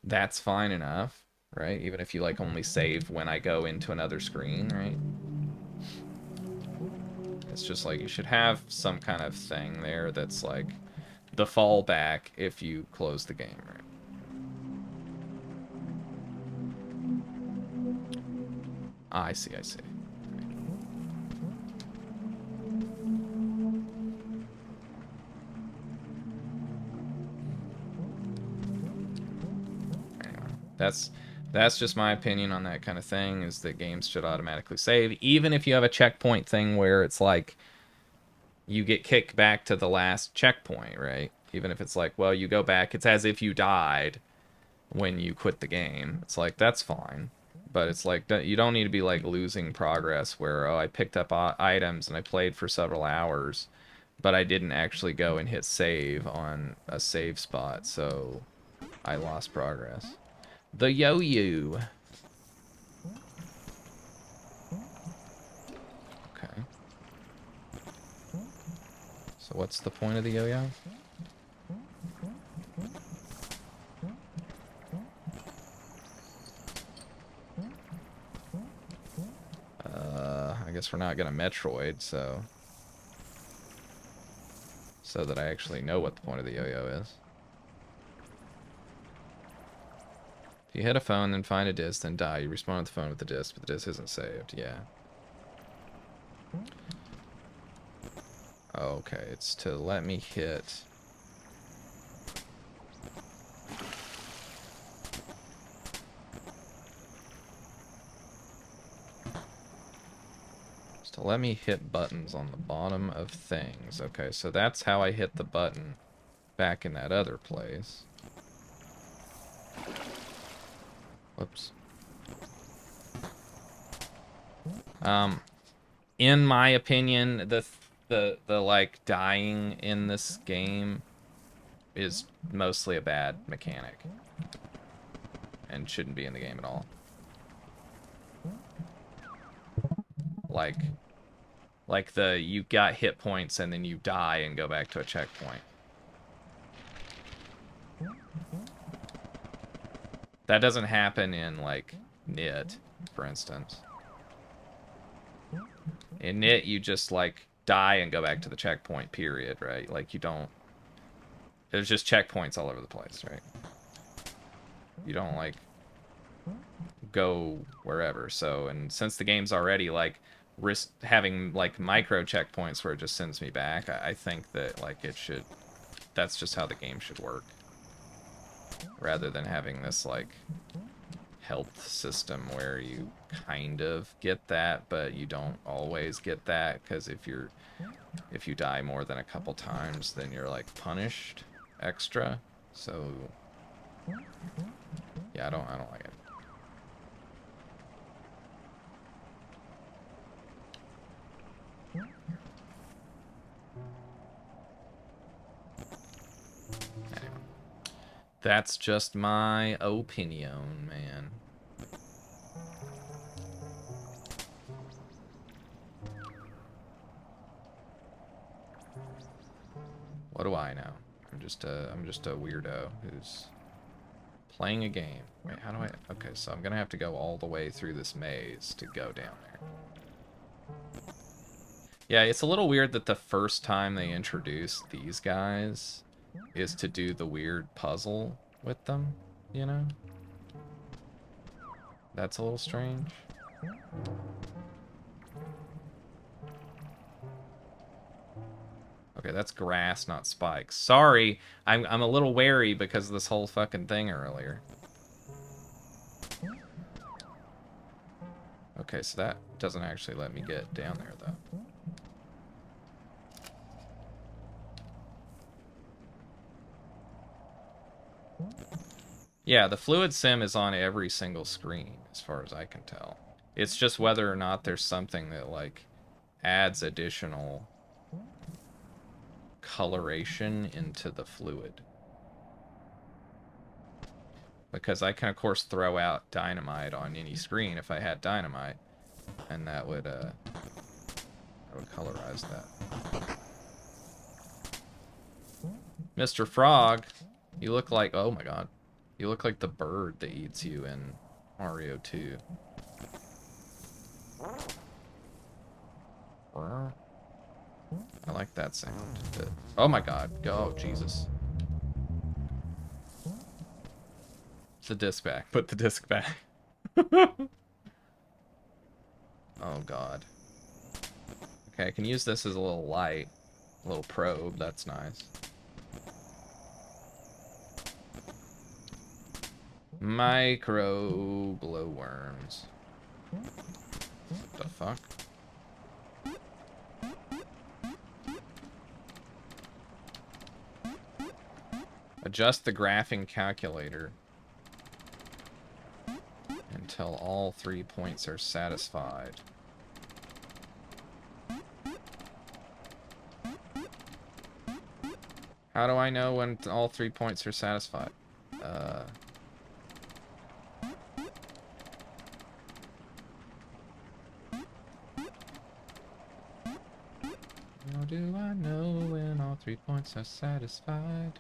that's fine enough, right? Even if you like only save when I go into another screen, right? It's just like you should have some kind of thing there that's like the fallback if you close the game, right? Ah, I see, I see. Anyway, that's just my opinion on that kind of thing, is that games should automatically save, even if you have a checkpoint thing where it's like you get kicked back to the last checkpoint, right? Even if it's like, well, you go back, it's as if you died when you quit the game. It's like, that's fine. But it's like, you don't need to be like losing progress where, oh, I picked up items and I played for several hours, but I didn't actually go and hit save on a save spot, so I lost progress. The yo-yo. Okay. So what's the point of the yo-yo? I guess we're not gonna Metroid, so that I actually know what the point of the yo-yo is. If you hit a phone, then find a disc, then die, you respawn on the phone with the disc, but the disc isn't saved. Yeah. Okay, it's to let me hit... To let me hit buttons on the bottom of things. Okay, so that's how I hit the button back in that other place. Whoops. In my opinion, the like dying in this game is mostly a bad mechanic and shouldn't be in the game at all. Like the you got hit points and then you die and go back to a checkpoint. That doesn't happen in like Nit, for instance. In Nit, you just like die and go back to the checkpoint, period, right? Like you don't... There's just checkpoints all over the place, right? You don't like go wherever. So, and since the game's already like having like micro checkpoints where it just sends me back, I think that like it should... That's just how the game should work. Rather than having this like health system where you kind of get that, but you don't always get that, because if you die more than a couple times, then you're like punished extra. So yeah, I don't like it. Anyway, that's just my opinion, man. What do I know? I'm just a weirdo who's playing a game. Wait, how do I... Okay, so I'm gonna have to go all the way through this maze to go down there. Yeah, it's a little weird that the first time they introduce these guys is to do the weird puzzle with them, you know? That's a little strange. Okay, that's grass, not spikes. Sorry, I'm a little wary because of this whole fucking thing earlier. Okay, so that doesn't actually let me get down there, though. Yeah, the fluid sim is on every single screen, as far as I can tell. It's just whether or not there's something that, like, adds additional coloration into the fluid. Because I can, of course, throw out dynamite on any screen if I had dynamite. and that would colorize that. Mr. Frog, you look like, oh my god, you look like the bird that eats you in Mario 2. I like that sound. But, oh my god, oh Jesus. It's the disc back. Put the disc back. Oh god. Okay, I can use this as a little light. A little probe, that's nice. Micro glowworms. What the fuck? Adjust the graphing calculator until all 3 points are satisfied. How do I know when all 3 points are satisfied? How do I know when all 3 points are satisfied?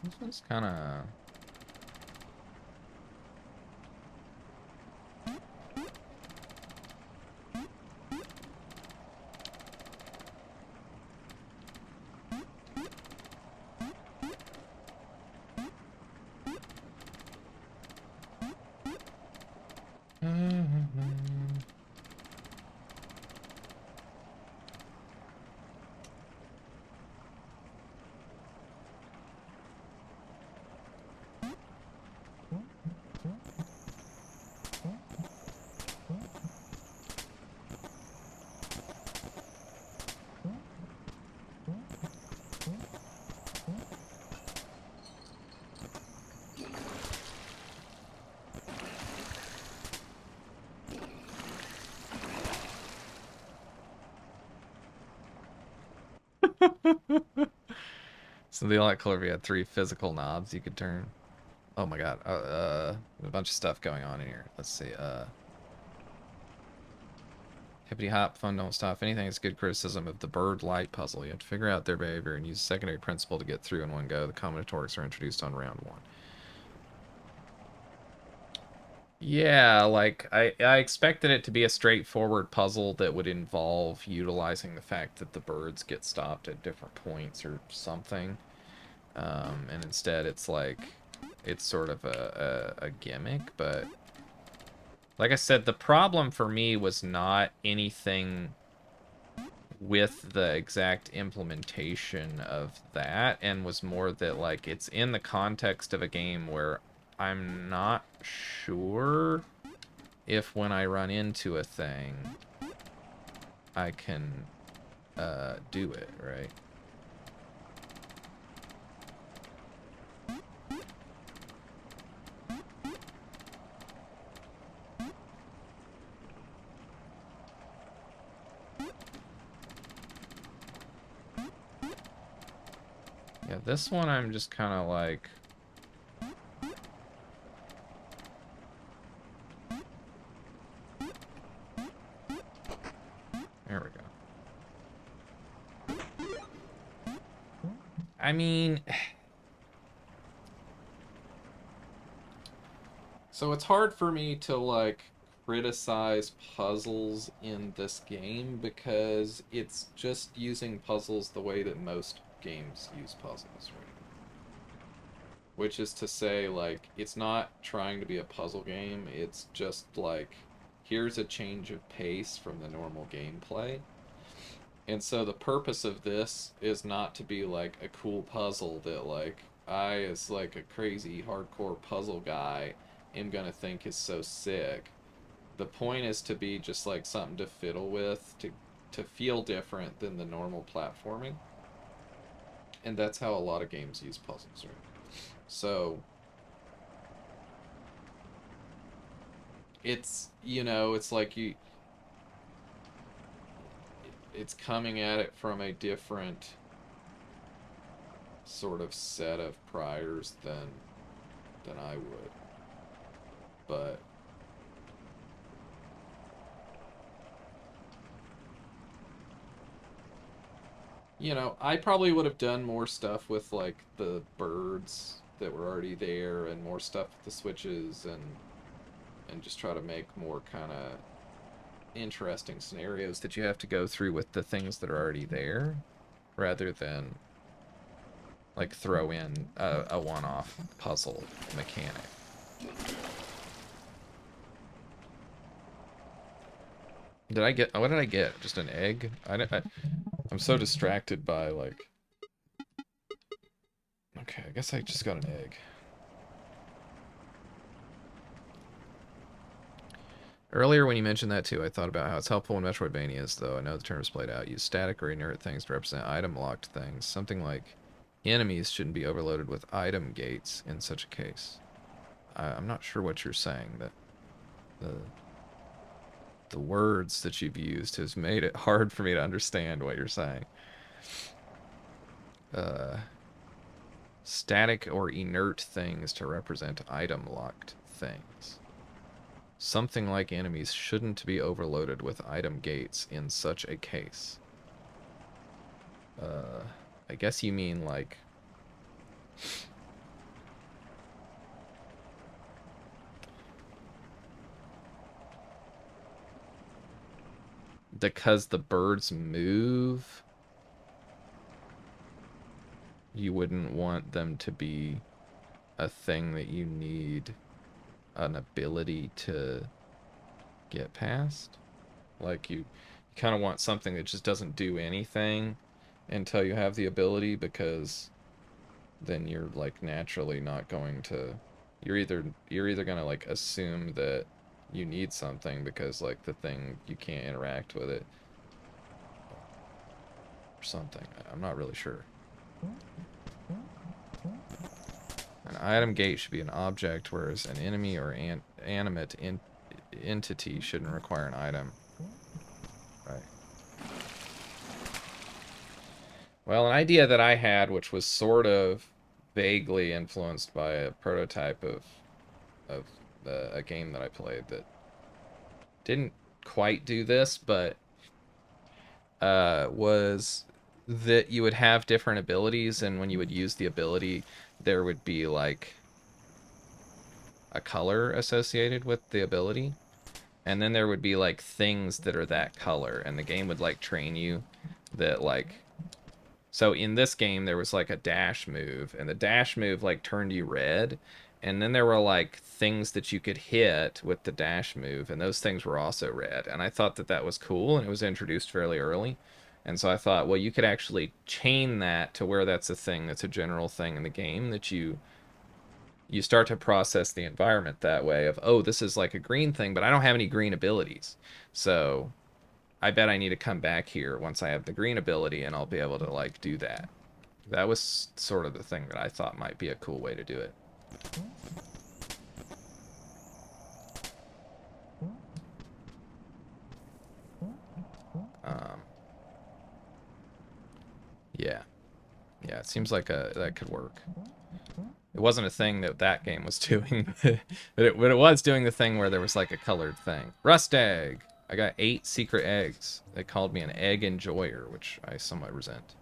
This one's kind of... So the Light Clover had 3 physical knobs you could turn. Oh my god. A bunch of stuff going on in here. Let's see. Hippity hop, fun don't stop. Anything is good criticism of the bird light puzzle. You have to figure out their behavior and use a secondary principle to get through in one go. The combinatorics are introduced on round 1. Yeah, like, I expected it to be a straightforward puzzle that would involve utilizing the fact that the birds get stopped at different points or something. And instead it's like, it's sort of a gimmick, but like I said, the problem for me was not anything with the exact implementation of that, and was more that, like, it's in the context of a game where I'm not sure if when I run into a thing, I can do it, right? Yeah, this one I'm just kind of like... There we go. I mean... So it's hard for me to, like, criticize puzzles in this game because it's just using puzzles the way that most games use puzzles, right? Which is to say, like, it's not trying to be a puzzle game, it's just like, here's a change of pace from the normal gameplay. And so the purpose of this is not to be like a cool puzzle that, like, I, as like a crazy hardcore puzzle guy, am gonna think is so sick. The point is to be just like something to fiddle with, to feel different than the normal platforming. And that's how a lot of games use puzzles, right? So it's, you know, it's like it's coming at it from a different sort of set of priors than I would. but you know, I probably would have done more stuff with like the birds that were already there and more stuff with the switches and just try to make more kind of interesting scenarios that you have to go through with the things that are already there rather than like throw in a one-off puzzle mechanic. What did I get? Just an egg? I'm so distracted by like, okay, I guess I just got an egg. Earlier when you mentioned that too, I thought about how it's helpful in Metroidvanias, though I know the term is played out. Use static or inert things to represent item-locked things. Something like enemies shouldn't be overloaded with item gates in such a case. I'm not sure what you're saying. That the words that you've used has made it hard for me to understand what you're saying. Static or inert things to represent item-locked things. Something like enemies shouldn't be overloaded with item gates in such a case. I guess you mean like... because the birds move, you wouldn't want them to be a thing that you need an ability to get past. Like you kind of want something that just doesn't do anything until you have the ability, because then you're like naturally not going to, you're either going to like assume that you need something because like the thing, you can't interact with it or something. I'm not really sure. An item gate should be an object, whereas an enemy or animate entity shouldn't require an item. Right. Well, an idea that I had, which was sort of vaguely influenced by a prototype of a game that I played that didn't quite do this, but was that you would have different abilities, and when you would use the ability, there would be like a color associated with the ability, and then there would be like things that are that color, and the game would like train you that like, so in this game there was like a dash move, and the dash move like turned you red, and then there were like things that you could hit with the dash move, and those things were also red, and I thought that that was cool, and it was introduced fairly early. And so I thought, well, you could actually chain that to where that's a thing, that's a general thing in the game, that you start to process the environment that way of, oh, this is like a green thing, but I don't have any green abilities. So I bet I need to come back here once I have the green ability, and I'll be able to like do that. That was sort of the thing that I thought might be a cool way to do it. Yeah, it seems like that could work. It wasn't a thing that game was doing, but it was doing the thing where there was like a colored thing. Rust egg! I got 8 secret eggs. They called me an egg enjoyer, which I somewhat resent.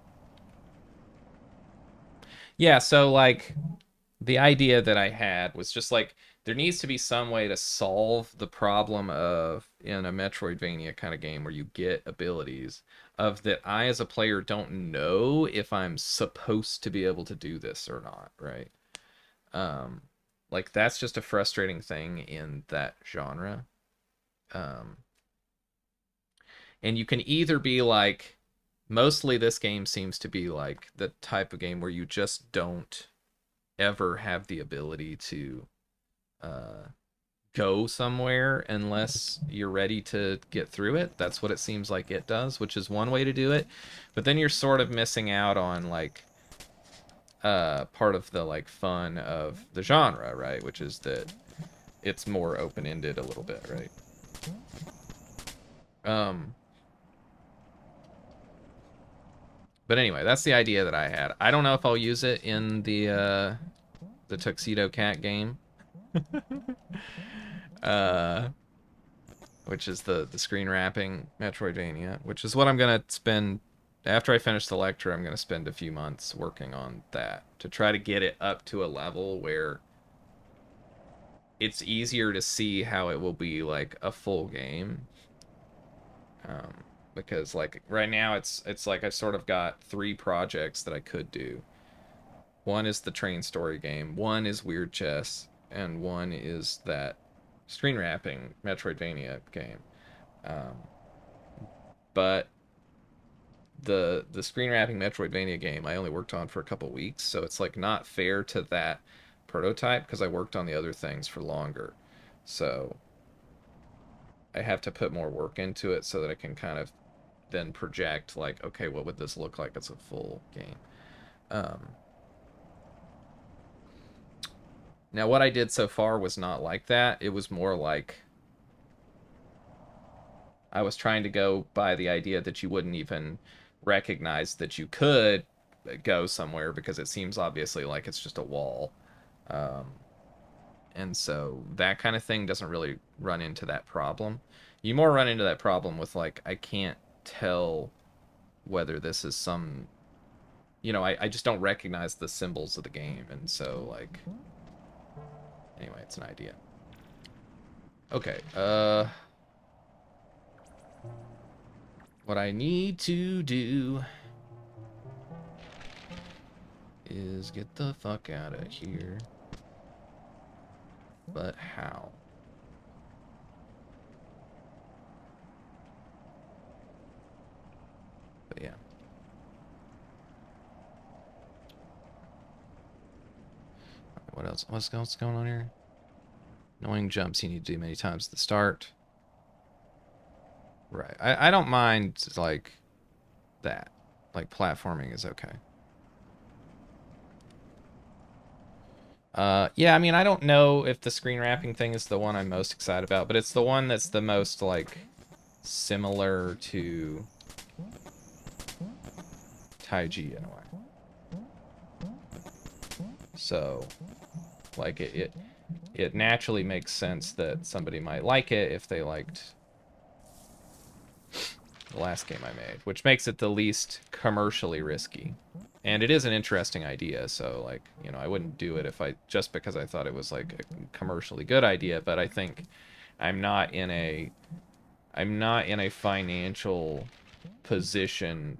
Yeah, so like, the idea that I had was just like, there needs to be some way to solve the problem of, in a Metroidvania kind of game where you get abilities, of that I as a player don't know if I'm supposed to be able to do this or not, right? Like that's just a frustrating thing in that genre. And you can either be like, mostly this game seems to be like the type of game where you just don't ever have the ability to go somewhere unless you're ready to get through it. That's what it seems like it does, which is one way to do it. But then you're sort of missing out on like part of the like fun of the genre, right? Which is that it's more open-ended a little bit, right? But anyway, that's the idea that I had. I don't know if I'll use it in the Tuxedo Cat game. which is the screen wrapping Metroidvania, which is what I'm gonna spend after I finish the lecture. I'm gonna spend a few months working on that to try to get it up to a level where it's easier to see how it will be like a full game. Because like right now it's like I've sort of got 3 projects that I could do. One is the train story game, one is Weird Chess, and one is that screen wrapping Metroidvania game. But the screen wrapping Metroidvania game I only worked on for a couple weeks, so it's like not fair to that prototype because I worked on the other things for longer. So I have to put more work into it so that I can kind of then project like, okay, what would this look like as a full game? Now what I did so far was not like that. It was more like I was trying to go by the idea that you wouldn't even recognize that you could go somewhere because it seems obviously like it's just a wall. And so that kind of thing doesn't really run into that problem. You more run into that problem with like, I can't tell whether this is some, you know, I just don't recognize the symbols of the game. And so like, anyway, it's an idea. Okay, what I need to do is get the fuck out of here. But how? But yeah. What else? What's going on here? Annoying jumps you need to do many times at the start. Right. I don't mind, like, that. Like, platforming is okay. Yeah, I mean, I don't know if the screen wrapping thing is the one I'm most excited about, but it's the one that's the most, like, similar to Taiji in a way. So, like, it naturally makes sense that somebody might like it if they liked the last game I made, which makes it the least commercially risky. And it is an interesting idea, so like, you know, I wouldn't do it if just because I thought it was like a commercially good idea, but I think I'm not in a financial position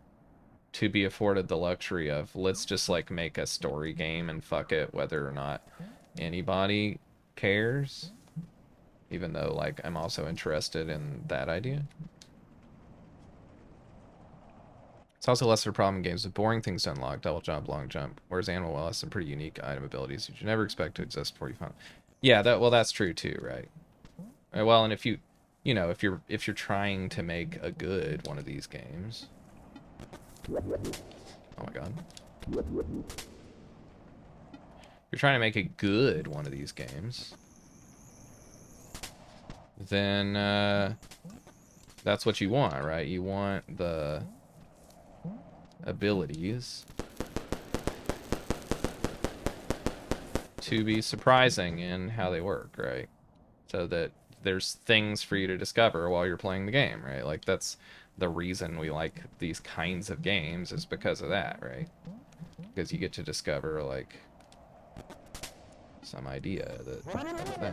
to be afforded the luxury of let's just like make a story game and fuck it whether or not anybody cares, even though like I'm also interested in that idea. It's also less of a problem in games with boring things to unlock, double jump, long jump, whereas Animal Well has some pretty unique item abilities that you never expect to exist before you find them. Yeah, that's true too, right? Well, and if you know, if you're trying to make a good one of these games. Oh my god. If you're trying to make a good one of these games, then that's what you want, right? You want the abilities to be surprising in how they work, right? So that there's things for you to discover while you're playing the game, right? Like that's the reason we like these kinds of games is because of that, right? Because you get to discover like some idea of that.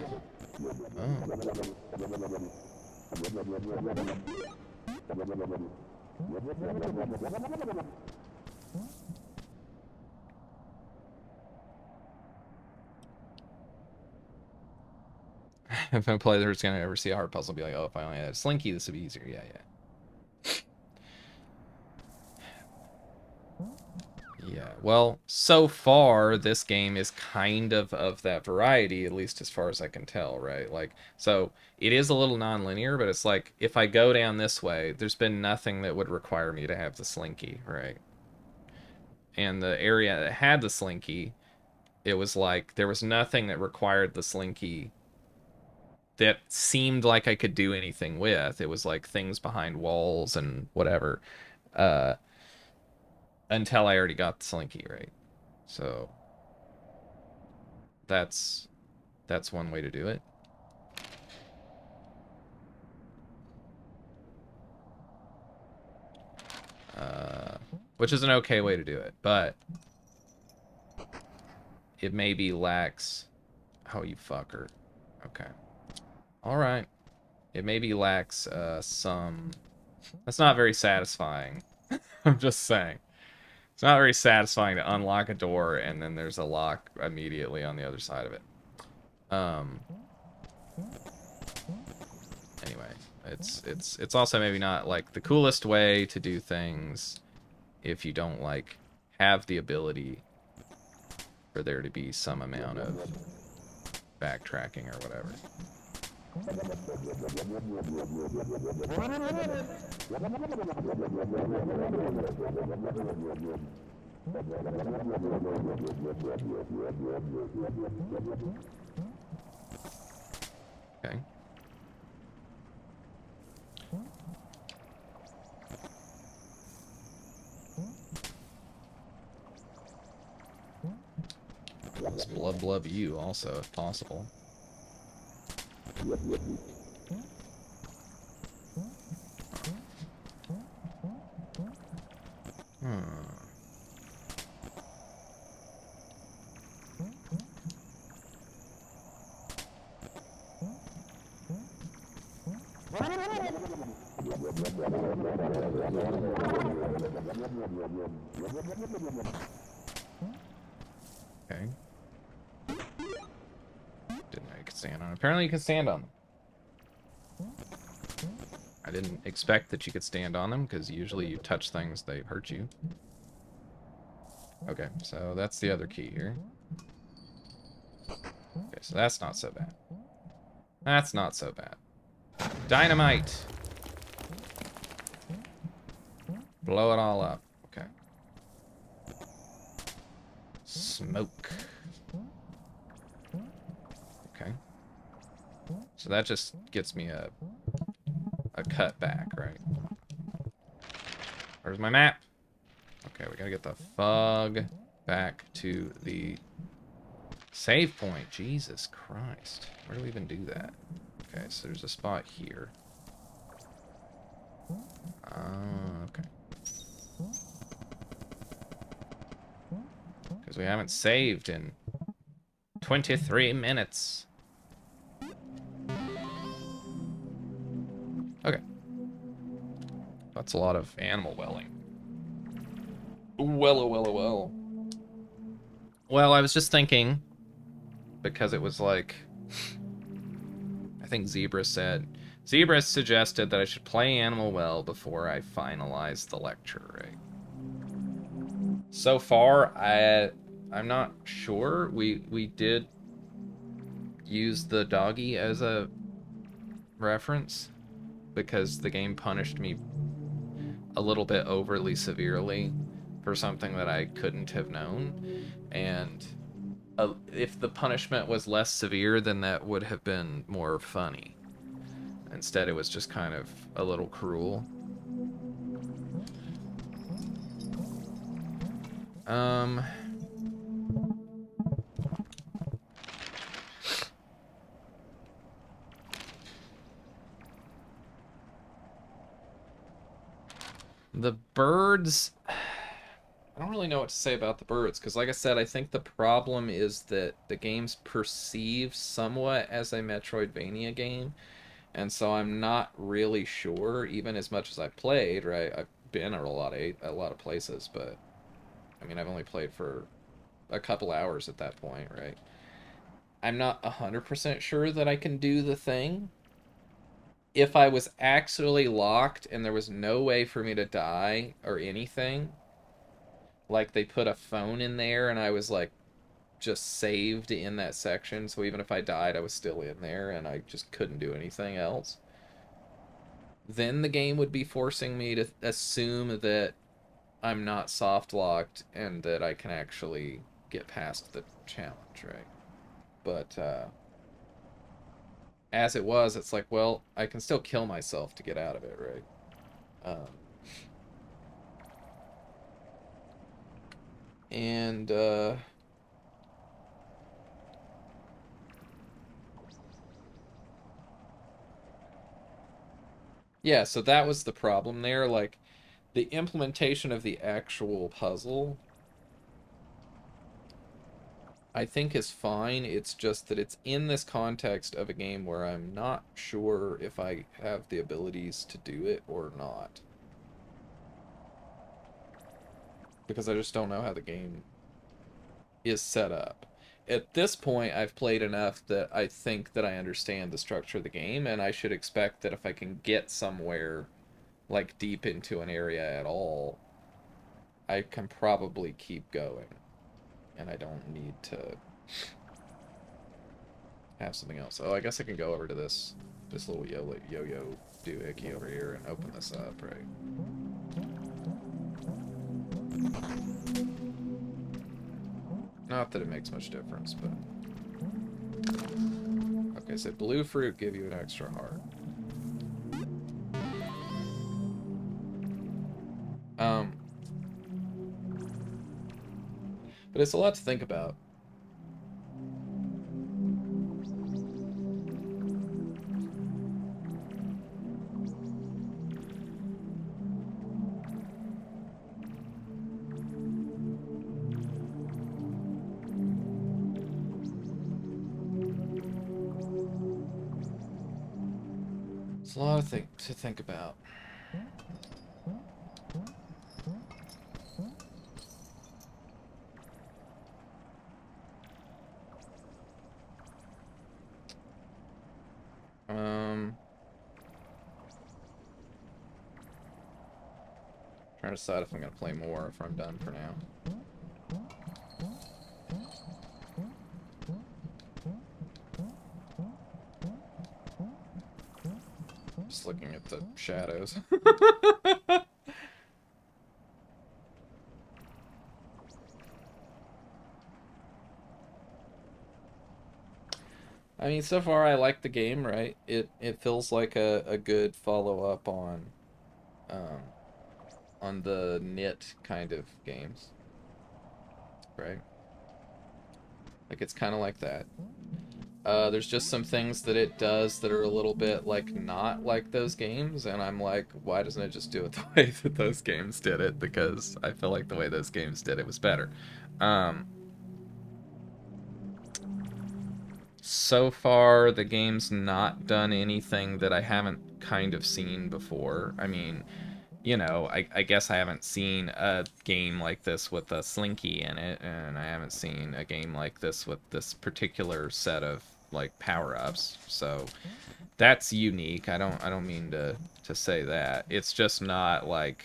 If a player is gonna ever see a hard puzzle, be like, oh, if I only had a Slinky, this would be easier. Yeah, yeah. Yeah, well, so far, this game is kind of that variety, at least as far as I can tell, right? Like, so, it is a little non-linear, but it's like, if I go down this way, there's been nothing that would require me to have the Slinky, right? And the area that had the Slinky, it was like, there was nothing that required the Slinky that seemed like I could do anything with. It was like things behind walls and whatever. Until I already got the Slinky, right? So that's one way to do it. which is an okay way to do it, but it maybe lacks... Oh, you fucker. Okay. Alright. It maybe lacks some... That's not very satisfying. I'm just saying. It's not very satisfying to unlock a door and then there's a lock immediately on the other side of it. Anyway, it's also maybe not like the coolest way to do things if you don't like have the ability for there to be some amount of backtracking or whatever. Okay. Let's blub you also, if possible. Okay. Didn't know you could stand on. Apparently you can stand on them. I didn't expect that you could stand on them, because usually you touch things, they hurt you. Okay, so that's the other key here. Okay, so that's not so bad. That's not so bad. Dynamite! Blow it all up. Okay. Smoke. Okay. So that just gets me a cut back, right? Where's my map? Okay, we gotta get the fug back to the save point. Jesus Christ. Where do we even do that? Okay, so there's a spot here. Okay. Because we haven't saved in 23 minutes. Okay. That's a lot of animal welling. Well. Well, I was just thinking, because it was like, I think Zebra suggested that I should play Animal Well before I finalize the lecture, right? So far, I'm not sure. We did use the doggy as a reference because the game punished me a little bit overly severely for something that I couldn't have known, and if the punishment was less severe, then that would have been more funny. Instead, it was just kind of a little cruel. The birds... I don't really know what to say about the birds, because like I said, I think the problem is that the game's perceived somewhat as a Metroidvania game, and so I'm not really sure, even as much as I played, right? I've been a lot of places, but I mean, I've only played for a couple hours at that point, right? I'm not 100% sure that I can do the thing. If I was actually locked and there was no way for me to die or anything, like they put a phone in there and I was like just saved in that section, so even if I died I was still in there and I just couldn't do anything else, then the game would be forcing me to assume that I'm not soft locked and that I can actually get past the challenge, right? But as it was, it's like, well, I can still kill myself to get out of it, right? Yeah, so that was the problem there. Like, the implementation of the actual puzzle, I think, is fine. It's just that it's in this context of a game where I'm not sure if I have the abilities to do it or not. Because I just don't know how the game is set up. At this point, I've played enough that I think that I understand the structure of the game, and I should expect that if I can get somewhere, like, deep into an area at all, I can probably keep going. And I don't need to have something else. Oh, I guess I can go over to this little yo-yo doohickey over here and open this up, right? Not that it makes much difference, but... Okay, so blue fruit give you an extra heart. But it's a lot to think about. It's a lot of to think about. Trying to decide if I'm gonna play more or if I'm done for now. Just looking at the shadows. I mean, so far I like the game, right? It feels like a good follow-up on the Knit kind of games, right? Like, it's kind of like that. There's just some things that it does that are a little bit, like, not like those games, and I'm like, why doesn't it just do it the way that those games did it? Because I feel like the way those games did it was better. So far, the game's not done anything that I haven't kind of seen before. I mean, you know, I guess I haven't seen a game like this with a slinky in it, and I haven't seen a game like this with this particular set of, like, power-ups. So that's unique. I don't mean to say that. It's just not, like,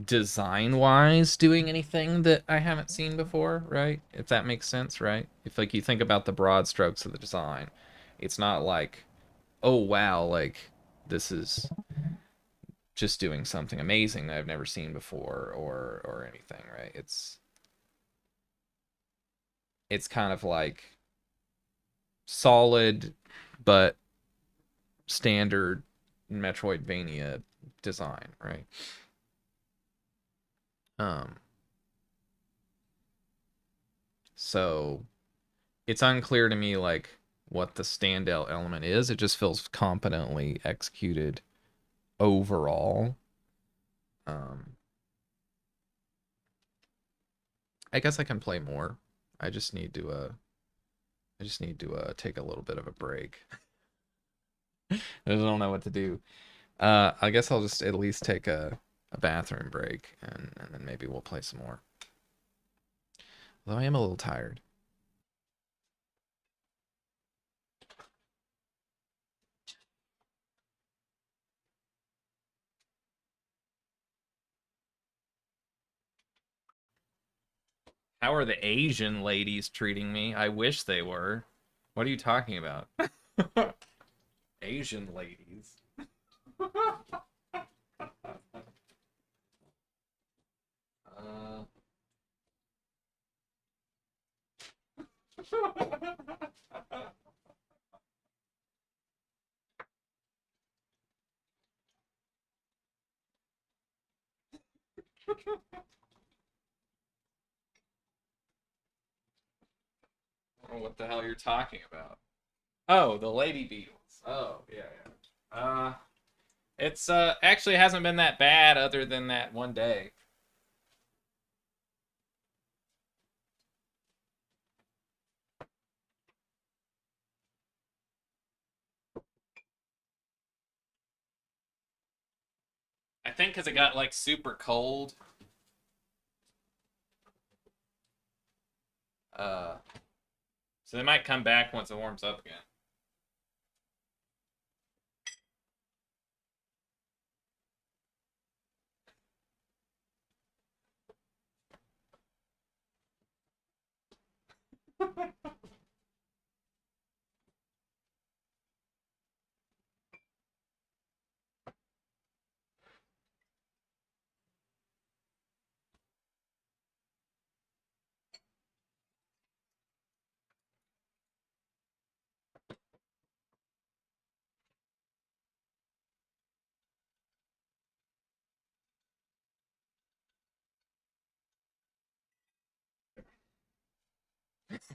design-wise doing anything that I haven't seen before, right? If that makes sense, right? If, like, you think about the broad strokes of the design, it's not like, oh wow, like, this is just doing something amazing that I've never seen before or anything, right? It's kind of like solid but standard Metroidvania design, right? So it's unclear to me, like, what the standout element is. It just feels competently executed overall. I guess I can play more. I just need to take a little bit of a break. I don't know what to do. I guess I'll just at least take a bathroom break, and then maybe we'll play some more. Although I am a little tired. How are the Asian ladies treating me? I wish they were. What are you talking about? Asian ladies. uh... I don't know what the hell you're talking about. Oh, the lady beetles. Oh, yeah, yeah. It's actually hasn't been that bad other than that one day. I think because it got like super cold. So they might come back once it warms up again.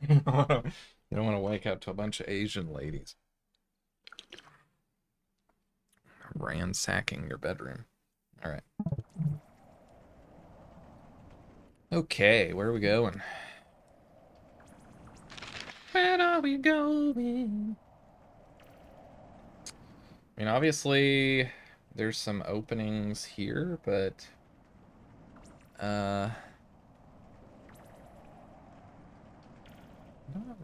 You don't want to wake up to a bunch of Asian ladies ransacking your bedroom. All right. Okay, where are we going? Where are we going? I mean, obviously, there's some openings here, but not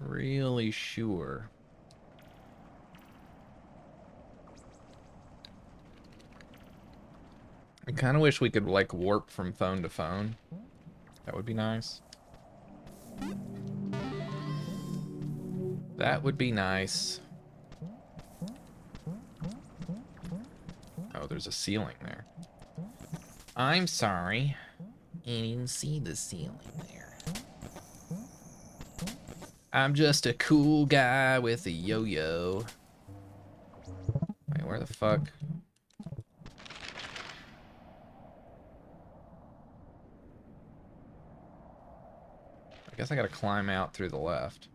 really sure. I kind of wish we could like warp from phone to phone. That would be nice. That would be nice. Oh, there's a ceiling there. I'm sorry. I didn't see the ceiling there. I'm just a cool guy with a yo-yo. Wait, where the fuck? I guess I gotta climb out through the left.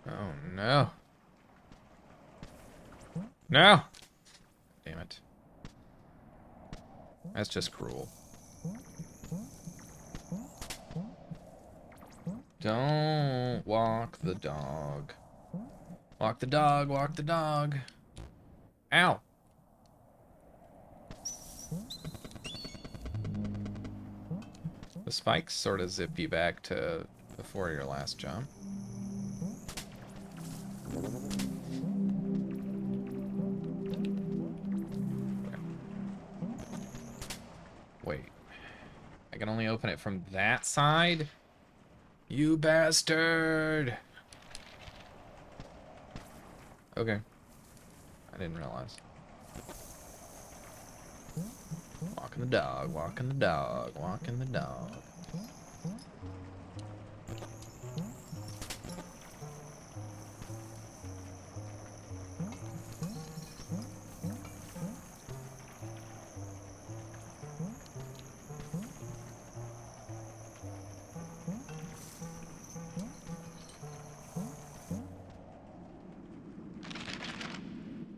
Oh no. No! Damn it. That's just cruel. Don't walk the dog. Walk the dog, walk the dog. Ow! The spikes sort of zip you back to before your last jump. Wait. I can only open it from that side? You bastard! Okay. I didn't realize. Walking the dog, walking the dog, walking the dog.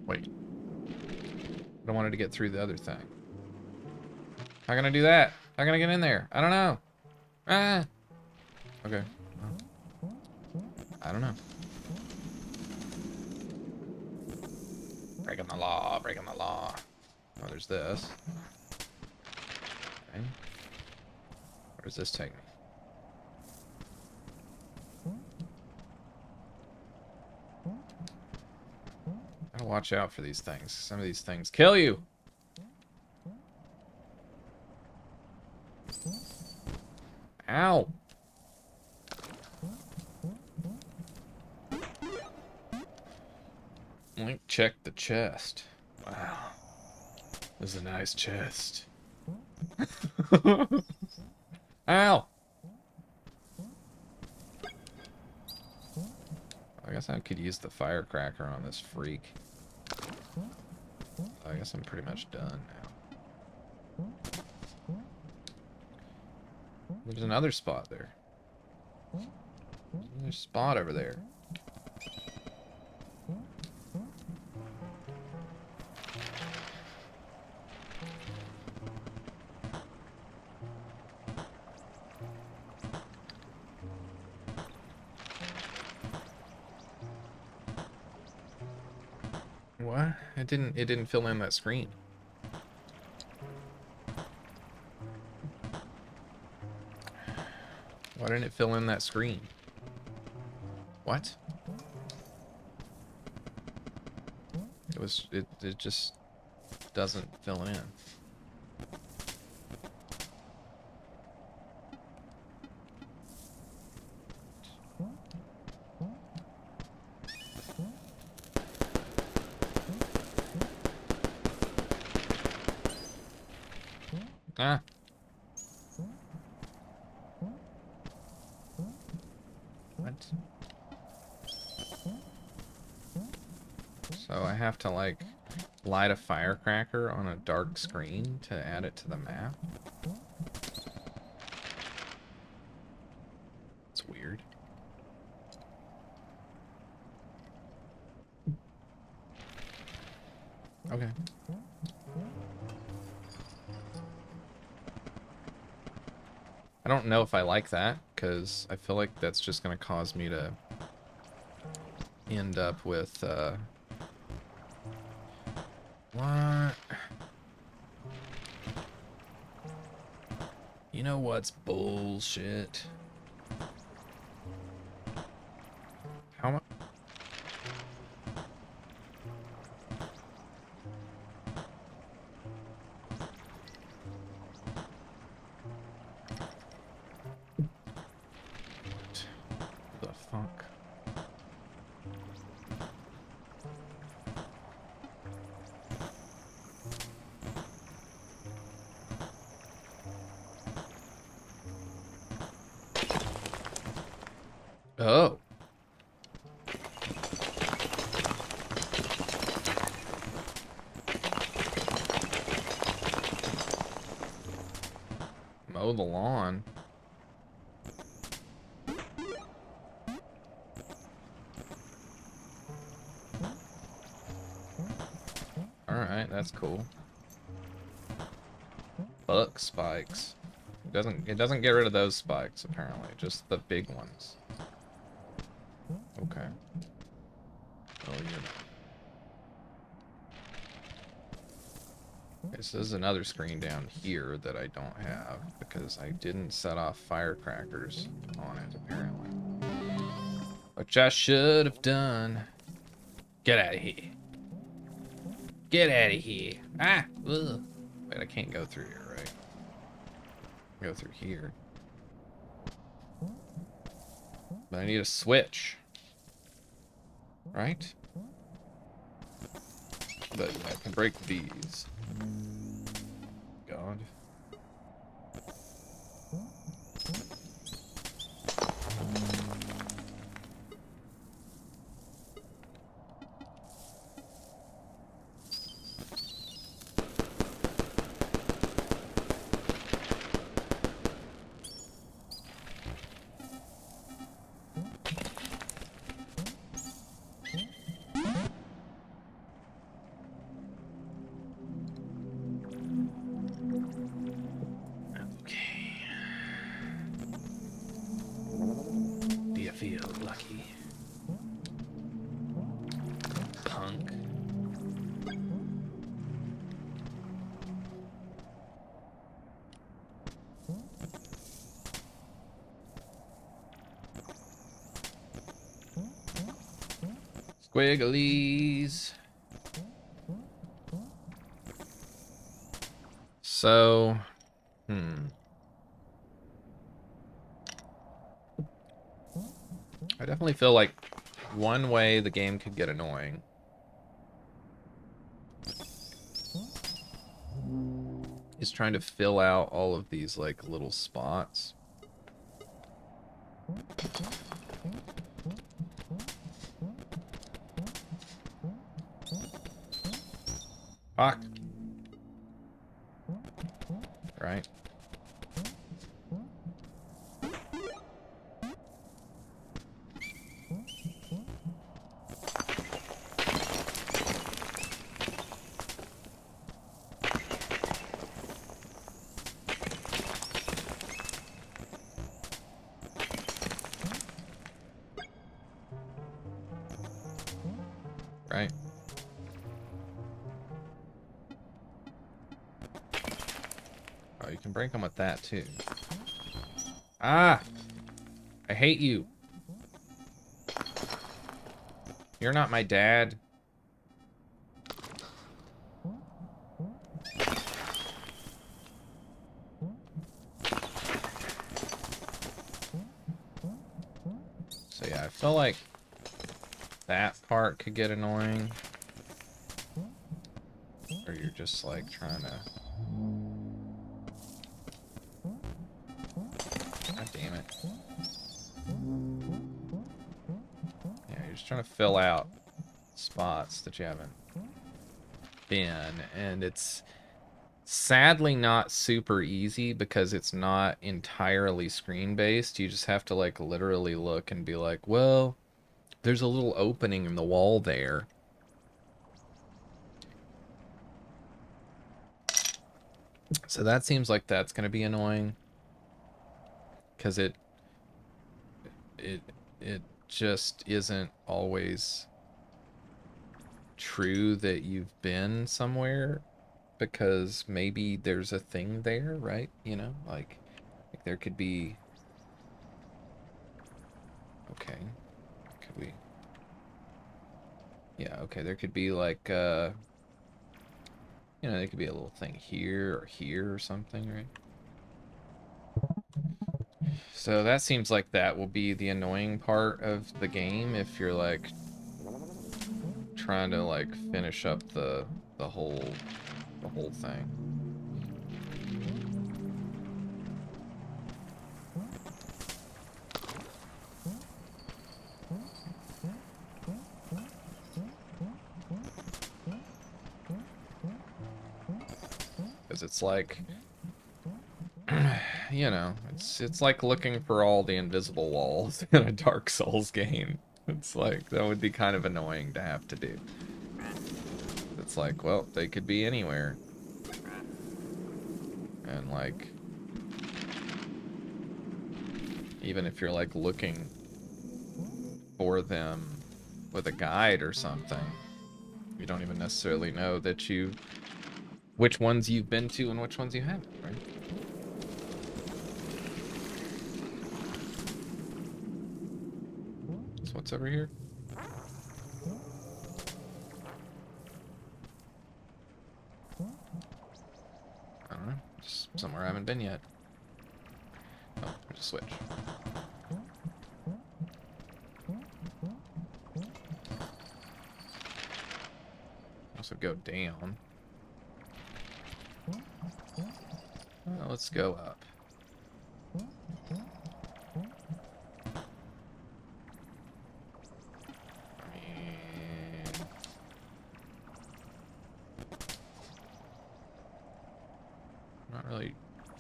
Wait. I wanted to get through the other thing. How can I do that? How can I get in there? I don't know. Ah. Okay. I don't know. Breaking the law, breaking the law. Oh, there's this. Okay. Where does this take me? Gotta watch out for these things. Some of these things kill you. Ow. Link check the chest. Wow. This is a nice chest. Ow. I guess I could use the firecracker on this freak. I guess I'm pretty much done now. There's another spot there. There's another spot over there. What? It didn't fill in that screen. Why didn't it fill in that screen? What? It just doesn't fill in. Ah. What? So I have to like light a firecracker on a dark screen to add it to the map? It's weird. Okay. I don't know if I like that, because I feel like that's just going to cause me to end up with, what? You know what's bullshit? How much? The fuck? Oh. Mow the lawn. Alright, that's cool. Buck spikes. It doesn't get rid of those spikes, apparently. Just the big ones. Okay. Oh, you know. Okay, so there's another screen down here that I don't have because I didn't set off firecrackers on it, apparently. Which I should have done. Get out of here. Get out of here. Ah! Ugh. Wait, I can't go through here, right? Go through here. But I need a switch. Right? But I can break these. God. Do you feel lucky? Punk. Squigglies. So, I definitely feel like one way the game could get annoying is trying to fill out all of these like little spots. Fuck. Right. Right. Oh, you can break them with that too. Ah! I hate you. You're not my dad. So yeah, I feel like that part could get annoying. Or you're just like trying to... God damn it. Yeah, you're just trying to fill out spots that you haven't been. And it's sadly not super easy because it's not entirely screen-based. You just have to like literally look and be like, well, there's a little opening in the wall there. So that seems like that's going to be annoying. Because it just isn't always true that you've been somewhere, because maybe there's a thing there, right? You know, like there could be... Okay. Could we... Yeah, okay, there could be like, you know, there could be a little thing here or something, right? So that seems like that will be the annoying part of the game if you're like trying to like finish up the whole thing. Because it's like, you know, it's like looking for all the invisible walls in a Dark Souls game. It's like, that would be kind of annoying to have to do. It's like, well, they could be anywhere. And like, even if you're like looking for them with a guide or something, you don't even necessarily know that which ones you've been to and which ones you haven't, right? So what's over here? I don't know. Just somewhere I haven't been yet. Oh, there's a switch. Also go down. Well, let's go up. Not really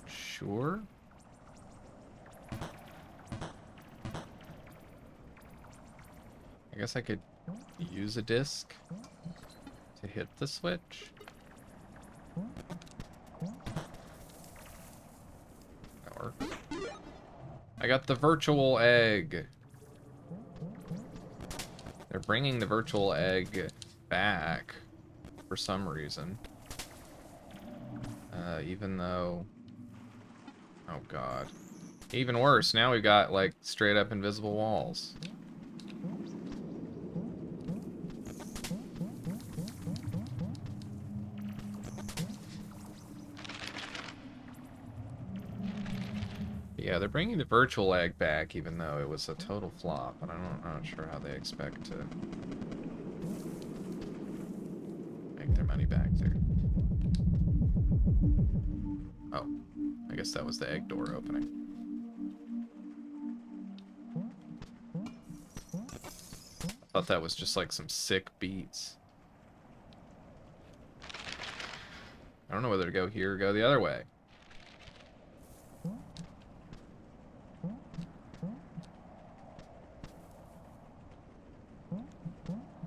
sure. I guess I could use a disc to hit the switch. That works. I got the virtual egg. They're bringing the virtual egg back for some reason. Even though... Oh god. Even worse, now we've got like straight up invisible walls. Yeah, they're bringing the virtual egg back, even though it was a total flop, and I'm not sure how they expect to make their money back there. Oh, I guess that was the egg door opening. I thought that was just like some sick beats. I don't know whether to go here or go the other way.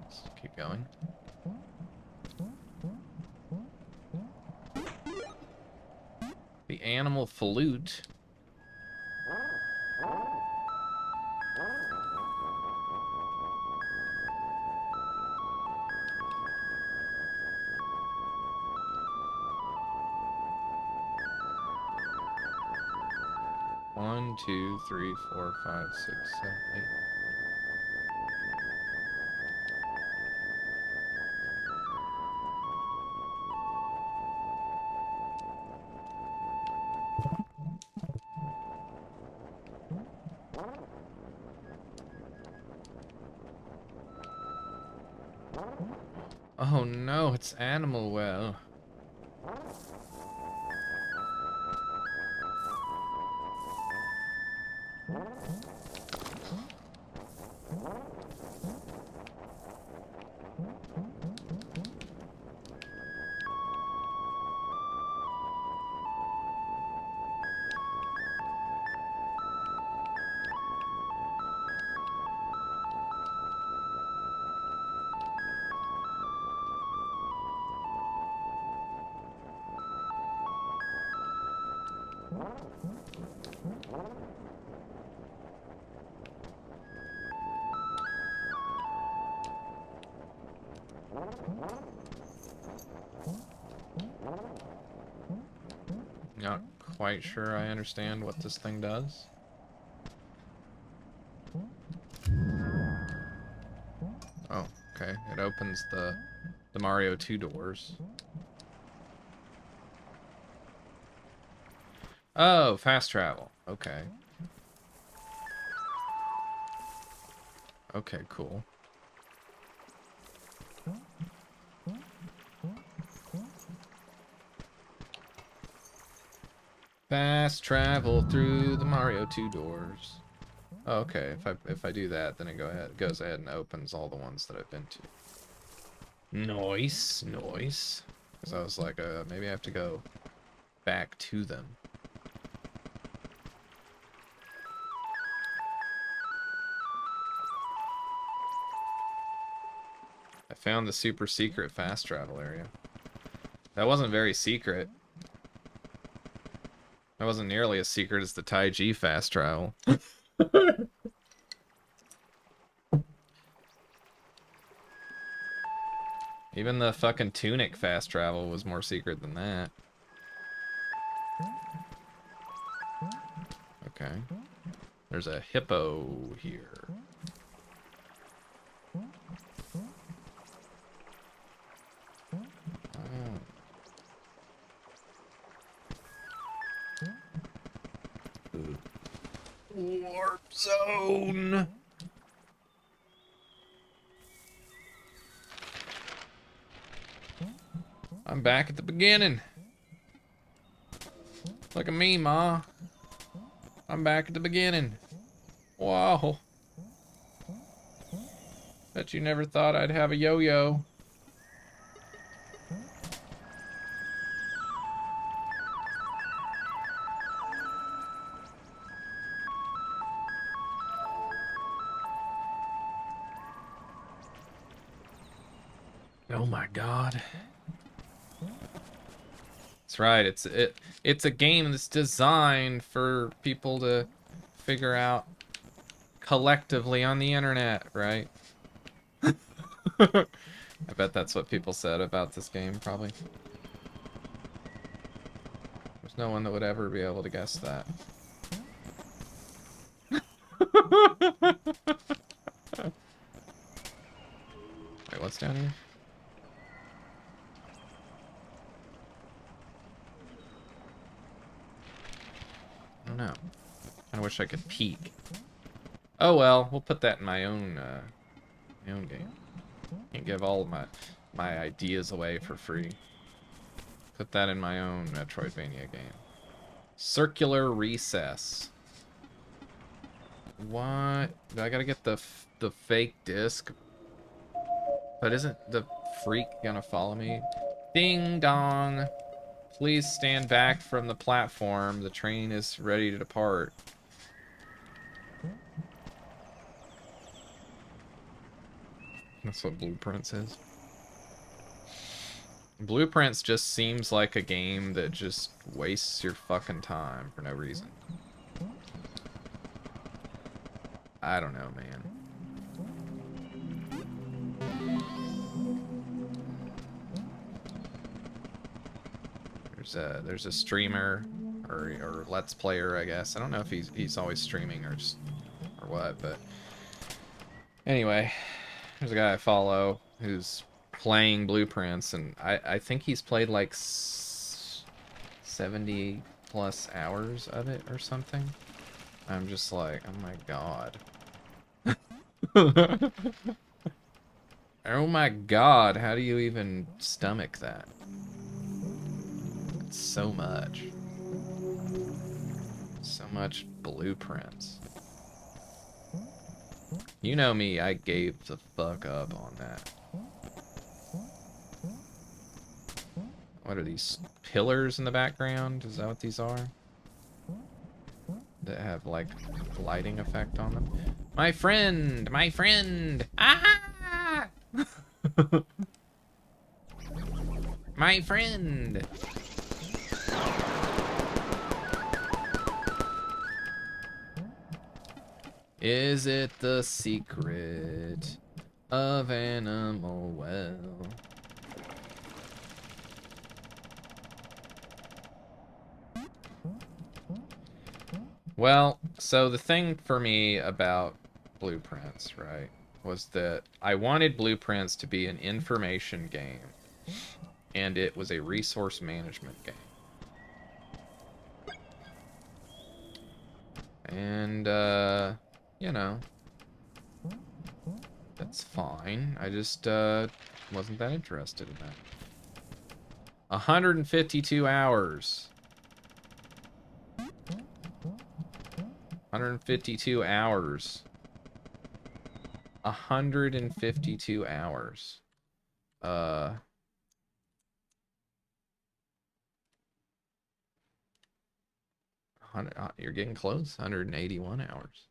Let's keep going. The animal flute. One, two, three, four, five, six, seven, eight. Oh no, it's Animal Well. Not quite sure I understand what this thing does. Oh, okay. It opens the Mario 2 doors. Oh, fast travel. Okay. Okay, cool. Fast travel through the Mario 2 doors. Oh, okay, if I do that, then it goes ahead and opens all the ones that I've been to. Nice, nice. Because I was like, maybe I have to go back to them. I found the super secret fast travel area. That wasn't very secret. That wasn't nearly as secret as the Taiji fast travel. Even the fucking Tunic fast travel was more secret than that. Okay. There's a hippo here. Warp zone. I'm back at the beginning. Look at me, Ma. I'm back at the beginning. Wow. Bet you never thought I'd have a yo-yo. Oh my god. That's right, it's a game that's designed for people to figure out collectively on the internet, right? I bet that's what people said about this game, probably. There's no one that would ever be able to guess that. Wait, what's down here? I don't know. I wish I could peek. Oh well, we'll put that in my own game. Can't give all of my ideas away for free. Put that in my own Metroidvania game. Circular recess. What? Do I gotta get the fake disc? But isn't the freak gonna follow me? Ding dong. Please stand back from the platform. The train is ready to depart. That's what Blueprints is. Blueprints just seems like a game that just wastes your fucking time for no reason. I don't know, man. There's a streamer or let's player, I guess. I don't know if he's always streaming or what, but anyway, there's a guy I follow who's playing Blueprints, and I think he's played like 70 plus hours of it or something. I'm just like, oh my god. Oh my god, how do you even stomach that? It's so much. So much Blueprints. You know me, I gave the fuck up on that. What are these pillars in the background? Is that what these are? That have like lighting effect on them? My friend! My friend! Ah! My friend! Is it the secret of Animal Well? Well, so the thing for me about Blueprints, right, was that I wanted Blueprints to be an information game, and it was a resource management game. And, you know, that's fine. I just, wasn't that interested in that. 152 hours. 152 hours. 152 hours. You're getting close. 181 hours.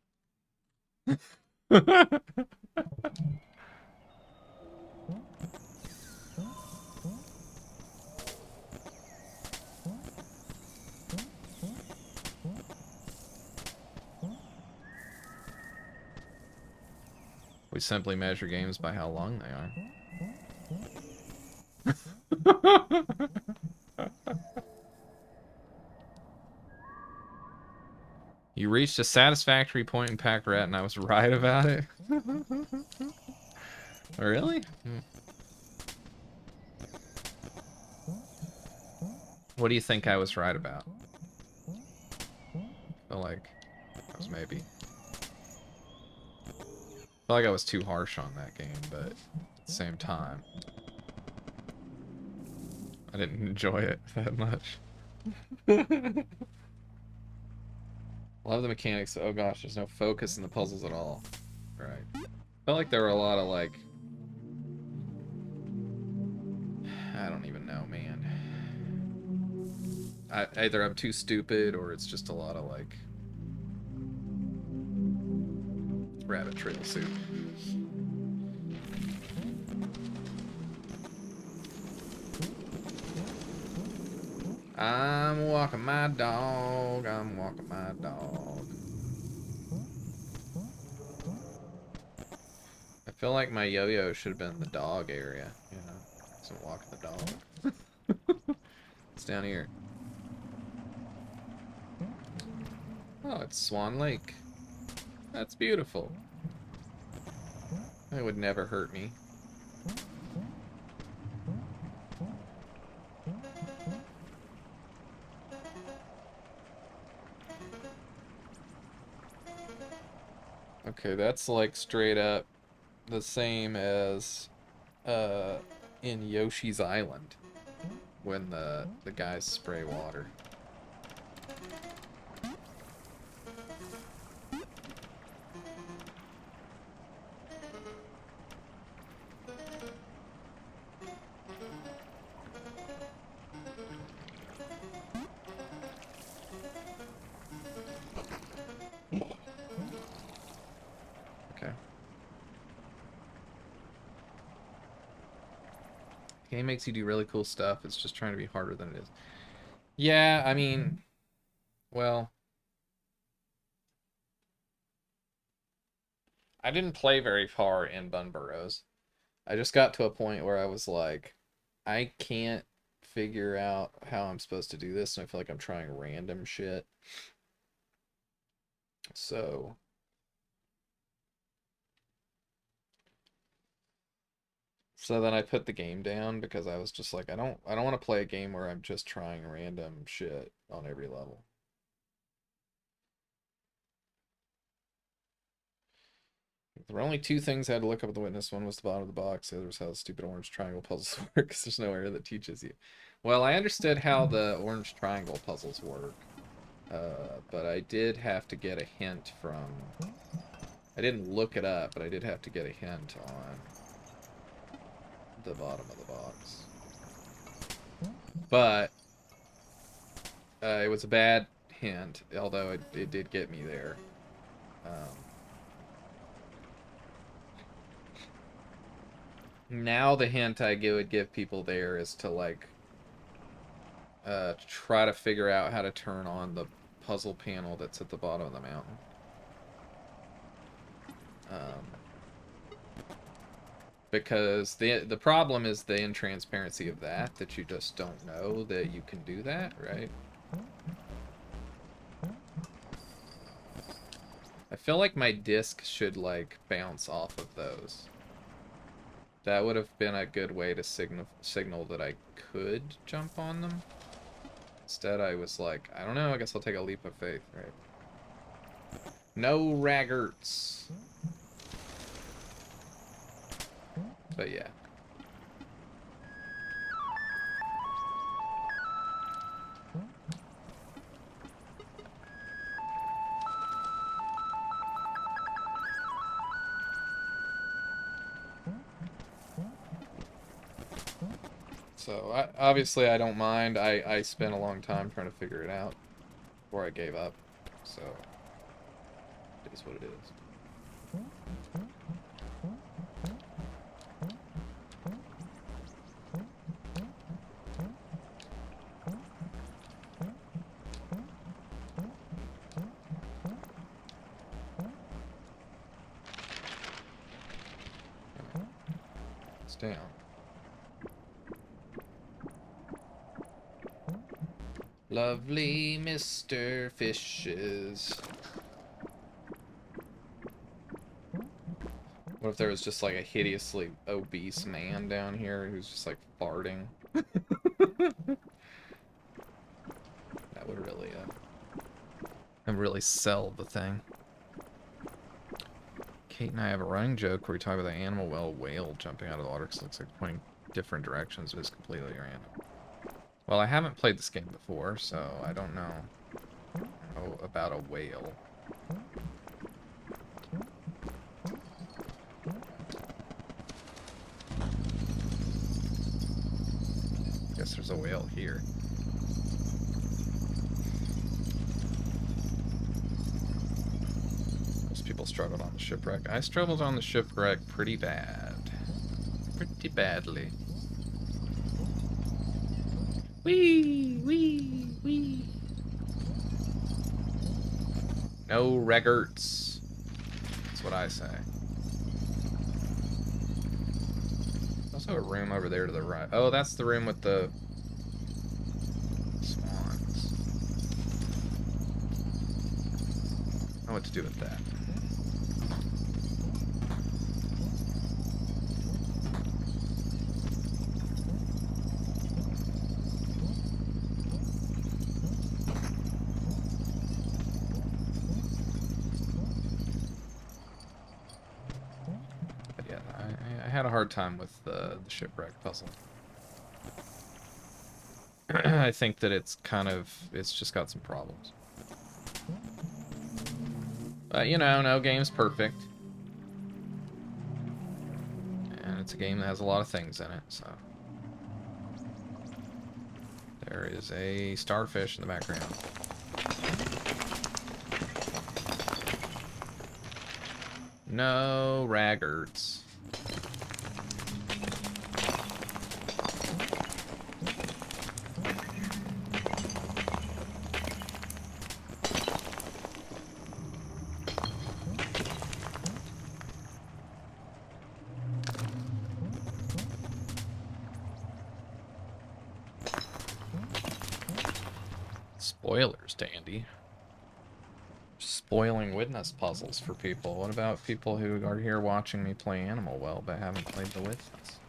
We simply measure games by how long they are. You reached a satisfactory point in Pack Rat, and I was right about it. Really? What do you think I was right about? I feel like I was maybe. I feel like I was too harsh on that game, but at the same time, I didn't enjoy it that much. Love the mechanics. Oh gosh, there's no focus in the puzzles at all. Right. Felt like there were a lot of like, I don't even know, man. Either I'm too stupid or it's just a lot of like rabbit trail soup. I'm walking my dog. I'm walking my dog. I feel like my yo-yo should have been in the dog area, you know? So I'm walking the dog. It's down here. Oh, it's Swan Lake. That's beautiful. It would never hurt me. Okay, that's like straight up the same as in Yoshi's Island when the guys spray water. Game makes you do really cool stuff. It's just trying to be harder than it is. Yeah, I mean, well, I didn't play very far in Bun Burrows. I just got to a point where I was like, I can't figure out how I'm supposed to do this, and I feel like I'm trying random shit. So then I put the game down because I was just like, I don't want to play a game where I'm just trying random shit on every level. There were only two things I had to look up at the witness. One was the bottom of the box. The other was how the stupid orange triangle puzzles work, because there's no area that teaches you. Well, I understood how the orange triangle puzzles work, but I did have to get a hint from... I didn't look it up, but I did have to get a hint on the bottom of the box. But it was a bad hint, although it did get me there. Now the hint I would give people there is to like try to figure out how to turn on the puzzle panel that's at the bottom of the mountain. Because the problem is the intransparency of that you just don't know that you can do that, right? I feel like my disc should like bounce off of those. That would have been a good way to signal that I could jump on them. Instead, I was like, I don't know, I guess I'll take a leap of faith, right? No raggarts. But yeah. So, obviously I don't mind. I spent a long time trying to figure it out before I gave up. So, it is what it is. It's down. Lovely Mr. Fishes. What if there was just like a hideously obese man down here who's just like farting? That would really sell the thing. Kate and I have a running joke where we talk about the animal whale jumping out of the water because it looks like pointing different directions, but it's completely random. Well, I haven't played this game before, so I don't know about a whale. Guess there's a whale here. Most people struggled on the shipwreck. I struggled on the shipwreck pretty bad. Pretty badly. Wee, wee, wee. No raggarts. That's what I say. There's also a room over there to the right. Oh, that's the room with the swans. I don't know what to do with that. I had a hard time with the shipwreck puzzle. I think that it's just got some problems. But, you know, no game's perfect. And it's a game that has a lot of things in it, so. There is a starfish in the background. No raggarts. Spoilers, Dandy. Spoiling witness puzzles for people. What about people who are here watching me play Animal Well but haven't played the witness?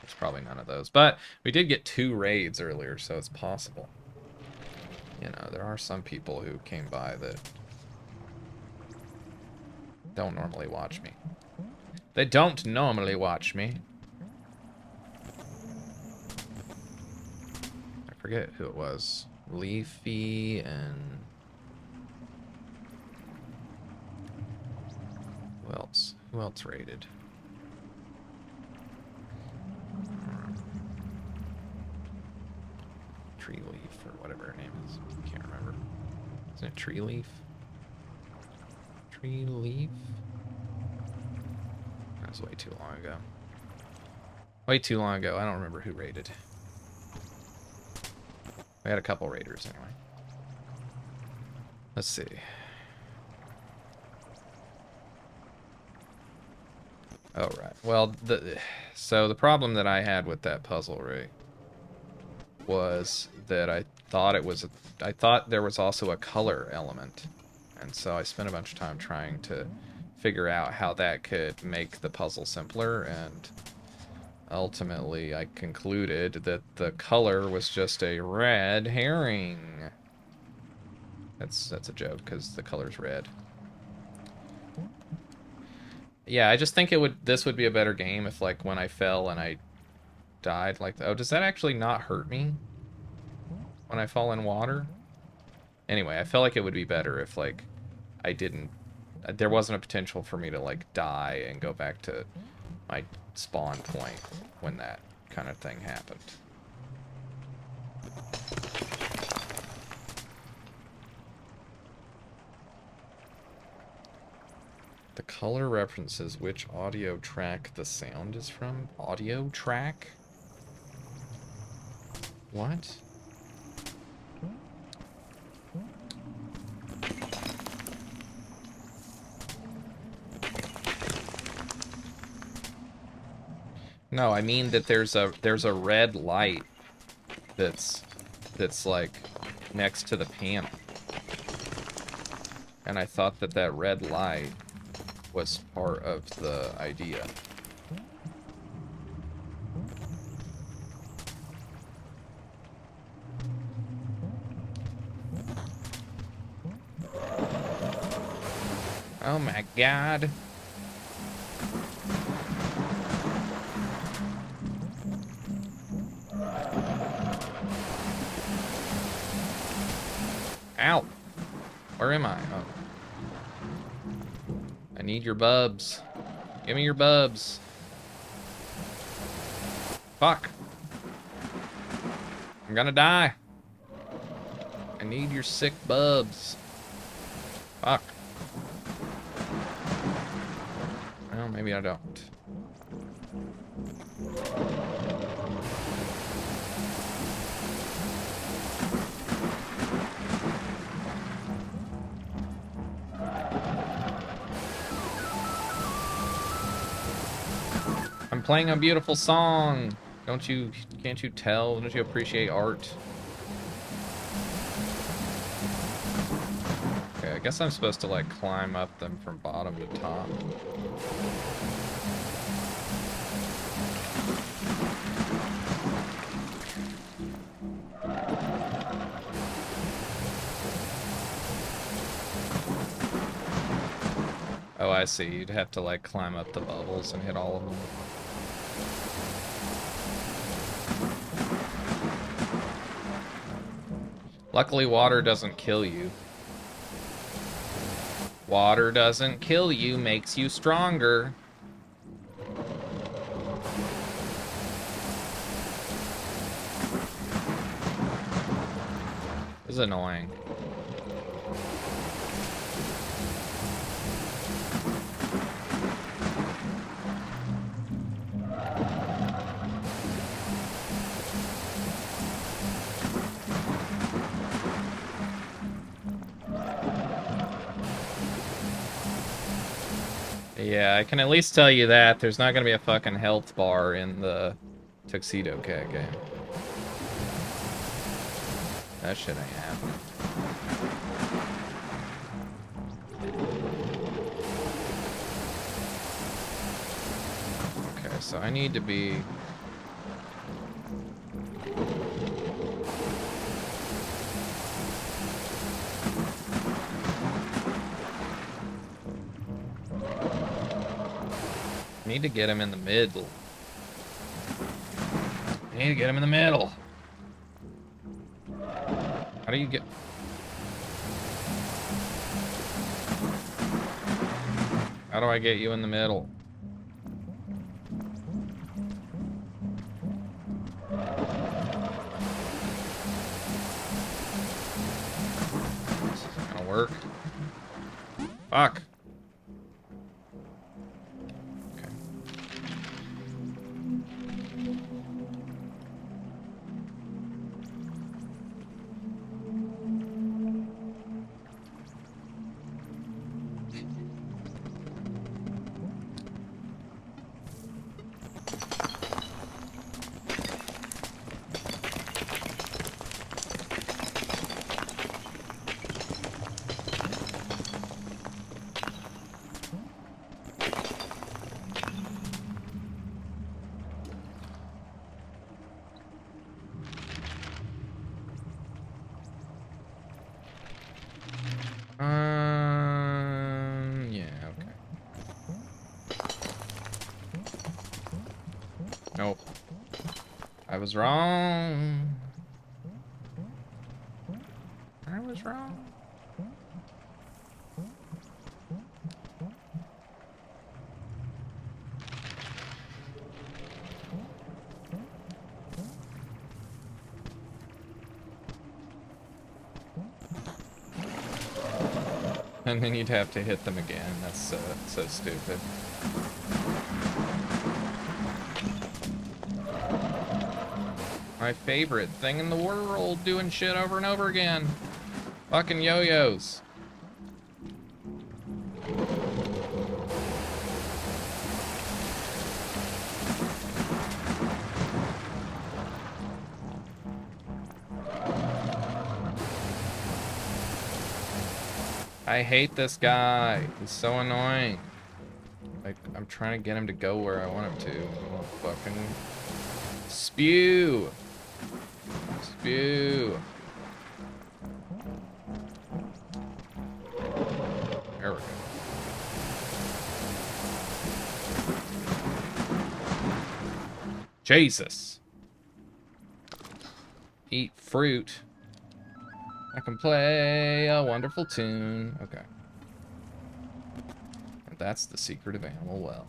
There's probably none of those. But we did get 2 raids earlier, so it's possible. You know, there are some people who came by that don't normally watch me. They don't normally watch me. I forget who it was. Leafy and... Who else? Who else raided? Tree Leaf or whatever her name is. Can't remember. Isn't it Tree Leaf? Tree Leaf? That was way too long ago. Way too long ago. I don't remember who raided. We had a couple raiders anyway. Let's see. Oh, right. Well, so the problem that I had with that puzzle, right, was that I thought there was also a color element. And so I spent a bunch of time trying to figure out how that could make the puzzle simpler, and ultimately I concluded that the color was just a red herring. That's a joke, because the color's red. Yeah, I just think this would be a better game if, like, when I fell and I died, like, oh, does that actually not hurt me when I fall in water? Anyway, I felt like it would be better if, like, there wasn't a potential for me to, like, die and go back to my spawn point when that kind of thing happened. The color references which audio track the sound is from. Audio track? What? No, I mean that there's a red light that's like next to the panel. And I thought that red light was part of the idea. Oh my god. Ow! Where am I? Oh. I need your bubs. Give me your bubs. Fuck. I'm gonna die. I need your sick bubs. Fuck. Well, maybe I don't. I'm playing a beautiful song. Can't you tell? Don't you appreciate art? Okay, I guess I'm supposed to, like, climb up them from bottom to top. Oh, I see. You'd have to, like, climb up the bubbles and hit all of them. Luckily, water doesn't kill you. Water doesn't kill you, makes you stronger. This is annoying. Yeah, I can at least tell you that there's not gonna be a fucking health bar in the Tuxedo Cat game. That shit ain't happening. Okay, so I need to be... Need to get him in the middle. Need to get him in the middle. How do you get... How do I get you in the middle? This isn't gonna work. Fuck. Okay. Yeah, okay. Nope. I was wrong. I was wrong. And then you'd have to hit them again. That's so stupid. My favorite thing in the world, doing shit over and over again. Fucking yo-yos. I hate this guy. He's so annoying. Like, I'm trying to get him to go where I want him to. He won't fucking spew. Spew. There we go. Jesus. Eat fruit. I can play a wonderful tune. Okay. And that's the secret of Animal Well.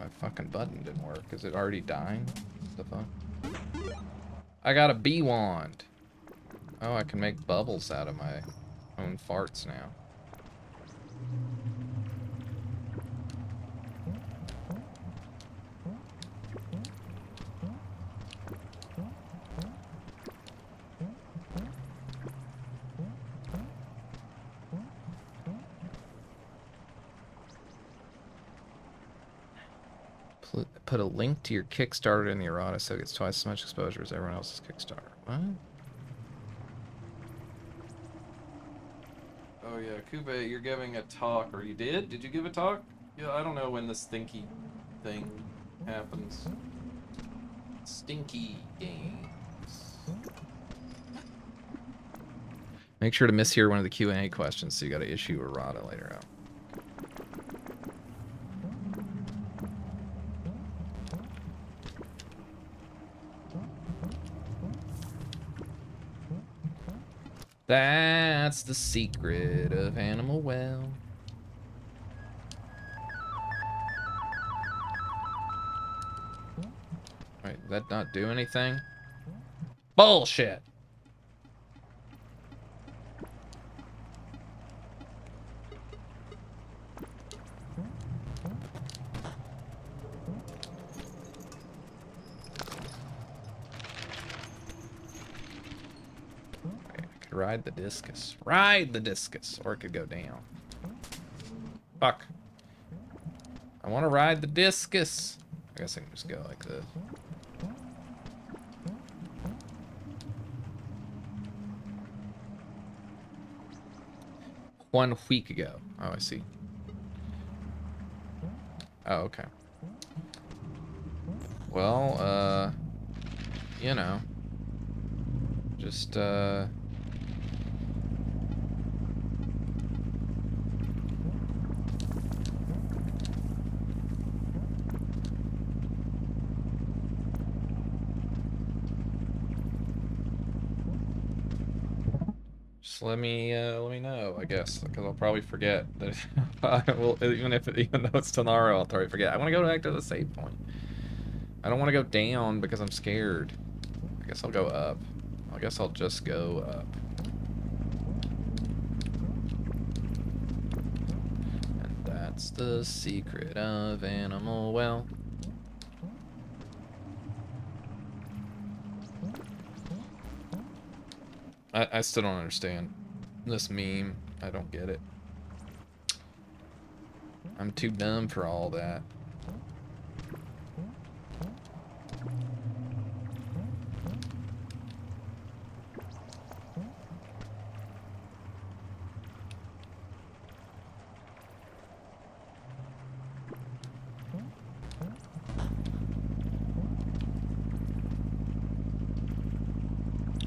my fucking button didn't work. Is it already dying? What the fuck? I got a bee wand. Oh, I can make bubbles out of my own farts now. Put a link to your Kickstarter in the errata so it gets twice as much exposure as everyone else's Kickstarter. What? Oh yeah, Kube, you're giving a talk, or you did? Did you give a talk? Yeah, I don't know when the stinky thing happens. Stinky games. Make sure to mishear one of the Q&A questions so you gotta issue errata later out. That's the secret of Animal Well. Wait, did that not do anything? Bullshit! Ride the discus. Ride the discus. Or it could go down. Fuck. I want to ride the discus. I guess I can just go like this. One week ago. Oh, I see. Oh, okay. Well, you know, just, just let me know, I guess, because I'll probably forget that. Well, even though it's tomorrow, I'll probably forget. I want to go back to the save point. I don't want to go down because I'm scared. I guess I'll go up. I guess I'll just go up. And that's the secret of Animal Well. I still don't understand this meme. I don't get it. I'm too dumb for all that.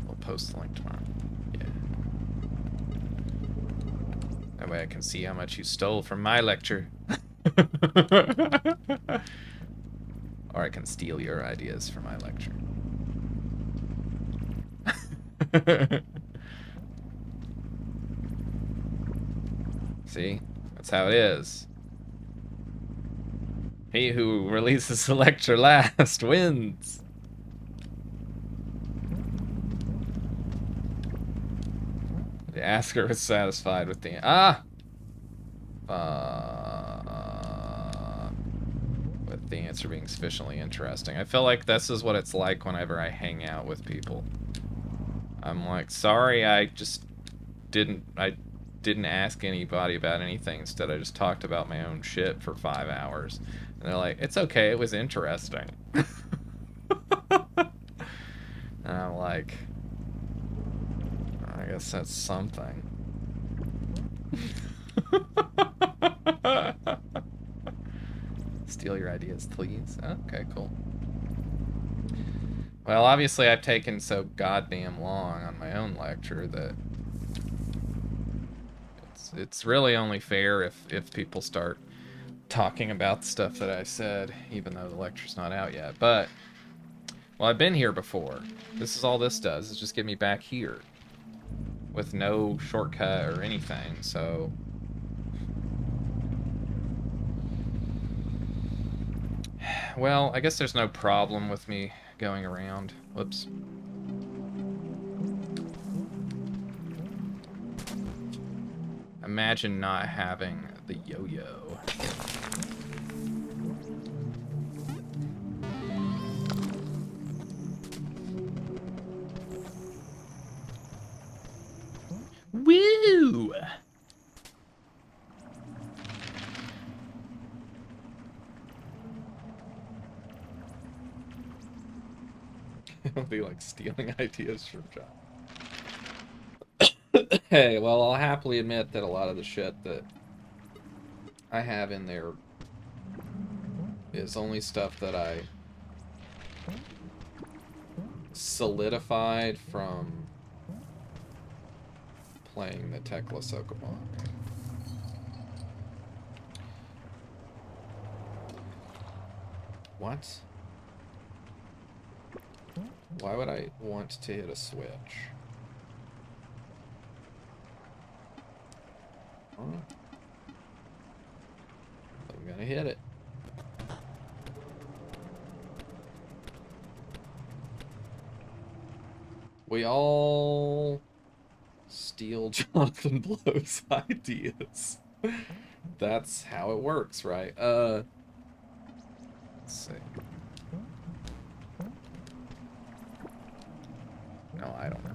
We'll post the link tomorrow. Yeah. That way I can see how much you stole from my lecture. Or I can steal your ideas for my lecture. See? That's how it is. He who releases the lecture last wins. The asker was satisfied with the with the answer being sufficiently interesting. I feel like this is what it's like whenever I hang out with people. I'm like, sorry, I didn't ask anybody about anything. Instead, I just talked about my own shit for 5 hours. And they're like, it's okay, it was interesting. And I'm like, I guess that's something. Steal your ideas, please. Okay, cool. Well, obviously I've taken so goddamn long on my own lecture that it's really only fair if people start talking about the stuff that I said, even though the lecture's not out yet. But, well, I've been here before. This is all this does, is just get me back here. With no shortcut or anything, so... Well, I guess there's no problem with me going around. Whoops. Imagine not having the yo-yo. Woo! It'll be like stealing ideas from John. Hey, well, I'll happily admit that a lot of the shit that I have in there is only stuff that I solidified from playing the Tekla Sokoban. What? Why would I want to hit a switch? Huh? I'm gonna hit it. We all steal Jonathan Blow's ideas. That's how it works, right? Let's see. No, I don't know.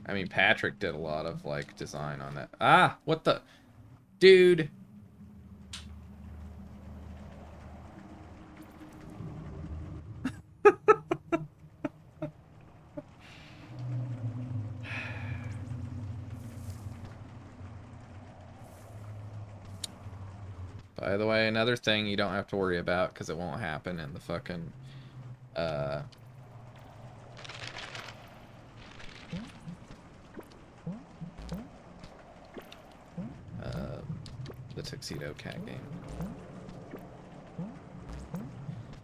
I mean, Patrick did a lot of, like, design on that. Ah! What the... Dude! By the way, another thing you don't have to worry about because it won't happen in the fucking the Tuxedo Cat game.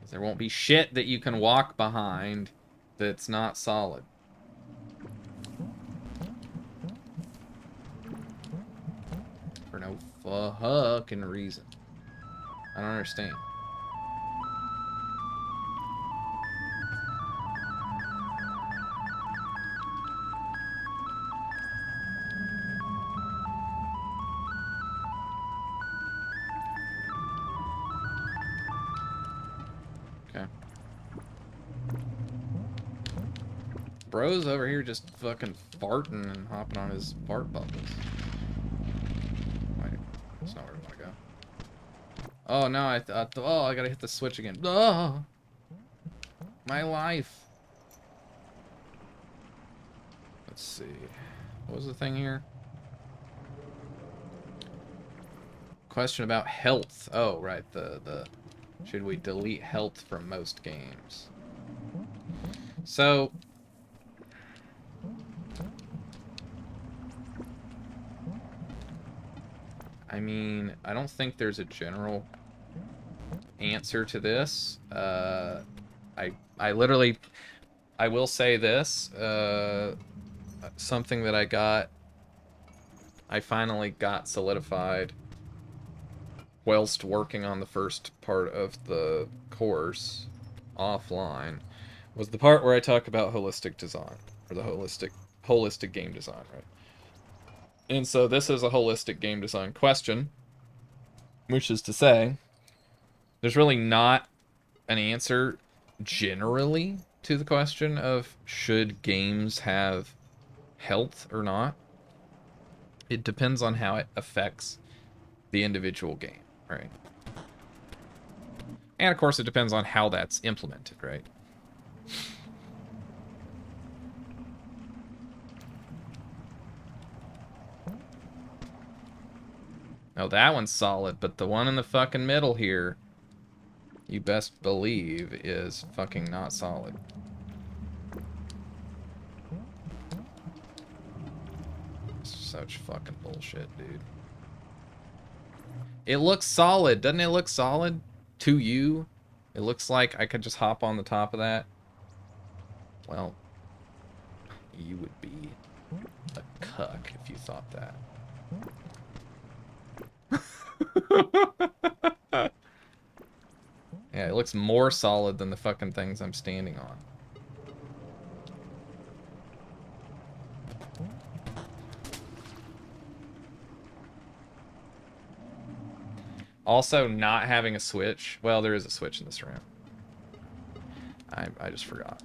There won't be shit that you can walk behind that's not solid. For no fucking reason. I don't understand. Okay. Bro's over here just fucking farting and hopping on his fart bubbles. Wait, that's not where I want to go. Oh no, oh, I gotta hit the switch again. Oh, my life. Let's see. What was the thing here? Question about health. Oh, right. The should we delete health from most games? So I mean, I don't think there's a general answer to this. I literally, I will say this, something that I finally got solidified whilst working on the first part of the course offline, was the part where I talk about holistic design, or the holistic game design, right? And so this is a holistic game design question, which is to say, there's really not an answer generally to the question of should games have health or not. It depends on how it affects the individual game, right? And of course it depends on how that's implemented, right? Oh, that one's solid, but the one in the fucking middle here, you best believe, is fucking not solid. Such fucking bullshit, dude. It looks solid. Doesn't it look solid to you? It looks like I could just hop on the top of that. Well, you would be a cuck if you thought that. Yeah, it looks more solid than the fucking things I'm standing on. Also, not having a switch. Well, there is a switch in this room. I just forgot.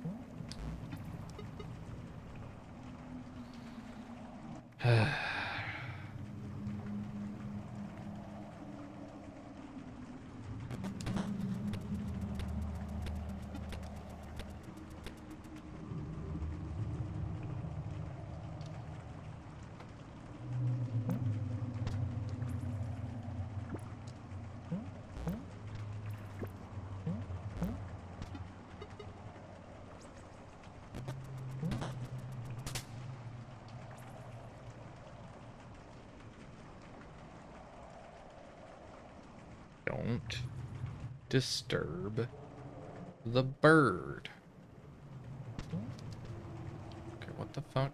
Don't disturb the bird. Okay, what the fuck?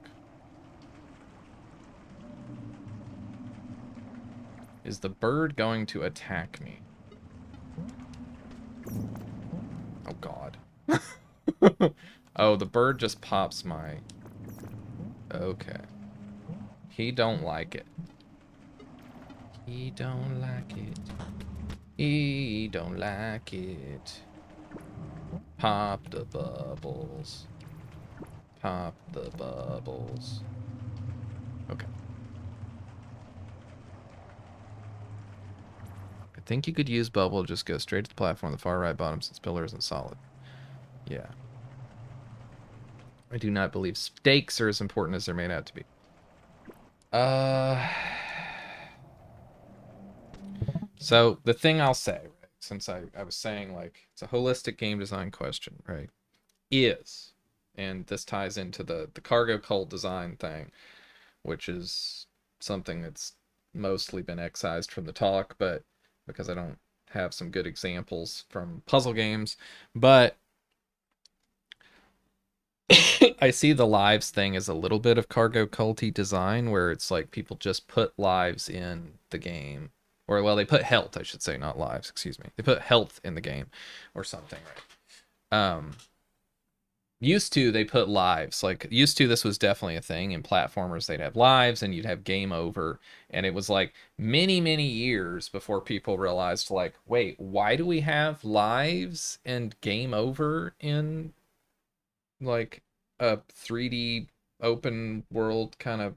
Is the bird going to attack me? Oh god. Oh, the bird just pops my... Okay. He don't like it. He don't like it. He don't like it. Pop the bubbles. Pop the bubbles. Okay. I think you could use bubble, just go straight to the platform on the far right bottom since pillar isn't solid. Yeah. I do not believe stakes are as important as they're made out to be. So the thing I'll say, right, since I was saying like it's a holistic game design question, right, is, and this ties into the cargo cult design thing, which is something that's mostly been excised from the talk, but because I don't have some good examples from puzzle games, but I see the lives thing as a little bit of cargo culty design where it's like people just put lives in the game. Or well, they put health, I should say, not lives, excuse me. They put health in the game or something, right? Used to they put lives. Like used to this was definitely a thing in platformers. They'd have lives and you'd have game over. And it was like many, many years before people realized like, wait, why do we have lives and game over in like a 3D open world kind of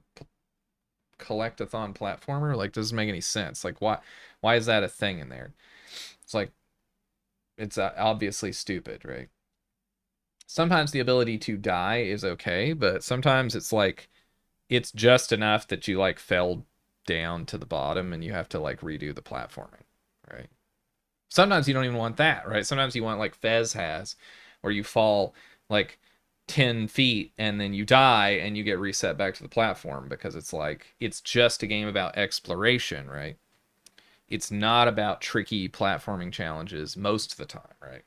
collectathon platformer? Like doesn't make any sense. Like why is that a thing in there? It's like it's obviously stupid, right? Sometimes the ability to die is okay, but sometimes it's like it's just enough that you like fell down to the bottom and you have to like redo the platforming, right? Sometimes you don't even want that, right? Sometimes you want like Fez has, where you fall like 10 feet and then you die and you get reset back to the platform because it's like it's just a game about exploration, right? It's not about tricky platforming challenges most of the time, right?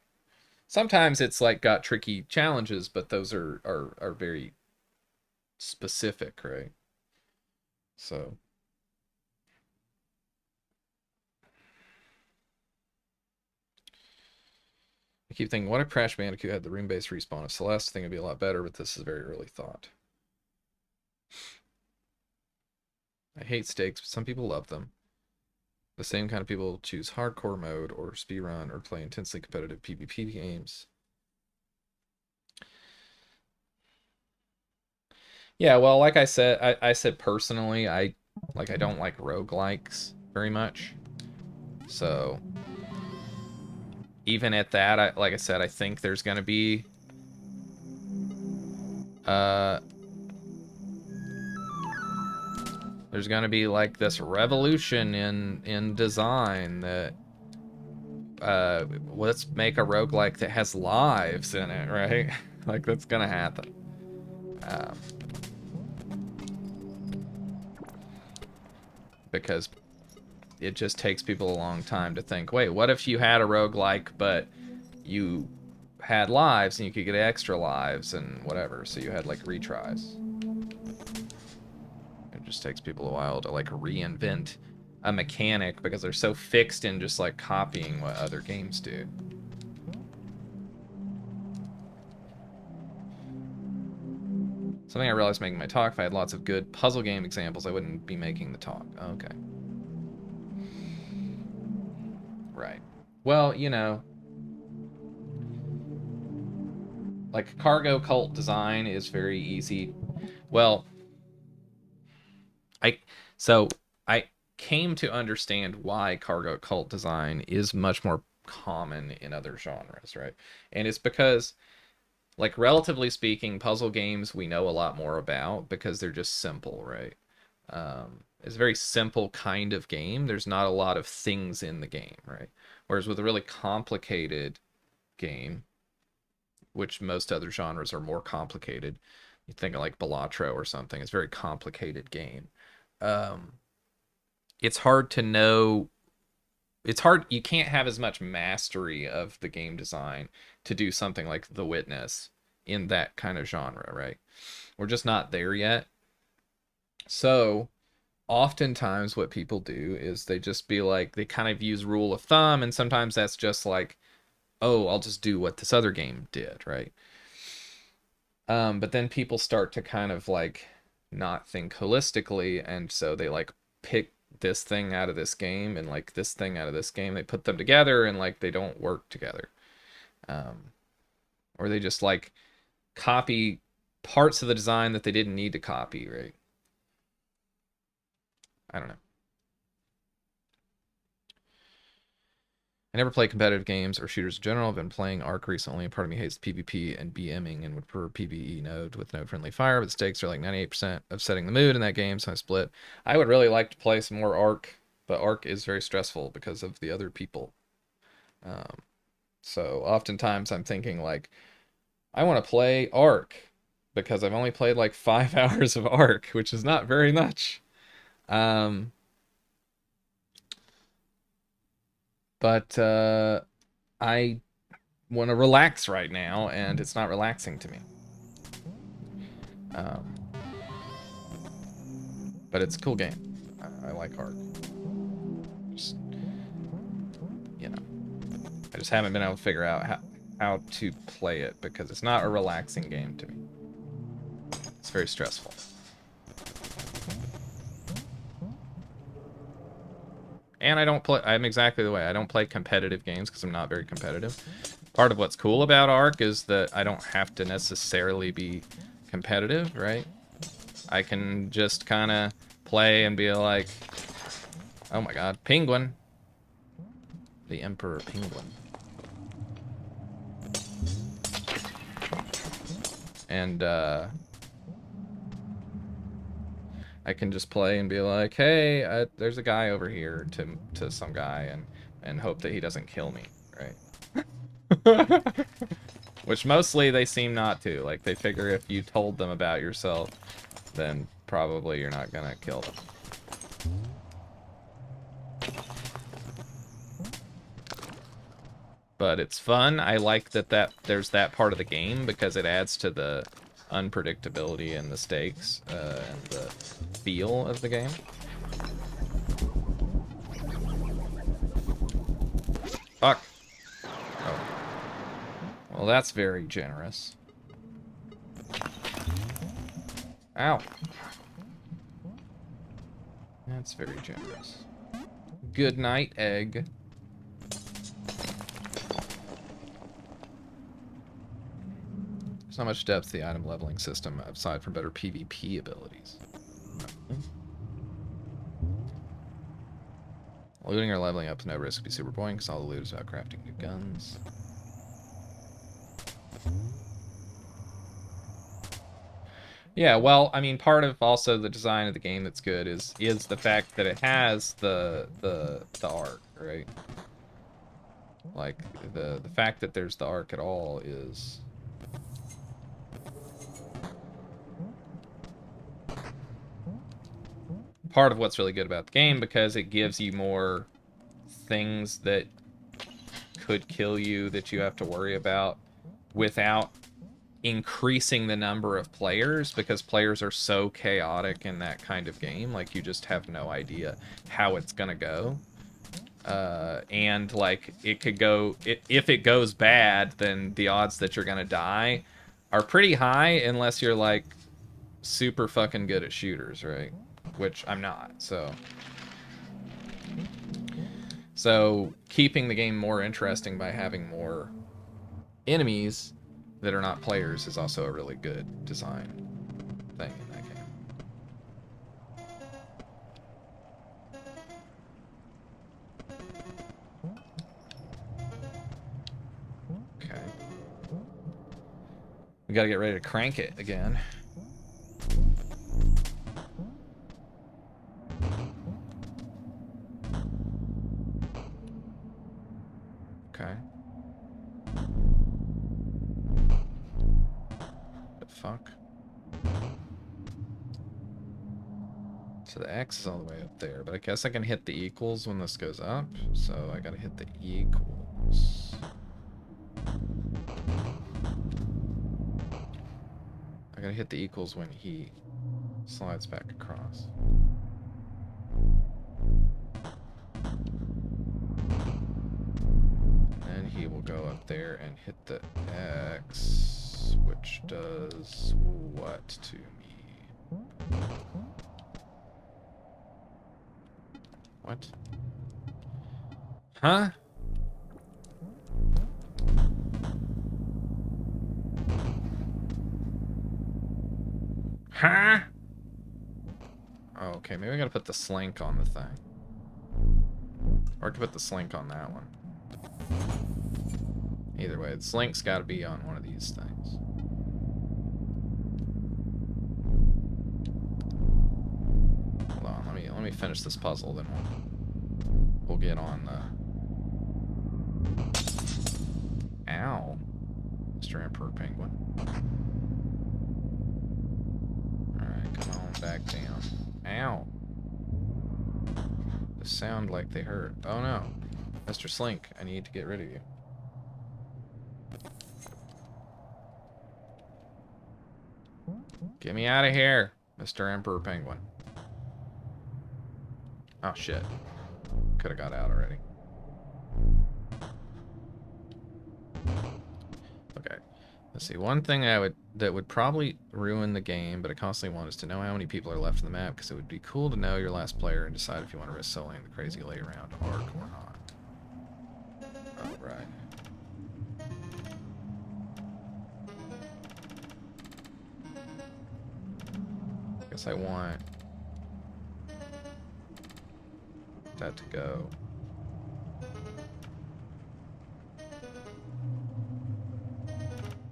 Sometimes it's like got tricky challenges, but those are very specific, right? So I keep thinking, what if Crash Bandicoot had the room-based respawn of Celeste? I think it'd be a lot better, but this is very early thought. I hate stakes, but some people love them. The same kind of people choose hardcore mode or speedrun or play intensely competitive PvP games. Yeah, well, like I said, I said personally, I don't like roguelikes very much. So even at that, like I said, I think there's gonna be like this revolution in design that let's make a roguelike that has lives in it, right? Like that's gonna happen. Because it just takes people a long time to think, wait, what if you had a roguelike but you had lives and you could get extra lives and whatever, so you had like retries. It just takes people a while to like reinvent a mechanic because they're so fixed in just like copying what other games do. Something I realized making my talk, if I had lots of good puzzle game examples, I wouldn't be making the talk. Okay. Right. Well, you know, like cargo cult design is very easy. Well, I came to understand why cargo cult design is much more common in other genres, right? And it's because, like, relatively speaking, puzzle games we know a lot more about because they're just simple, right? It's a very simple kind of game. There's not a lot of things in the game, right? Whereas with a really complicated game, which most other genres are more complicated, you think of like Balatro or something, it's a very complicated game. It's hard to know. It's hard. You can't have as much mastery of the game design to do something like The Witness in that kind of genre, right? We're just not there yet. So oftentimes what people do is they just be like, they kind of use rule of thumb, and sometimes that's just like, oh, I'll just do what this other game did, right? But then people start to kind of like not think holistically, and so they like pick this thing out of this game and like this thing out of this game. They put them together and like they don't work together. Or they just like copy parts of the design that they didn't need to copy, right? I don't know. I never play competitive games or shooters in general. I've been playing Ark recently, and part of me hates PvP and BMing and would prefer PvE node with no friendly fire, but the stakes are like 98% of setting the mood in that game, so I split. I would really like to play some more Ark. But Ark is very stressful because of the other people. So oftentimes I'm thinking like, I want to play Ark because I've only played like 5 hours of Ark, which is not very much. But I want to relax right now, and it's not relaxing to me. But it's a cool game. I like Ark. Just, you know, I just haven't been able to figure out how to play it because it's not a relaxing game to me. It's very stressful. And I don't play, I'm exactly the way. I don't play competitive games because I'm not very competitive. Part of what's cool about Ark is that I don't have to necessarily be competitive, right? I can just kind of play and be like, oh my god, penguin. The Emperor Penguin. And I can just play and be like, hey, there's a guy over here to some guy and hope that he doesn't kill me, right? Which mostly they seem not to. Like, they figure if you told them about yourself, then probably you're not gonna kill them. But it's fun. I like that there's that part of the game because it adds to the unpredictability and the stakes and the feel of the game. Fuck. Oh. Well, that's very generous. Ow. That's very generous. Good night, egg. There's not much depth to the item leveling system aside from better PvP abilities. Looting or leveling up is no risk to be super boring because all the loot is about crafting new guns. Yeah, well, I mean, part of also the design of the game that's good is the fact that it has the Ark, right? Like the fact that there's the Ark at all is part of what's really good about the game because it gives you more things that could kill you that you have to worry about without increasing the number of players, because players are so chaotic in that kind of game. Like, you just have no idea how it's gonna go. And like, it could go, if it goes bad, then the odds that you're gonna die are pretty high unless you're like super fucking good at shooters, right? Which I'm not, so keeping the game more interesting by having more enemies that are not players is also a really good design thing in that game. Okay. We gotta get ready to crank it again. Okay. The fuck? So the X is all the way up there, but I guess I can hit the equals when this goes up, so I gotta hit the equals. I gotta hit the equals when he slides back across. And he will go up there and hit the X, which does what to me? What? Huh? Huh? Oh, okay, maybe I gotta put the slink on the thing. Or I could put the slink on that one. Either way, the slink's gotta be on one of these things. Hold on, let me finish this puzzle, then we'll we'll get on the... Ow. Mr. Emperor Penguin. Alright, come on back down. Ow. They sound like they hurt. Oh no. Mr. Slink, I need to get rid of you. Get me out of here, Mr. Emperor Penguin. Oh shit. Could have got out already. Okay. Let's see. One thing that would probably ruin the game, but I constantly want is to know how many people are left in the map, because it would be cool to know your last player and decide if you want to risk soloing the crazy late round arc or not. Oh, right. Guess I want that to go.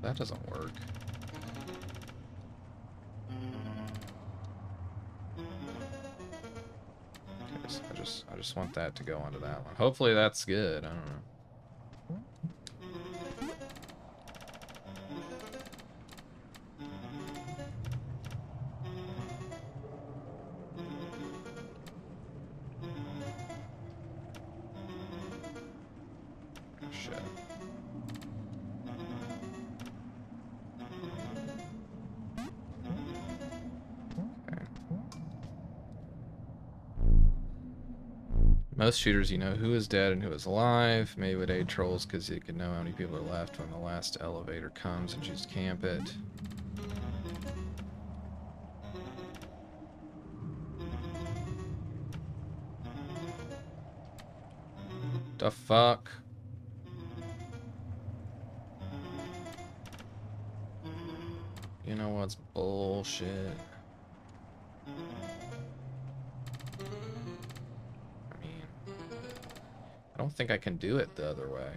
That doesn't work. I just want that to go onto that one. Hopefully that's good. I don't know. Oh, shit. Most shooters, you know who is dead and who is alive. Maybe would aid trolls because you can know how many people are left when the last elevator comes and just camp it. The fuck? You know what's bullshit? I don't think I can do it the other way.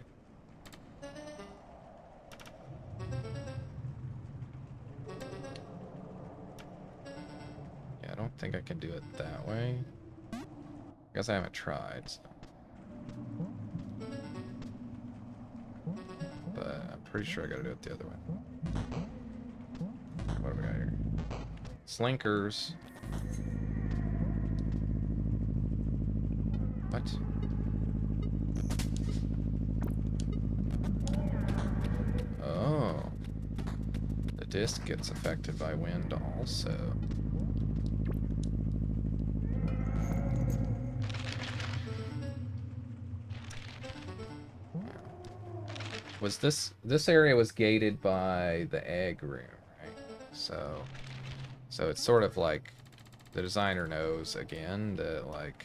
Yeah, I don't think I can do it that way. I guess I haven't tried, so. But I'm pretty sure I gotta do it the other way. What do we got here? Slinkers. What? Oh. The disc gets affected by wind also. Was this area was gated by the egg room, right? So it's sort of like the designer knows again that like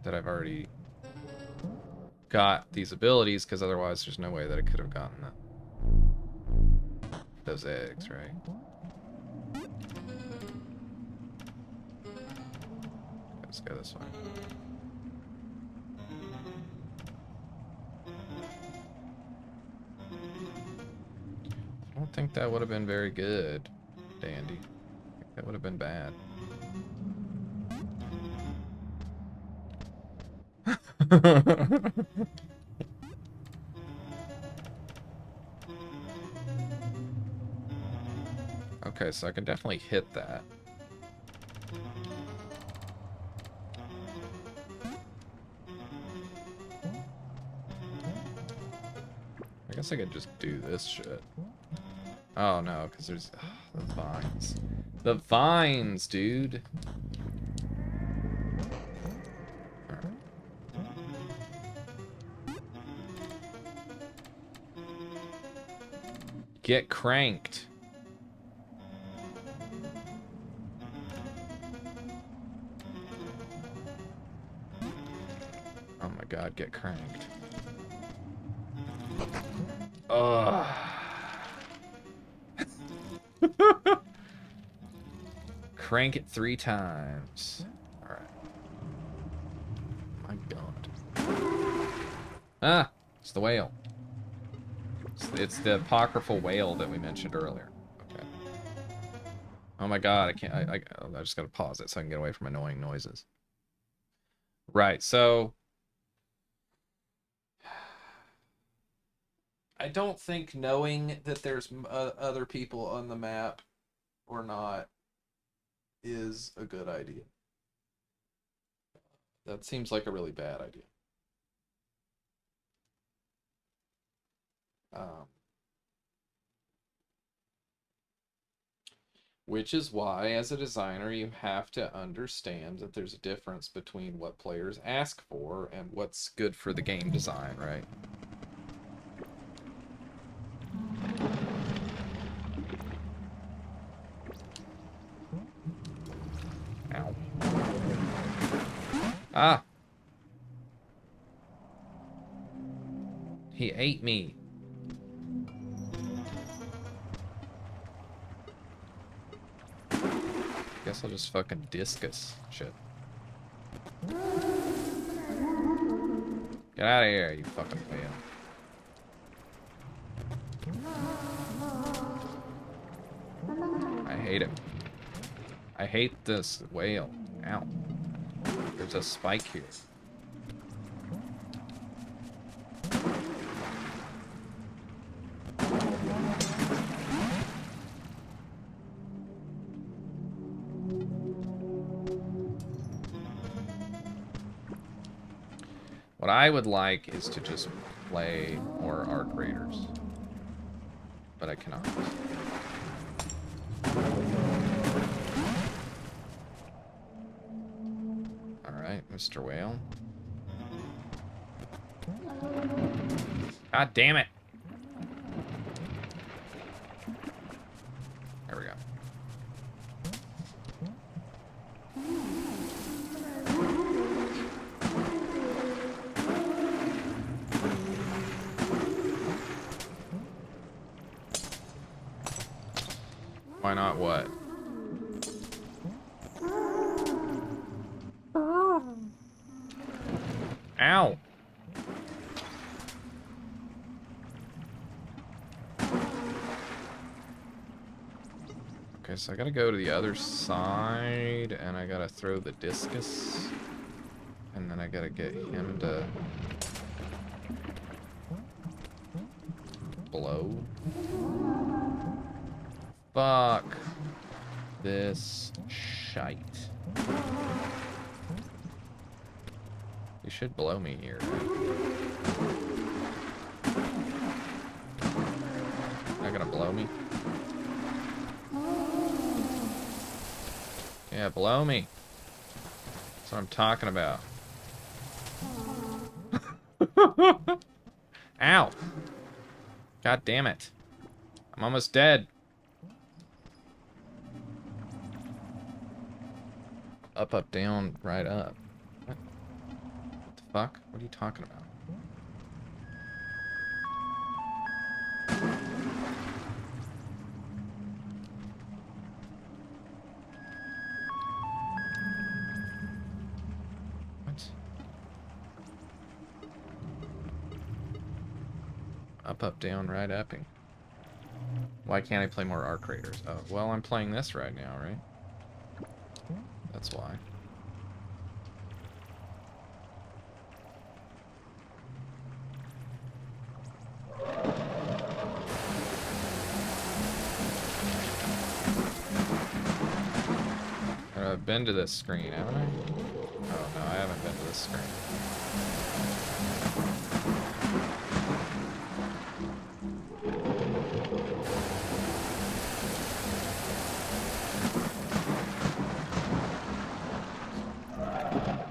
that I've already got these abilities, because otherwise there's no way that I could have gotten those eggs, right? Let's go this way. I don't think that would have been very good, Dandy. I think that would have been bad. Okay, so I can definitely hit that. I guess I could just do this shit. Oh no, because there's the vines. The vines, dude. Get cranked. Oh my god, get cranked. Ugh. Crank it 3 times. Alright. My god. Ah! It's the whale. It's the apocryphal whale that we mentioned earlier. Okay. Oh my god, I can't. I just gotta pause it so I can get away from annoying noises. Right, so I don't think knowing that there's other people on the map or not is a good idea. That seems like a really bad idea. Which is why, as a designer, you have to understand that there's a difference between what players ask for and what's good for the game design, right? Ow. Ah! He ate me. Guess I'll just fucking discus shit. Get out of here, you fucking whale. I hate it. I hate this whale. Ow. There's a spike here. What I would like is to just play more Arc Raiders. But I cannot. Alright, Mr. Whale. God damn it! There we go. Why not what? Ow! Okay, so I gotta go to the other side, and I gotta throw the discus, and then I gotta get him to blow. Fuck this shite. You should blow me here. Not gonna blow me? Yeah, blow me. That's what I'm talking about. Ow! God damn it. I'm almost dead. Up, up, down, right up. What the fuck? What are you talking about? What? Up, up, down, right, upping. Why can't I play more Arc Raiders? Oh, well, I'm playing this right now, right? That's why. I've been to this screen, haven't I? Oh, no, I haven't been to this screen.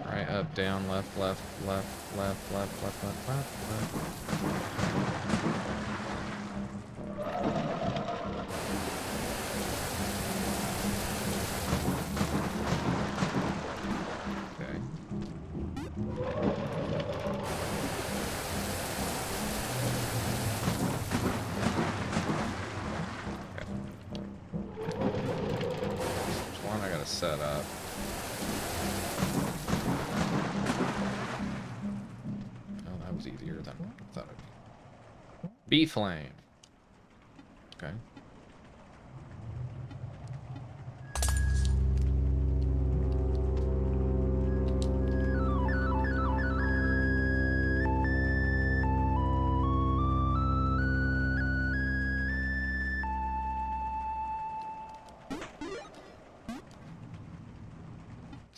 Right, up, down, left, left, left, left, left, left, left, left, left. Set up. Oh, that was easier than I thought it'd be. Bee flame. Okay.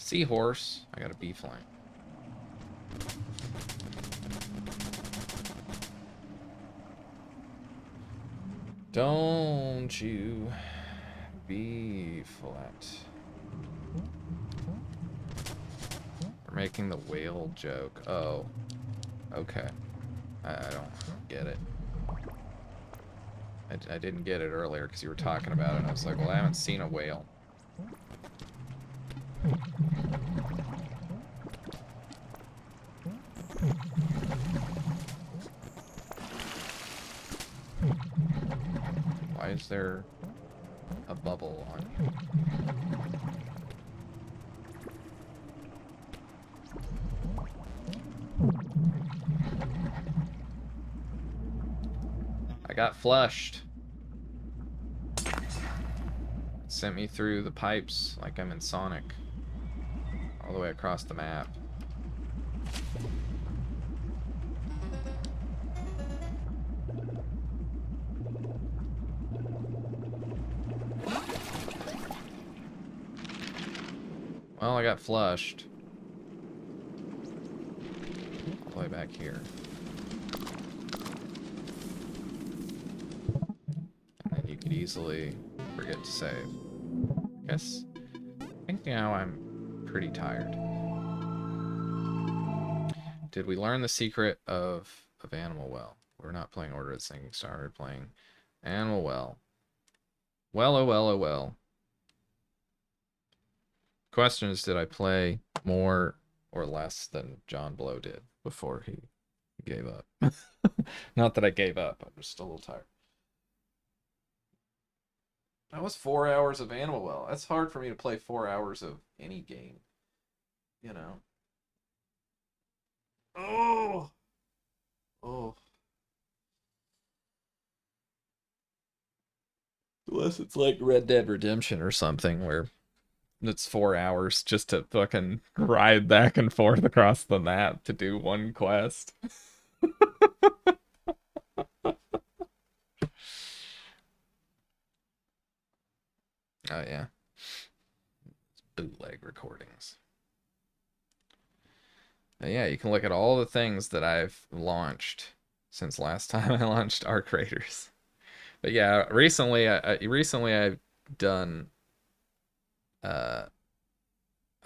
Seahorse. I got a B flank. Don't you be flat. We're making the whale joke. Oh. Okay. I don't get it. I didn't get it earlier because you were talking about it, and I was like, well, I haven't seen a whale. Why is there a bubble on you? I got flushed. Sent me through the pipes like I'm in Sonic. All the way across the map. Well, I got flushed. All the way back here. And then you could easily forget to save. I think now I'm pretty tired. Did we learn the secret of Animal Well? We're not playing Order of the Sinking Star, we're playing Animal Well. Well, oh well, oh well. Question is, did I play more or less than John Blow did before he gave up? Not that I gave up, I'm just a little tired. That was 4 hours of Animal Well. That's hard for me to play 4 hours of any game. You know. Oh! Oh. Unless it's like Red Dead Redemption or something where it's 4 hours just to fucking ride back and forth across the map to do one quest. Oh yeah. Bootleg recordings. But yeah, you can look at all the things that I've launched since last time I launched Arc Raiders. But yeah, recently I've done a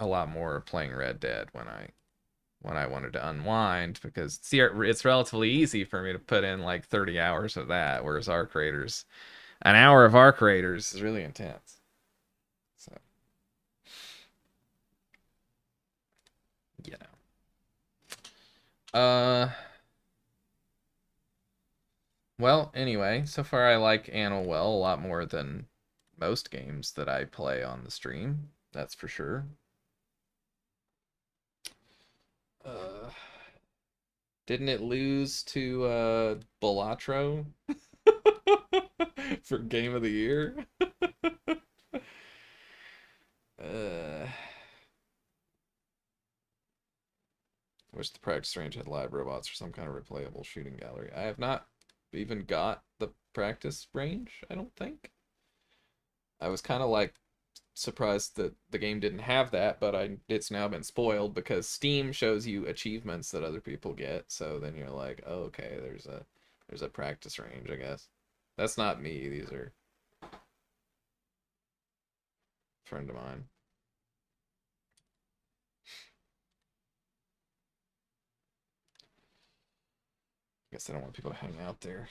lot more playing Red Dead when I wanted to unwind, because see, it's relatively easy for me to put in like 30 hours of that, whereas Arc Raiders, an hour of Arc Raiders is really intense. So, you know. Well, anyway, so far I like Animal Well a lot more than most games that I play on the stream. That's for sure. Didn't it lose to Balatro for Game of the Year? Wish the practice range had live robots or some kind of replayable shooting gallery. I have not even got the practice range, I don't think. I was kind of like surprised that the game didn't have that, but it's now been spoiled because Steam shows you achievements that other people get, so then you're like, oh, okay, there's a practice range, I guess. That's not me, these are a friend of mine. I guess I don't want people to hang out there.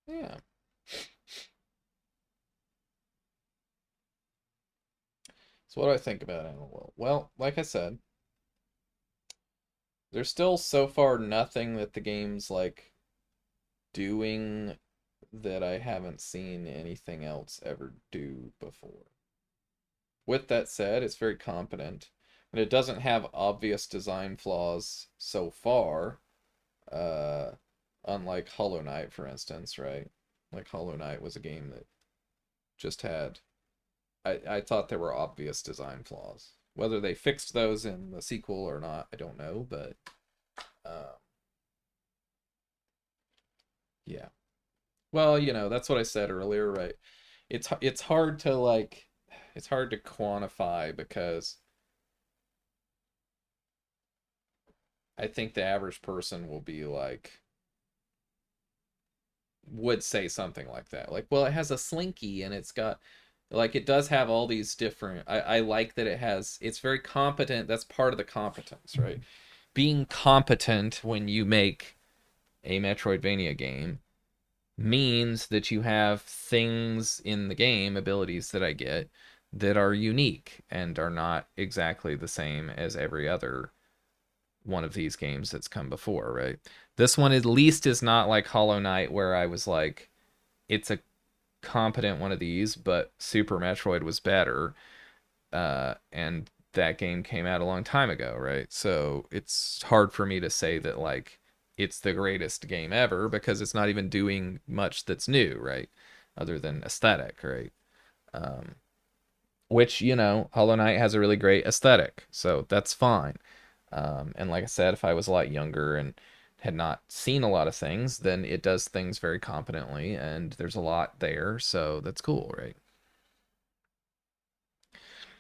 Yeah. So what do I think about Animal Well? Well, like I said, there's still so far nothing that the game's like doing that I haven't seen anything else ever do before. With that said, it's very competent, and it doesn't have obvious design flaws so far, unlike Hollow Knight, for instance, right? Like Hollow Knight was a game that just had, I thought there were obvious design flaws. Whether they fixed those in the sequel or not, I don't know, but Yeah. Well, that's what I said earlier, right? It's hard to like it's hard to quantify because I think the average person will be like would say something like that. Like, well, it has a slinky and it's got like it does have all these different I like that it's very competent. That's part of the competence, right? Being competent when you make a Metroidvania game means that you have things in the game, abilities that I get, that are unique and are not exactly the same as every other one of these games that's come before, right? This one at least is not like Hollow Knight, where I was like, it's a competent one of these, but Super Metroid was better. And that game came out a long time ago, right? So it's hard for me to say that like it's the greatest game ever because it's not even doing much that's new, right? Other than aesthetic, right? Which, Hollow Knight has a really great aesthetic, so that's fine. And like I said, if I was a lot younger and had not seen a lot of things, then it does things very competently, and there's a lot there, so that's cool, right?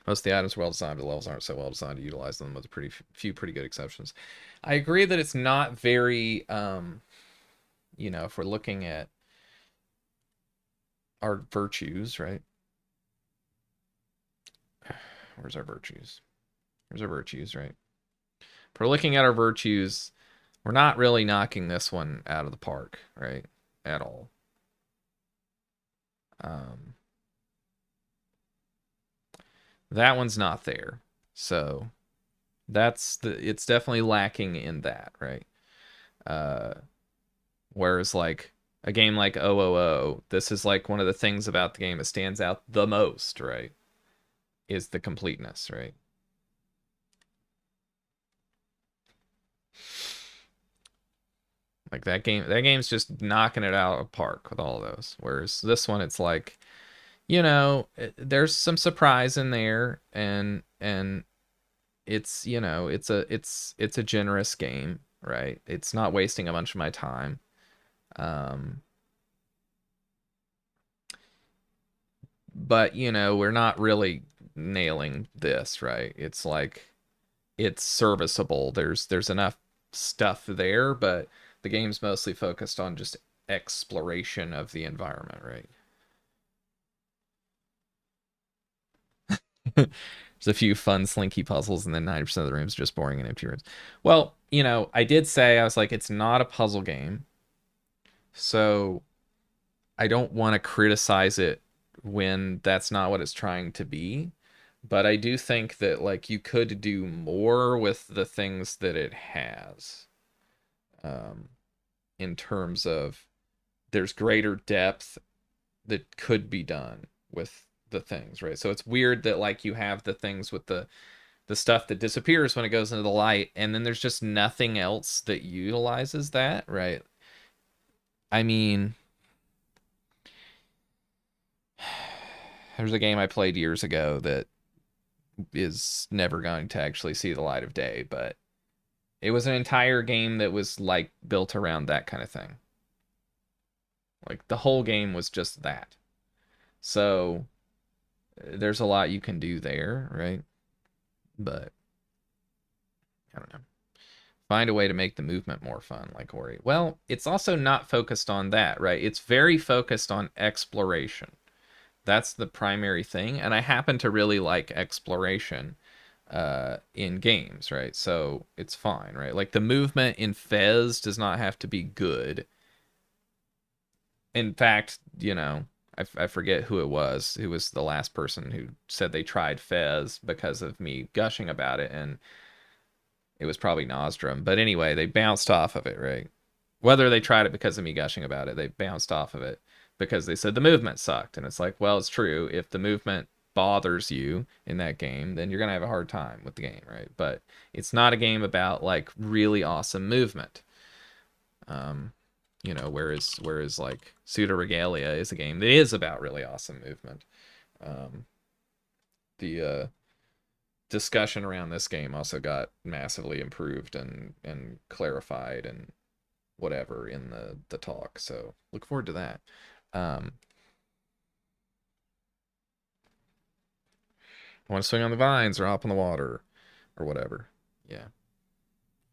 Most of the items are well designed, but the levels aren't so well designed to utilize them, with a few pretty good exceptions. I agree that it's not very, if we're looking at our virtues, right? Where's our virtues? Here's our virtues, right? If we're looking at our virtues, we're not really knocking this one out of the park, right? At all. That one's not there. So it's definitely lacking in that, right? Whereas like a game like OOO, this is like one of the things about the game that stands out the most, right? Is the completeness, right? Like that game's just knocking it out of the park with all of those. Whereas this one, it's like, there's some surprise in there, and it's it's a generous game, right? It's not wasting a bunch of my time. But we're not really nailing this, right? It's like it's serviceable. There's enough stuff there, but the game's mostly focused on just exploration of the environment, right? There's a few fun slinky puzzles, and then 90% of the rooms are just boring and empty rooms. Well, I did say, I was like, it's not a puzzle game, so I don't want to criticize it when that's not what it's trying to be. But I do think that like you could do more with the things that it has. In terms of there's greater depth that could be done with the things, right? So it's weird that like you have the things with the stuff that disappears when it goes into the light, and then there's just nothing else that utilizes that, right? I mean, there's a game I played years ago that is never going to actually see the light of day, but it was an entire game that was like built around that kind of thing. Like the whole game was just that. So there's a lot you can do there, right? But I don't know. Find a way to make the movement more fun, like Ori. Well, it's also not focused on that, right? It's very focused on exploration. That's the primary thing, and I happen to really like exploration in games, right? So it's fine, right? Like the movement in Fez does not have to be good. In fact, I forget who it was. Who was the last person who said they tried Fez because of me gushing about it, and it was probably Nostrum. But anyway, they bounced off of it, right? Whether they tried it because of me gushing about it, they bounced off of it because they said the movement sucked. And it's like, well, it's true. If the movement bothers you in that game, then you're going to have a hard time with the game, right? But it's not a game about like really awesome movement. Whereas like Pseudo Regalia is a game that is about really awesome movement. The discussion around this game also got massively improved and clarified and whatever in the talk. So look forward to that. I want to swing on the vines or hop on the water or whatever. Yeah.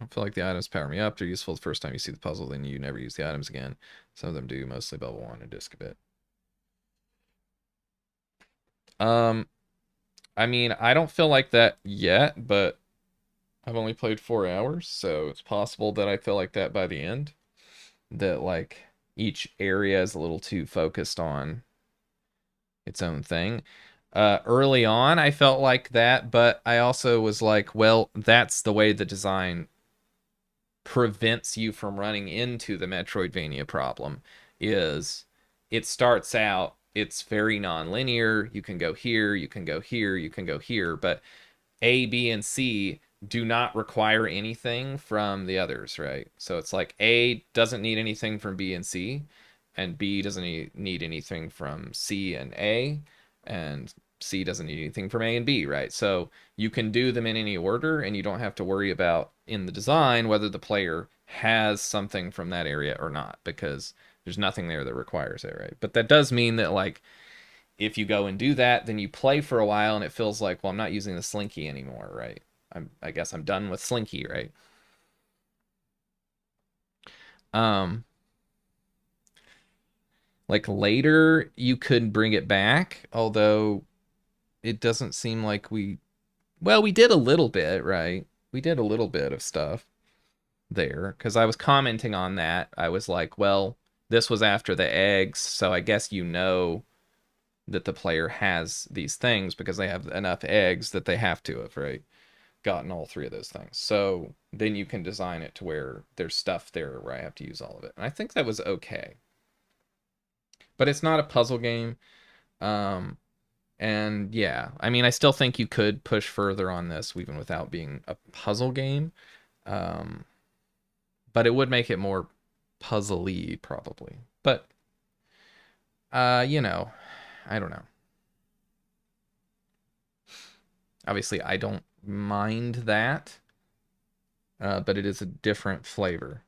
I feel like the items power me up. They're useful the first time you see the puzzle, then you never use the items again. Some of them do, mostly Bubble 1 and Disc a bit. I mean, I don't feel like that yet, but I've only played 4 hours, so it's possible that I feel like that by the end. That, like, each area is a little too focused on its own thing. Early on, I felt like that, but I also was like, well, that's the way the design prevents you from running into the Metroidvania problem. Is it starts out, it's very non-linear. You can go here, you can go here, you can go here, but A, B, and C do not require anything from the others, right? So it's like A doesn't need anything from B and C, and B doesn't need anything from C and A, and C doesn't need anything from A and B, right? So you can do them in any order, and you don't have to worry about in the design whether the player has something from that area or not, because there's nothing there that requires it, right? But that does mean that, like, if you go and do that, then you play for a while and it feels like, well, I'm not using the Slinky anymore, right? I guess I'm done with Slinky, right? Like later you could bring it back, although it doesn't seem like we did a little bit, right? We did a little bit of stuff there because I was commenting on that. I was like, well, this was after the eggs, so I guess that the player has these things because they have enough eggs that they have to have, right, gotten all 3 of those things. So then you can design it to where there's stuff there where I have to use all of it. And I think that was okay. But it's not a puzzle game. And yeah, I mean, I still think you could push further on this even without being a puzzle game. But it would make it more puzzly probably. But you know, I don't know. Obviously, I don't mind that, but it is a different flavor.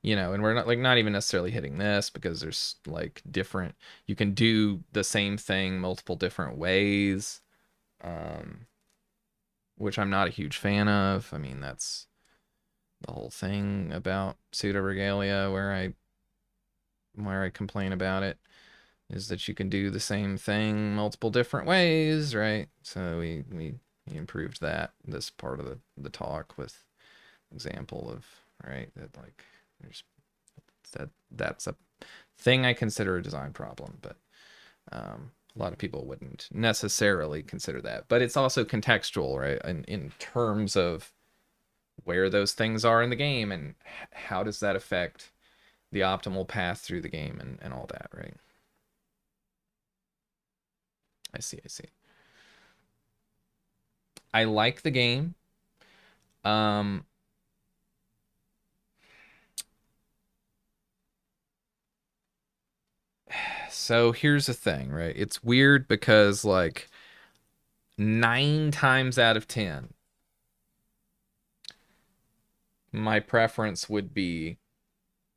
You know, and we're not even necessarily hitting this because there's like different, you can do the same thing multiple different ways, which I'm not a huge fan of. I mean, that's the whole thing about Pseudo Regalia where I complain about it, is that you can do the same thing multiple different ways, right? So we improved this part of the talk with example of, right, that like there's that's a thing I consider a design problem, but a lot of people wouldn't necessarily consider that. But it's also contextual, right? In terms of where those things are in the game and how does that affect the optimal path through the game and all that, right? I see. I like the game. So here's the thing, right? It's weird because like 9 times out of 10, my preference would be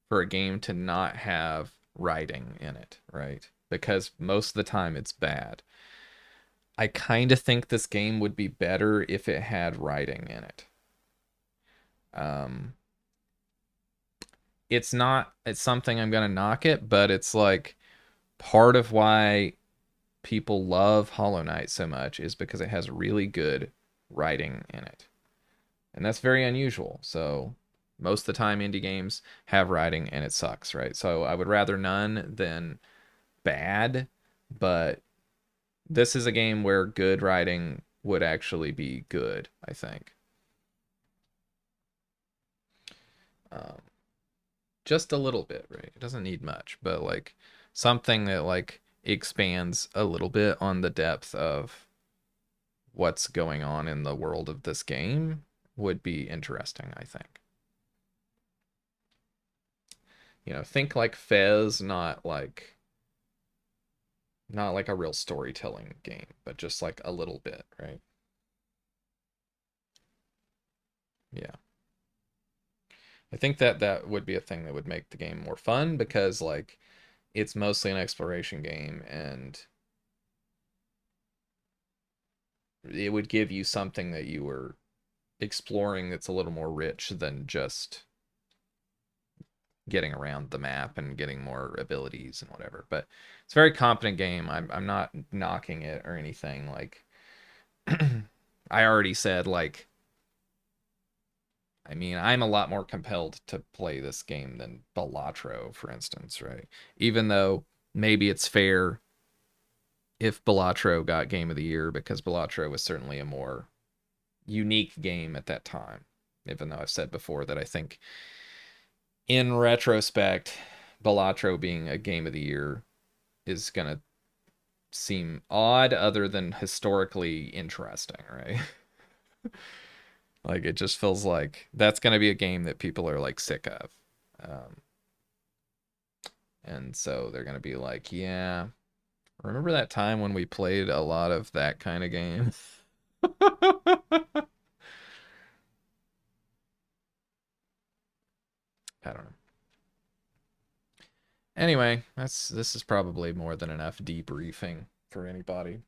for a game to not have writing in it, right? Because most of the time it's bad. I kind of think this game would be better if it had writing in it. It's something I'm gonna knock it, but it's like part of why people love Hollow Knight so much is because it has really good writing in it. And that's very unusual. So most of the time indie games have writing and it sucks, right? So I would rather none than bad, but this is a game where good writing would actually be good, I think. Just a little bit, right? It doesn't need much, but like something that like expands a little bit on the depth of what's going on in the world of this game would be interesting, I think. You know, think like Fez, not like Not like a real storytelling game, but just like a little bit, right? Yeah. I think that that would be a thing that would make the game more fun because like it's mostly an exploration game and it would give you something that you were exploring that's a little more rich than just getting around the map and getting more abilities and whatever. But it's a very competent game. I'm not knocking it or anything. Like I already said, like I mean, I'm a lot more compelled to play this game than Balatro, for instance, right? Even though maybe it's fair if Balatro got Game of the Year because Balatro was certainly a more unique game at that time. Even though I've said before that I think in retrospect, Balatro being a Game of the Year is going to seem odd other than historically interesting, right? Like it just feels like that's going to be a game that people are like sick of. And so they're going to be like, yeah, remember that time when we played a lot of that kind of game? I don't know. Anyway, this is probably more than enough debriefing for anybody.